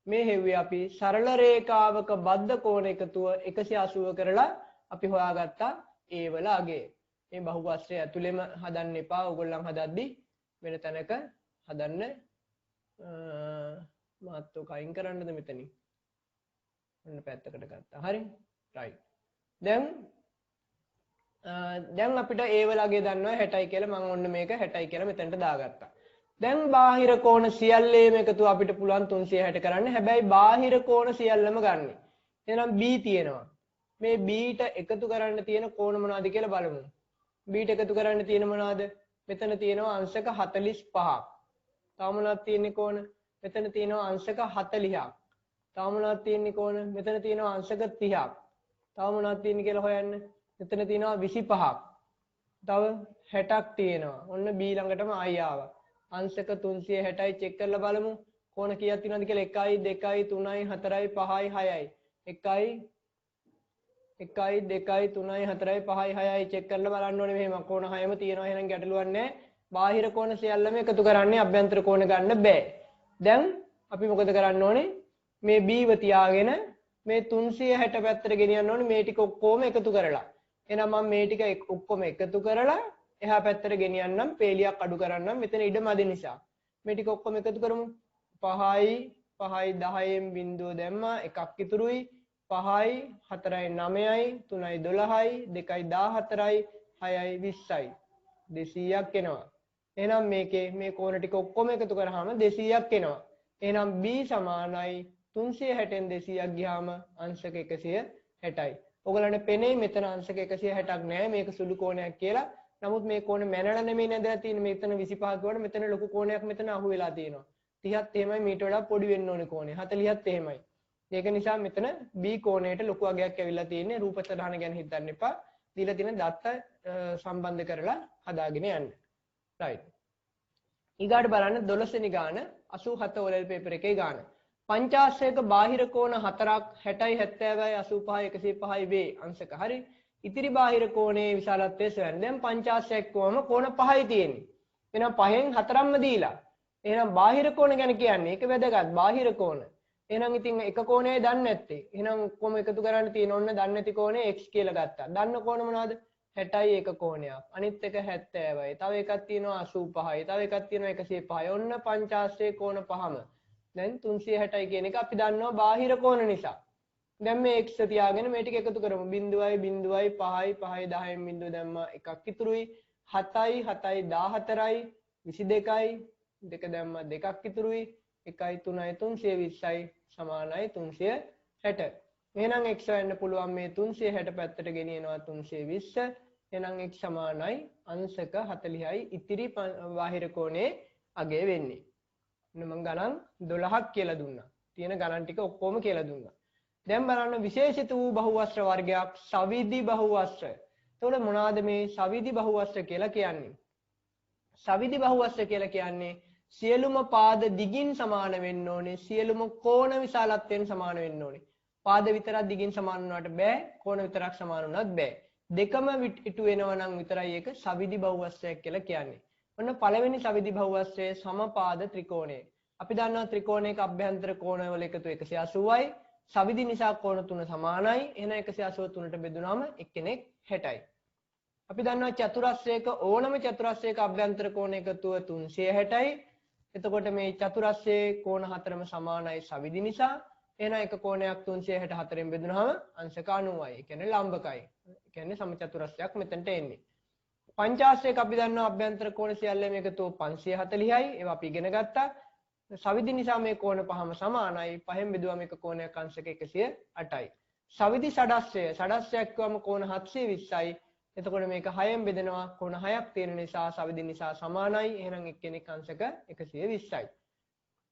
මේ හෙව්වේ අපි සරල රේඛාවක බද්ධ කෝණ එකතුව 180 කරලා අපි හොයාගත්තා A වල අගය. මේ බහුවස්ත්‍රය ඇතුළෙම හදන්න එපා. ඕගොල්ලන් හදද්දි වෙන තැනක හදන්න. මාත්‍රක අයින් කරන්නද මෙතනින්? ඔන්න පැත්තකට ගත්තා. හරි? right. දැන් අපිට A වල අගය දන්නවා 60යි කියලා. මම ඔන්න මේක 60යි කියලා මෙතනට දාගත්තා. දැන් බාහිර කෝණ සියල්ලේම එකතුව අපිට පුළුවන් 360 කරන්න. හැබැයි බාහිර කෝණ සියල්ලම ගන්න. එහෙනම් B තියෙනවා. මේ B ට එකතු කරන්න තියෙන කෝණ මොනවද කියලා බලමු. B ට එකතු කරන්න තියෙන මොනවද? මෙතන තියෙනවා අංශක 45ක්. තව මොනවද තියෙන්නේ කෝණ? මෙතන තියෙනවා අංශක 40ක්. තව මොනවද තියෙන්නේ කෝණ? මෙතන තියෙනවා අංශක 30ක්. තව මොනවද තියෙන්නේ කියලා හොයන්න. මෙතන තියෙනවා 25ක්. තව 60ක් තියෙනවා. ඔන්න B ළඟටම ආයි ආවා. අංශක 360යි චෙක් කරලා බලමු. කෝණ කීයක් තියෙනවද කියලා 1යි 2යි 3යි 4යි 5යි 6යි. 1යි 2යි 3යි 4යි 5යි 6යි චෙක් කරලා බලන්න ඕනේ. මෙහෙම කෝණ 6ම තියෙනවා. එහෙනම් ගැටලුවක් නැහැ. බාහිර කෝණ සියල්ලම එකතු කරන්නේ අභ්‍යන්තර කෝණ ගන්න බෑ. දැන් අපි මොකද කරන්න ඕනේ? මේ B ව තියාගෙන මේ 360 පැත්තට ගෙනියන්න ඕනේ. මේ ටික ඔක්කොම එකතු කරලා. එහෙනම් මම මේ ටික ඔක්කොම එකතු කරලා එහා පැත්තට ගෙනියන්නම්. පේලියක් අඩු කරන්නම්. මෙතන ඉඩ මදි නිසා. මේ ටික ඔක්කොම එකතු කරමු. 5යි 10න් බිඳුව දැම්මා. එකක් ඉතුරුයි. 5යි 4යි 9යි 3යි 12යි 2යි 14යි 6යි 20යි 200ක් එනවා. එහෙනම් මේකේ මේ කෝණ ටික ඔක්කොම එකතු කරාම 200ක් එනවා. එහෙනම් B සමානයි 360න් 200ක් ගියාම අංශක 160යි. ඔයගලන්ට පෙනේ මෙතන අංශක 160ක් නෑ. මේක සුළු කෝණයක් කියලා. නමුත් මේ කෝණය මැනලා නෙමෙයි නේදලා තියෙන්නේ. මෙතන 25ක් වුණාට මෙතන ලොකු කෝණයක් මෙතන අහු වෙලා තියෙනවා. 30ත් එහෙමයි. මීට වඩා පොඩි වෙන්න ඕනේ කෝණය. 40ත් එහෙමයි. ඒක නිසා මෙතන B කෝණයට ලොකු අගයක් ඇවිල්ලා තියෙන්නේ. රූප සටහන ගැන හිතන්න එපා. දීලා තියෙන දත්ත සම්බන්ධ කරලා හදාගෙන යන්න. right. ඊගාට බලන්න 12 වෙනි ගාන 87 OLL පේපර් එකේ ගාන. පංචාශ්‍රයක බාහිර කෝණ 4ක් 60යි 70යි 85යි 105යි වේ අංශක. හරි. ඉතිරි බාහිර කෝණයේ විශාලත්වය සොයන්න. දැන් පංචාශ්‍රයක් කොහම කෝණ 5යි තියෙන්නේ. එහෙනම් 5න් 4ක්ම දීලා. එහෙනම් බාහිර කෝණ ගැන කියන්නේ ඒක වැදගත්. බාහිර කෝණ. එහෙනම් ඉතින් එක කෝණයයි දන්නේ නැත්තේ. එහෙනම් කොහොම එකතු කරන්න තියෙන ඕන්න දන්නේ නැති කෝණය x කියලා ගත්තා. දන්න කෝණ මොනවද? 60යි එක කෝණයක්. අනිත් එක 70යි. තව එකක් තියෙනවා 85යි. තව එකක් තියෙනවා 105යි. ඔන්න පංචාශ්‍රයේ කෝණ පහම. දැන් 360යි කියන එක අපි දන්නවා බාහිර කෝණ නිසා. දැන් මේ x තියාගෙන මේ ටික එකතු කරමු 0යි 0යි 5යි 5යි 10න් බිඳුව දැම්මා එකක් ඉතුරුයි 7යි 7යි 14යි 22යි දෙක දැම්මා දෙකක් ඉතුරුයි 1යි 3යි 320යි සමානයි 360 එහෙනම් x වෙන්න පුළුවන් මේ 360 පැත්තට ගෙනියනවා 320 එහෙනම් x සමානයි අංශක 40යි ඉතිරි බාහිර කෝණේ අගය වෙන්නේ මම ගණන් 12ක් කියලා දුන්නා තියෙන ගණන් ටික ඔක්කොම කියලා දුන්නා දැන් බලන්න විශේෂිත වූ බහුවස්ත්‍ර වර්ගයක් සවිදි බහුවස්ත්‍ර. එතකොට මොනවාද මේ සවිදි බහුවස්ත්‍ර කියලා කියන්නේ? සවිදි බහුවස්ත්‍ර කියලා කියන්නේ සියලුම පාද දිගින් සමාන වෙන්න ඕනේ, සියලුම කෝණ විශාලත්වයෙන් සමාන වෙන්න ඕනේ. පාද විතරක් දිගින් සමාන වුණාට බෑ, කෝණ විතරක් සමාන වුණත් බෑ. දෙකම ඉටු වෙනවා නම් විතරයි ඒක සවිදි බහුවස්ත්‍රයක් කියලා කියන්නේ. ඔන්න පළවෙනි සවිදි බහුවස්ත්‍රයේ සමපාද ත්‍රිකෝණය. අපි දන්නවා ත්‍රිකෝණයක අභ්‍යන්තර කෝණවල එකතු 180යි. සවිදි නිසා කෝණ 3 සමානයි. එහෙනම් 183ට බෙදුනම එක්කෙනෙක් 60යි. අපි දන්නවා චතුරස්‍රයක ඕනම චතුරස්‍රයක අභ්‍යන්තර කෝණ එකතුව 360යි. එතකොට මේ චතුරස්‍රයේ කෝණ හතරම සමානයි සවිදි නිසා. එහෙනම් එක කෝණයක් 364න් බෙදුනහම අංශක 90යි. ඒ කියන්නේ ලම්බකයි. ඒ කියන්නේ සමචතුරස්‍රයක් මෙතනට එන්නේ. පංචාස්‍රයක අපි දන්නවා අභ්‍යන්තර කෝණ සියල්ලම එකතුව 540යි. ඒවා අපි ඉගෙන ගත්තා. සවිදි නිසා මේ කෝණ පහම සමානයි. පහෙන් බෙදුවම එක කෝණයක් අංශක 108යි. සවිදි ෂඩස්‍රයක් කියවම කෝණ 720යි. එතකොට මේක 6න් බෙදෙනවා කෝණ 6ක් තියෙන නිසා සවිදි නිසා සමානයි. එහෙනම් එක්කෙනෙක් අංශක 120යි.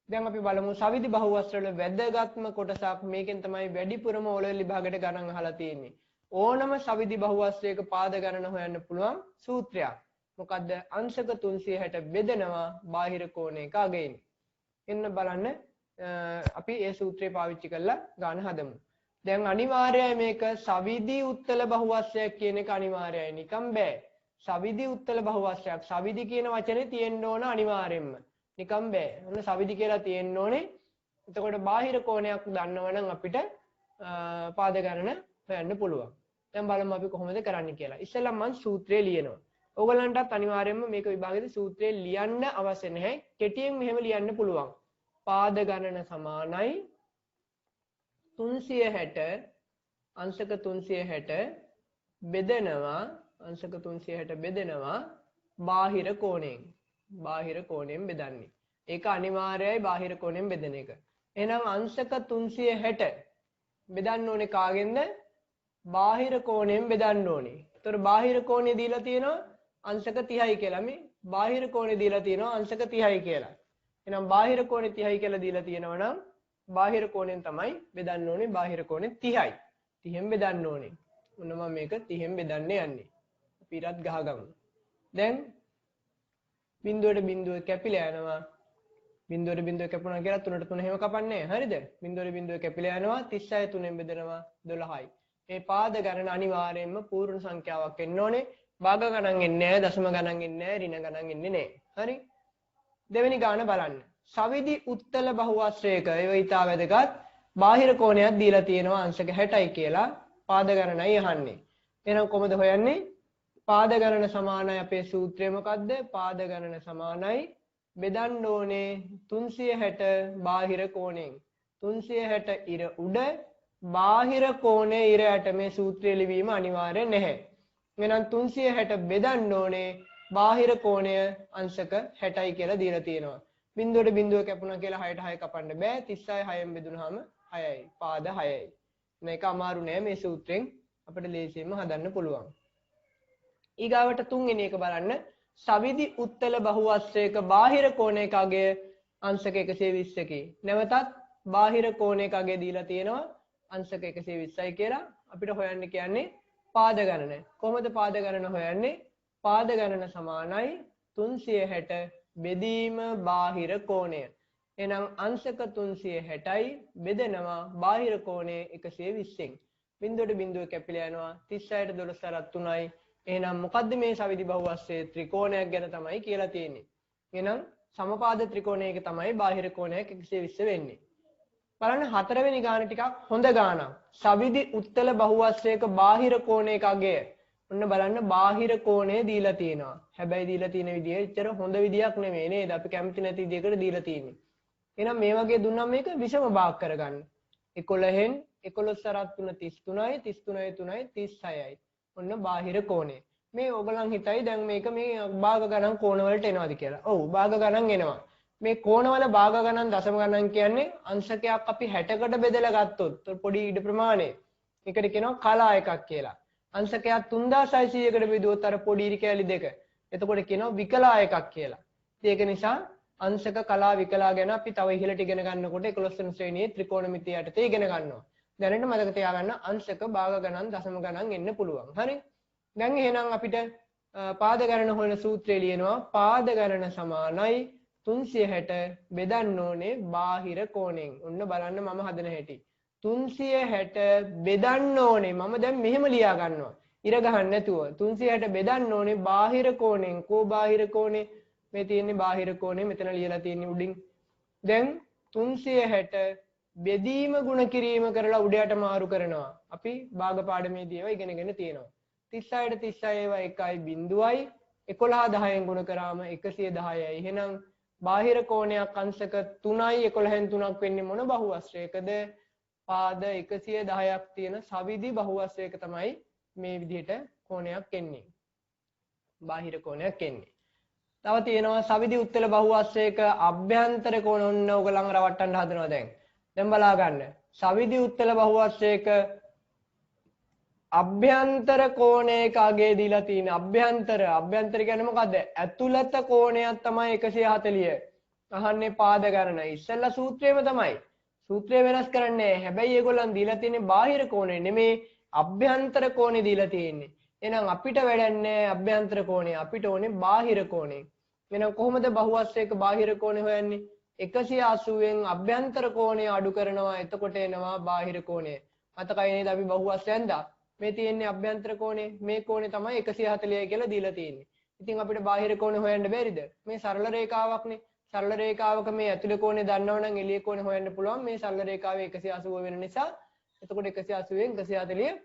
දැන් අපි බලමු සවිදි බහුවස්ත්‍ර වල වැදගත්ම කොටසක් මේකෙන් තමයි වැඩිපුරම ඕලෙවල් විභාගයට ගණන් අහලා තියෙන්නේ. ඕනම සවිදි බහුවස්ත්‍රයක පාද ගණන හොයන්න පුළුවන් සූත්‍රයක්. මොකද්ද? අංශක 360 බෙදෙනවා බාහිර කෝණයක අගයෙන්. එන්න බලන්න අපි ඒ සූත්‍රය පාවිච්චි කරලා ගන්න හදමු. දැන් අනිවාර්යයි මේක සවිදි උත්තල බහුවස්ත්‍රයක් කියන එක අනිවාර්යයි. නිකම් බෑ. සවිදි උත්තල බහුවස්ත්‍රයක්. සවිදි කියන වචනේ තියෙන්න ඕන අනිවාර්යෙන්ම. නිකම් බෑ. ඔන්න සවිදි කියලා තියෙන්න ඕනේ. එතකොට බාහිර කෝණයක් දන්නවනම් අපිට පාද ගණන හොයන්න පුළුවන්. දැන් බලමු අපි කොහොමද කරන්නේ කියලා. ඉස්සෙල්ලා මම සූත්‍රය ලියනවා. ඕගලන්ටත් අනිවාර්යයෙන්ම මේක විභාගයේදී සූත්‍රය ලියන්න අවශ්‍ය නැහැ. කෙටියෙන් මෙහෙම ලියන්න පුළුවන්. පාද ගණන සමානයි 360 අංශක 360 බෙදෙනවා අංශක 360 බෙදෙනවා බාහිර කෝණයෙන්. බාහිර කෝණයෙන් බෙදන්නේ. ඒක අනිවාර්යයි බාහිර කෝණයෙන් බෙදෙන එක. එහෙනම් අංශක 360 බෙදන්න ඕනේ කාගෙන්ද? බාහිර කෝණයෙන් බෙදන්න ඕනේ. ඒතර බාහිර කෝණය දීලා තියෙනවා අංශක 30යි කියලා. මේ බාහිර කෝණය දීලා තියෙනවා අංශක 30යි කියලා. එහෙනම් බාහිර කෝණය 30යි කියලා දීලා තියෙනවා නම් බාහිර කෝණයෙන් තමයි බෙදන්න ඕනේ. බාහිර කෝණය 30යි. 30න් බෙදන්න ඕනේ. මොන මම මේක 30න් බෙදන්න යන්නේ. අපි ඉරත් ගහගමු. දැන් බිඳුවට බිඳුව කැපිලා යනවා. බිඳුවට බිඳුව කැපුණා කියලා 3ට 3 හැම කපන්නේ. හරිද? බිඳුවට බිඳුව කැපිලා යනවා 36 3ෙන් බෙදෙනවා 12යි. මේ පාද ගණන අනිවාර්යයෙන්ම පූර්ණ සංඛ්‍යාවක් එන්න ඕනේ. භාග ගණන් එන්නේ නැහැ, දශම ගණන් එන්නේ නැහැ, ඍණ ගණන් එන්නේ නැහැ. හරි? දෙවෙනි ගාන බලන්න. සවිදි උත්තල බහුවස්ත්‍රයක ඒව ඊටා වැදගත්. බාහිර කෝණයක් දීලා තියෙනවා අංශක 60යි කියලා. පාද ගණනයි අහන්නේ. එහෙනම් කොහොමද හොයන්නේ? පාද ගණන සමානයි අපේ සූත්‍රය මොකද්ද? පාද ගණන සමානයි බෙදන්න ඕනේ 360 බාහිර කෝණයෙන්. 360 ඉර උඩ බාහිර කෝණය ඉර යට මේ සූත්‍රය ලිවීම අනිවාර්ය නැහැ. එහෙනම් 360 බෙදන්න ඕනේ බාහිර කෝණය අංශක 60යි කියලා දීලා තියෙනවා. බිඳුවට බිඳුව කැපුණා කියලා 6ට 6 කපන්න බෑ. 36 6න් බෙදුනහම 6යි. පාද 6යි. මේක අමාරු නෑ මේ සූත්‍රයෙන් අපිට ලේසියෙන්ම හදන්න පුළුවන්. ඊගාවට තුන්වෙනි එක බලන්න. සවිදි උත්තල බහුවස්ත්‍රයක බාහිර කෝණයක අගය අංශක 120කි. නැවතත් බාහිර කෝණයක අගය දීලා තියෙනවා අංශක 120යි කියලා. අපිට හොයන්න කියන්නේ පාද ගණන. කොහොමද පාද ගණන හොයන්නේ? පාද ගණන සමානයි 360 බෙදීම බාහිර කෝණය. එහෙනම් අංශක 360යි බෙදෙනවා බාහිර කෝණය 120න්. බිඳුවට බිඳුව කැපිලා යනවා 36ට 12 3යි. එහෙනම් මොකද්ද මේ සවිදි බහුවස්ත්‍රයේ ත්‍රිකෝණයක් ගැන තමයි කියලා තියෙන්නේ. එහෙනම් සමපාද ත්‍රිකෝණයක තමයි බාහිර කෝණයක් 120 වෙන්නේ. බලන්න හතරවෙනි ගාන ටිකක් හොඳ ගානක්. සවිදි උත්තල බහුවස්ත්‍රයක බාහිර කෝණයක අගය. ඔන්න බලන්න බාහිර කෝණය දීලා තියෙනවා. හැබැයි දීලා තියෙන විදිය එච්චර හොඳ විදියක් නෙමෙයි නේද? අපි කැමති නැති විදියකට දීලා තියෙන්නේ. එහෙනම් මේ වගේ දුන්නම් මේක විෂම භාග කරගන්න. 11න් 11 අරක් 3 33යි 33යි 3යි 36යි. ඔන්න බාහිර කෝණය. මේ ඕගලන් හිතයි දැන් මේක මේ භාග ගණන් කෝණ වලට එනවාද කියලා. ඔව් භාග ගණන් එනවා. මේ කෝණවල භාග ගණන් දශම ගණන් කියන්නේ අංශකයක් අපි 60කට බෙදලා ගත්තොත් පොඩි ඉඩ ප්‍රමාණය. ඒකට කියනවා කලා එකක් කියලා. අංශකයක් 3600කට බෙදුවොත් අර පොඩි ඉරි කැලි දෙක. එතකොට කියනවා විකලා එකක් කියලා. ඒක නිසා අංශක කලා විකලා ගැන අපි තව ඉහළට ඉගෙන ගන්නකොට 11 වෙනි ශ්‍රේණියේ ත්‍රිකෝණමිතිය යටතේ ඉගෙන ගන්නවා. දැනට මතක තියාගන්න අංශක භාග ගණන් දශම ගණන් එන්න පුළුවන්. හරි? දැන් එහෙනම් අපිට පාද ගණන හොයන සූත්‍රය ලියනවා. පාද ගණන සමානයි 360 බෙදන්න ඕනේ බාහිර කෝණයෙන්. ඔන්න බලන්න මම හදන හැටි. 360 බෙදන්න ඕනේ. මම දැන් මෙහෙම ලියා ගන්නවා. ඉර ගහන්න නැතුව 360 බෙදන්න ඕනේ බාහිර කෝණයෙන්. කෝ බාහිර කෝණේ? මේ තියෙන්නේ බාහිර කෝණේ. මෙතන ලියලා තියෙන්නේ උඩින්. දැන් 360 බෙදීම ගුණ කිරීම කරලා උඩයට මාරු කරනවා. අපි භාග පාඩමේදී ඒවා ඉගෙනගෙන තියෙනවා. 36ට 36 ඒවා 1යි 0යි 11 10න් ගුණ කරාම 110යි. එහෙනම් බාහිර කෝණයක් අංශක 3යි 11න් 3ක් වෙන්නේ මොන බහුවස්ත්‍රයකද? පාද 110ක් තියෙන සවිදි බහුවස්ත්‍රයක තමයි මේ විදිහට කෝණයක් එන්නේ. බාහිර කෝණයක් එන්නේ. තව තියෙනවා සවිදි උත්තල බහුවස්ත්‍රයක අභ්‍යන්තර කෝණ ඔන්න ඔයගලන් රවට්ටන්න හදනවා දැන්. දැන් බලා ගන්න. සවිදි උත්තල බහුවස්ත්‍රයක අභ්‍යන්තර කෝණයක අගේ දීලා තියෙන අභ්‍යන්තර කියන්නේ මොකද්ද? ඇතුළත කෝණයක් තමයි 140. අහන්නේ පාද ගණන. ඉස්සෙල්ලා සූත්‍රයේම තමයි. සූත්‍රය වෙනස් කරන්නේ නැහැ. හැබැයි ඒගොල්ලන් දීලා තියෙන්නේ බාහිර කෝණය නෙමේ අභ්‍යන්තර කෝණේ දීලා තියෙන්නේ. එහෙනම් අපිට වැඩන්නේ අභ්‍යන්තර කෝණය. අපිට ඕනේ බාහිර කෝණය. එහෙනම් කොහොමද බහුවස්ත්‍රයක බාහිර කෝණය හොයන්නේ? 180න් අභ්‍යන්තර කෝණය අඩු කරනවා. එතකොට එනවා බාහිර කෝණය. මතකයි නේද අපි බහුවස්ත්‍රයෙන් දා මේ තියෙන්නේ අභ්‍යන්තර කෝණය. මේ කෝණය තමයි 140යි කියලා දීලා තියෙන්නේ. ඉතින් අපිට බාහිර කෝණය හොයන්න බැරිද? මේ සරල රේඛාවක්නේ. සරල රේඛාවක මේ ඇතුළේ කෝණය දන්නවනම් එළියේ කෝණය හොයන්න පුළුවන්. මේ සරල රේඛාවේ 180 වෙන නිසා එතකොට 180න් 140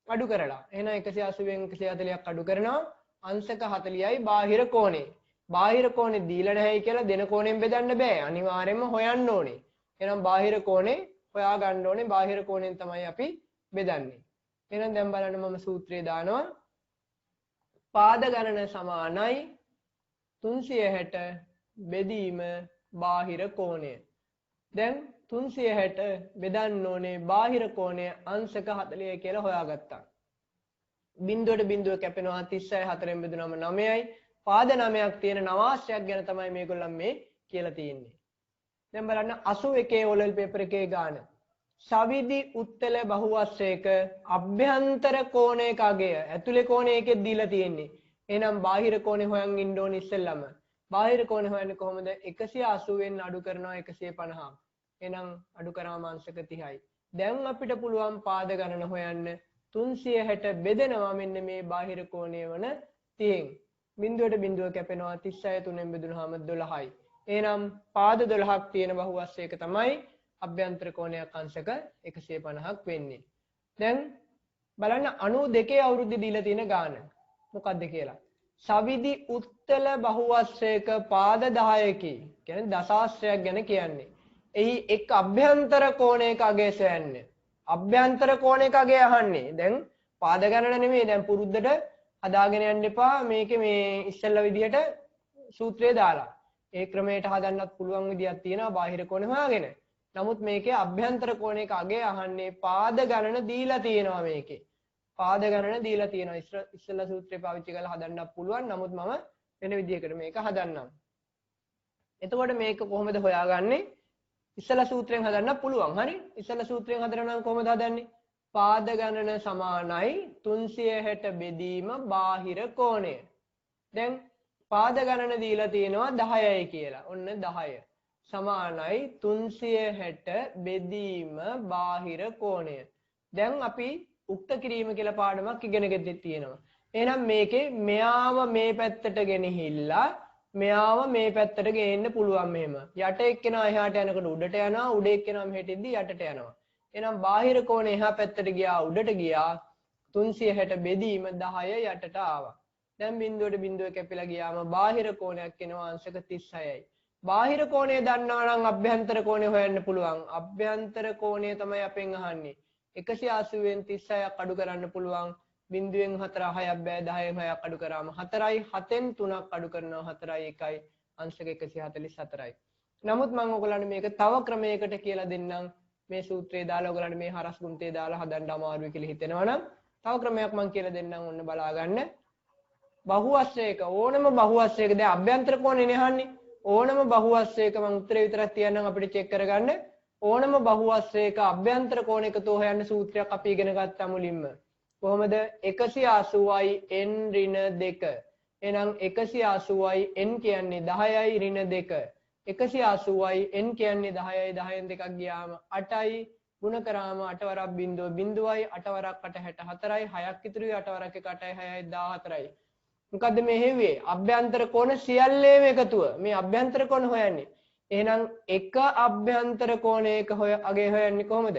අඩු කරලා. එහෙනම් 180න් 140ක් අඩු කරනවා. අංශක 40යි බාහිර කෝණය. බාහිර කෝණය දීලා නැහැයි කියලා දෙන කෝණයෙන් බෙදන්න බෑ. අනිවාර්යයෙන්ම හොයන්න ඕනේ. එහෙනම් බාහිර කෝණය හොයා ගන්න ඕනේ. බාහිර කෝණයෙන් තමයි අපි බෙදන්නේ. එහෙනම් දැන් බලන්න මම සූත්‍රය දානවා. පාද ගණන සමානයි 360 බෙදීම බාහිර කෝණය. දැන් 360 බෙදන්න ඕනේ බාහිර කෝණය අංශක 40 කියලා හොයාගත්තා. බිඳුවට බිඳුව කැපෙනවා 36 4න් බෙදුනම 9යි. පාද 9ක් තියෙන නවාංශයක් ගැන තමයි මේගොල්ලන් මේ කියලා තියෙන්නේ. දැන් බලන්න 81 ඕලෙල් පේපර් එකේ ගාන. සවිදි උත්තල බහුවස්ත්‍රයක අභ්‍යන්තර කෝණයක අගය ඇතුලේ කෝණය එකෙත් දීලා තියෙන්නේ. එහෙනම් බාහිර කෝණය හොයන් ඉන්න ඕනේ ඉස්සෙල්ලම. බාහිර කෝණය හොයන්නේ කොහොමද? 180න් අඩු කරනවා 150. එහෙනම් අඩු කරාම අංශක 30යි. දැන් අපිට පුළුවන් පාද ගණන හොයන්න 360 බෙදෙනවා මෙන්න මේ බාහිර කෝණය වන 30න්. බිඳුවට බිඳුව කැපෙනවා 36 3න් බෙදුනහම 12යි. එහෙනම් පාද 12ක් තියෙන බහුවස්ත්‍රයක තමයි අභ්‍යන්තර කෝණයක් අංශක 150ක් වෙන්නේ. දැන් බලන්න 92 අවුරුද්ද දීලා තියෙන ගාන මොකක්ද කියලා. සවිදි උත්තල බහුවස්ත්‍රයක පාද 10කි. කියන්නේ දසාස්ත්‍රයක් ගැන කියන්නේ. එහි එක් අභ්‍යන්තර කෝණයක අගය සොයන්නේ. අභ්‍යන්තර කෝණයක අගය අහන්නේ. දැන් පාද ගණන නෙමෙයි දැන් පුරුද්දට හදාගෙන යන්න එපා. මේකේ මේ ඉස්සෙල්ලා විදිහට සූත්‍රය දාලා. ඒ ක්‍රමයට හදන්නත් පුළුවන් විදියක් තියෙනවා බාහිර කෝණය හොයාගෙන. නමුත් මේකේ අභ්‍යන්තර කෝණයක අගය අහන්නේ පාද ගණන දීලා තියෙනවා මේකේ. පාද ගණන දීලා තියෙනවා. ඉස්සෙල්ලා සූත්‍රය පාවිච්චි කරලා හදන්නත් පුළුවන්. නමුත් මම වෙන විදිහකට මේක හදන්නම්. එතකොට මේක කොහොමද හොයාගන්නේ? ඉස්සෙල්ලා සූත්‍රයෙන් හදන්න පුළුවන්. හරි? ඉස්සෙල්ලා සූත්‍රයෙන් හදනවා නම් කොහොමද හදන්නේ? පාද ගණන සමානයි 360 බෙදීම බාහිර කෝණය. දැන් පාද ගණන දීලා තියෙනවා 10යි කියලා. ඔන්න 10 සමානයි 360 බෙදීම බාහිර කෝණය. දැන් අපි උක්ත කිරීම කියලා පාඩමක් ඉගෙනගෙන තියෙනවා. එහෙනම් මේකේ මෙයාව මේ පැත්තට ගෙනහිල්ලා මෙයාව මේ පැත්තට ගේන්න පුළුවන් මෙහෙම. යට එක්කෙනා එහාට යනකොට උඩට යනවා, උඩ එක්කෙනා මෙහෙට ඉද්දි යටට යනවා. එහෙනම් බාහිර කෝණය එහා පැත්තට ගියා, උඩට ගියා. 360 බෙදීම 10 යටට ආවා. දැන් බිඳුවට බිඳුව කැපිලා ගියාම බාහිර කෝණයක් එනවා අංශක 36යි. බාහිර කෝණය දන්නවා නම් අභ්‍යන්තර කෝණය හොයන්න පුළුවන්. අභ්‍යන්තර කෝණය තමයි අපෙන් අහන්නේ. 180න් 36ක් අඩු කරන්න පුළුවන් 0න් 4 6ක් බෑ 10න් 6ක් අඩු කරාම 4යි 7න් 3ක් අඩු කරනවා 4යි 1යි අංශක 144යි. නමුත් මම ඔයගලන්ට මේක තව ක්‍රමයකට කියලා දෙන්නම්. මේ සූත්‍රය දාලා ඔයගලන්ට මේ හරස් ගුණිතය දාලා හදන්න අමාරුයි කියලා හිතෙනවා නම් තව ක්‍රමයක් මම කියලා දෙන්නම්. ඔන්න බලා ගන්න. බහුවශ්‍රයක ඕනම බහුවශ්‍රයක දැන් අභ්‍යන්තර කෝණේ නෙහන්නේ. ඕනම බහුවශ්‍රයක මම උත්තරේ විතරක් තියන්නම් අපිට චෙක් කරගන්න. ඕනම බහුවශ්‍රයක අභ්‍යන්තර කෝණ එකතු හොයන්න සූත්‍රයක් අපි ඉගෙන ගත්තා මුලින්ම. කොහොමද 180යි n ඍණ 2. එහෙනම් 180යි n කියන්නේ 10යි ඍණ 2. 180යි n කියන්නේ 10යි 10න් 2ක් ගියාම 8යි ගුණ කරාම 8 වරක් බිඳුව බිඳුවයි 8 වරක් 8 64යි 6ක් ඉතුරුයි 8 වරක් 1 8යි 6යි 14යි. මොකද්ද මේ හෙව්වේ? අභ්‍යන්තර කෝණ සියල්ලේම එකතුව. මේ අභ්‍යන්තර කෝණ හොයන්නේ. එහෙනම් එක අභ්‍යන්තර කෝණයක අගය හොයන්නේ කොහොමද?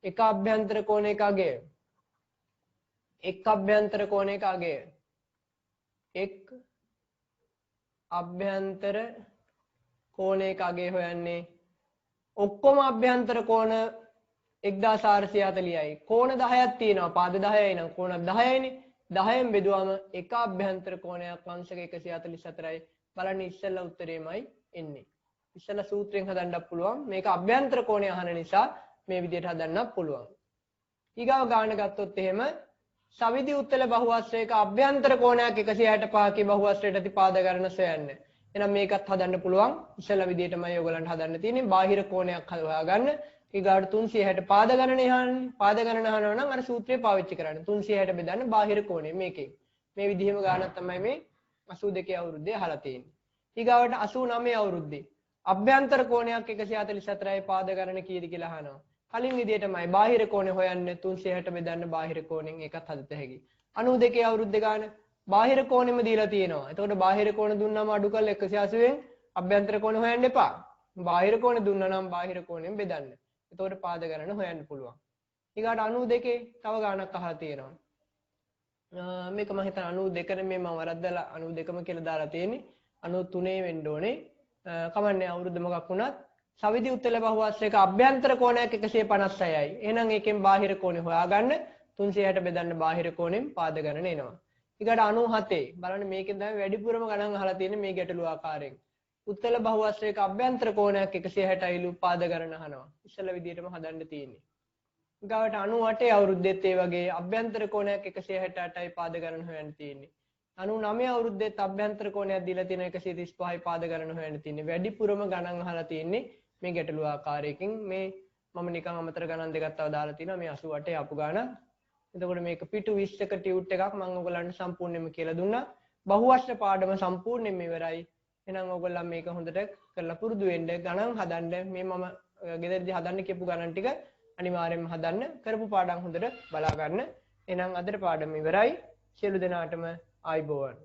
එක අභ්‍යන්තර කෝණයක අගය. එක් අභ්‍යන්තර කෝණයක අගය. එක් අභ්‍යන්තර කෝණයක අගය හොයන්නේ ඔක්කොම අභ්‍යන්තර කෝණ 1440යි. කෝණ 10ක් තියෙනවා. පාද 10යි නම් කෝණ 10යිනේ. 10න් බෙදුවම එක අභ්‍යන්තර කෝණයක් අංශක 144යි. බලන්න ඉස්සෙල්ලා උත්තරේමයි එන්නේ. ඉස්සෙල්ලා සූත්‍රයෙන් හදන්නත් පුළුවන්. මේක අභ්‍යන්තර කෝණය අහන නිසා මේ විදිහට හදන්නත් පුළුවන්. ඊගාව ගාන ගත්තොත් එහෙම සවිදි උත්තල බහුවශ්‍රයක අභ්‍යන්තර කෝණයක් 165කේ බහුවශ්‍රයට ප්‍රතිපාද කරන සොයන්න. එහෙනම් මේකත් හදන්න පුළුවන්. ඉස්සෙල්ලා විදිහටමයි ඔයගලන්ට හදන්න තියෙන්නේ. බාහිර කෝණයක් හොයාගන්න. ඊගාට 360 පාද ගණන යහන්නේ. පාද ගණන අහනවා නම් අර සූත්‍රය පාවිච්චි කරන්න. 360 බෙදන්න බාහිර කෝණය මේකෙන්. මේ විදිහම ගානක් තමයි මේ 82 අවුරුද්දේ අහලා තියෙන්නේ. ඊගාවට 89 අවුරුද්දේ අභ්‍යන්තර කෝණයක් 144යි පාද ගණන කීයද කියලා අහනවා. කලින් විදිහටමයි බාහිර කෝණය හොයන්න 360 බෙදන්න බාහිර කෝණයෙන් එකත් හදත හැකි. 92 අවුරුද්දේ ගාන බාහිර කෝණෙම දීලා තියෙනවා. එතකොට බාහිර කෝණ දුන්නාම අඩු කරලා 180න් අභ්‍යන්තර කෝණ හොයන්න එපා. බාහිර කෝණ දුන්නා නම් බාහිර කෝණයෙන් බෙදන්න. එතකොට පාද ගණන හොයන්න පුළුවන්. ඊගාට 92 තව ගානක් අහලා තියෙනවා. මේක මම හිතන 92 නේ මම වරද්දලා 92ම කියලා දාලා තියෙන්නේ. 93 වෙන්න ඕනේ. කමන්නේ අවුරුද්ද මොකක් වුණත් සවිදි උත්තල බහුවශ්‍රයක අභ්‍යන්තර කෝණයක් 156යි. එහෙනම් ඒකෙන් බාහිර කෝණය හොයාගන්න 360 බෙදන්න බාහිර කෝණයෙන් පාද ගණන එනවා. ඊගාට 97 බලන්න මේකෙන් තමයි වැඩිපුරම ගණන් අහලා තියෙන්නේ මේ ගැටලු ආකාරයෙන්. උත්තල බහුවශ්‍රයක අභ්‍යන්තර කෝණයක් 160යිලු පාද ගණන අහනවා. ඉස්සෙල්ලා විදිහටම හදන්න තියෙන්නේ. ඊගාට 98 අවුරුද්දෙත් ඒ වගේ අභ්‍යන්තර කෝණයක් 168යි පාද ගණන හොයන්න තියෙන්නේ. 99 අවුරුද්දෙත් අභ්‍යන්තර කෝණයක් දීලා තියෙන 135යි පාද ගණන හොයන්න තියෙන්නේ. වැඩිපුරම ගණන් අහලා තියෙන්නේ මේ ගැටලු ආකාරයකින්. මේ මම නිකන් අමතර ගණන් දෙකක් තව දාලා තිනවා මේ 88 ආපු ගාන. එතකොට මේක පිටු 20ක ටියුට් එකක් මම ඔයගලන්ට සම්පූර්ණයෙන්ම කියලා දුන්නා. බහුවශ්‍ර පාඩම සම්පූර්ණයෙන්ම ඉවරයි. එහෙනම් ඔයගොල්ලෝ මේක හොඳට කරලා පුරුදු වෙන්න ගණන් හදන්න මේ මම ගෙදරදී හදන්න කියපු ගණන් ටික අනිවාර්යයෙන්ම හදන්න කරපු පාඩම් හොඳට බලා ගන්න. එහෙනම් අදට පාඩම ඉවරයි. සියලු දෙනාටම ආයුබෝවන්.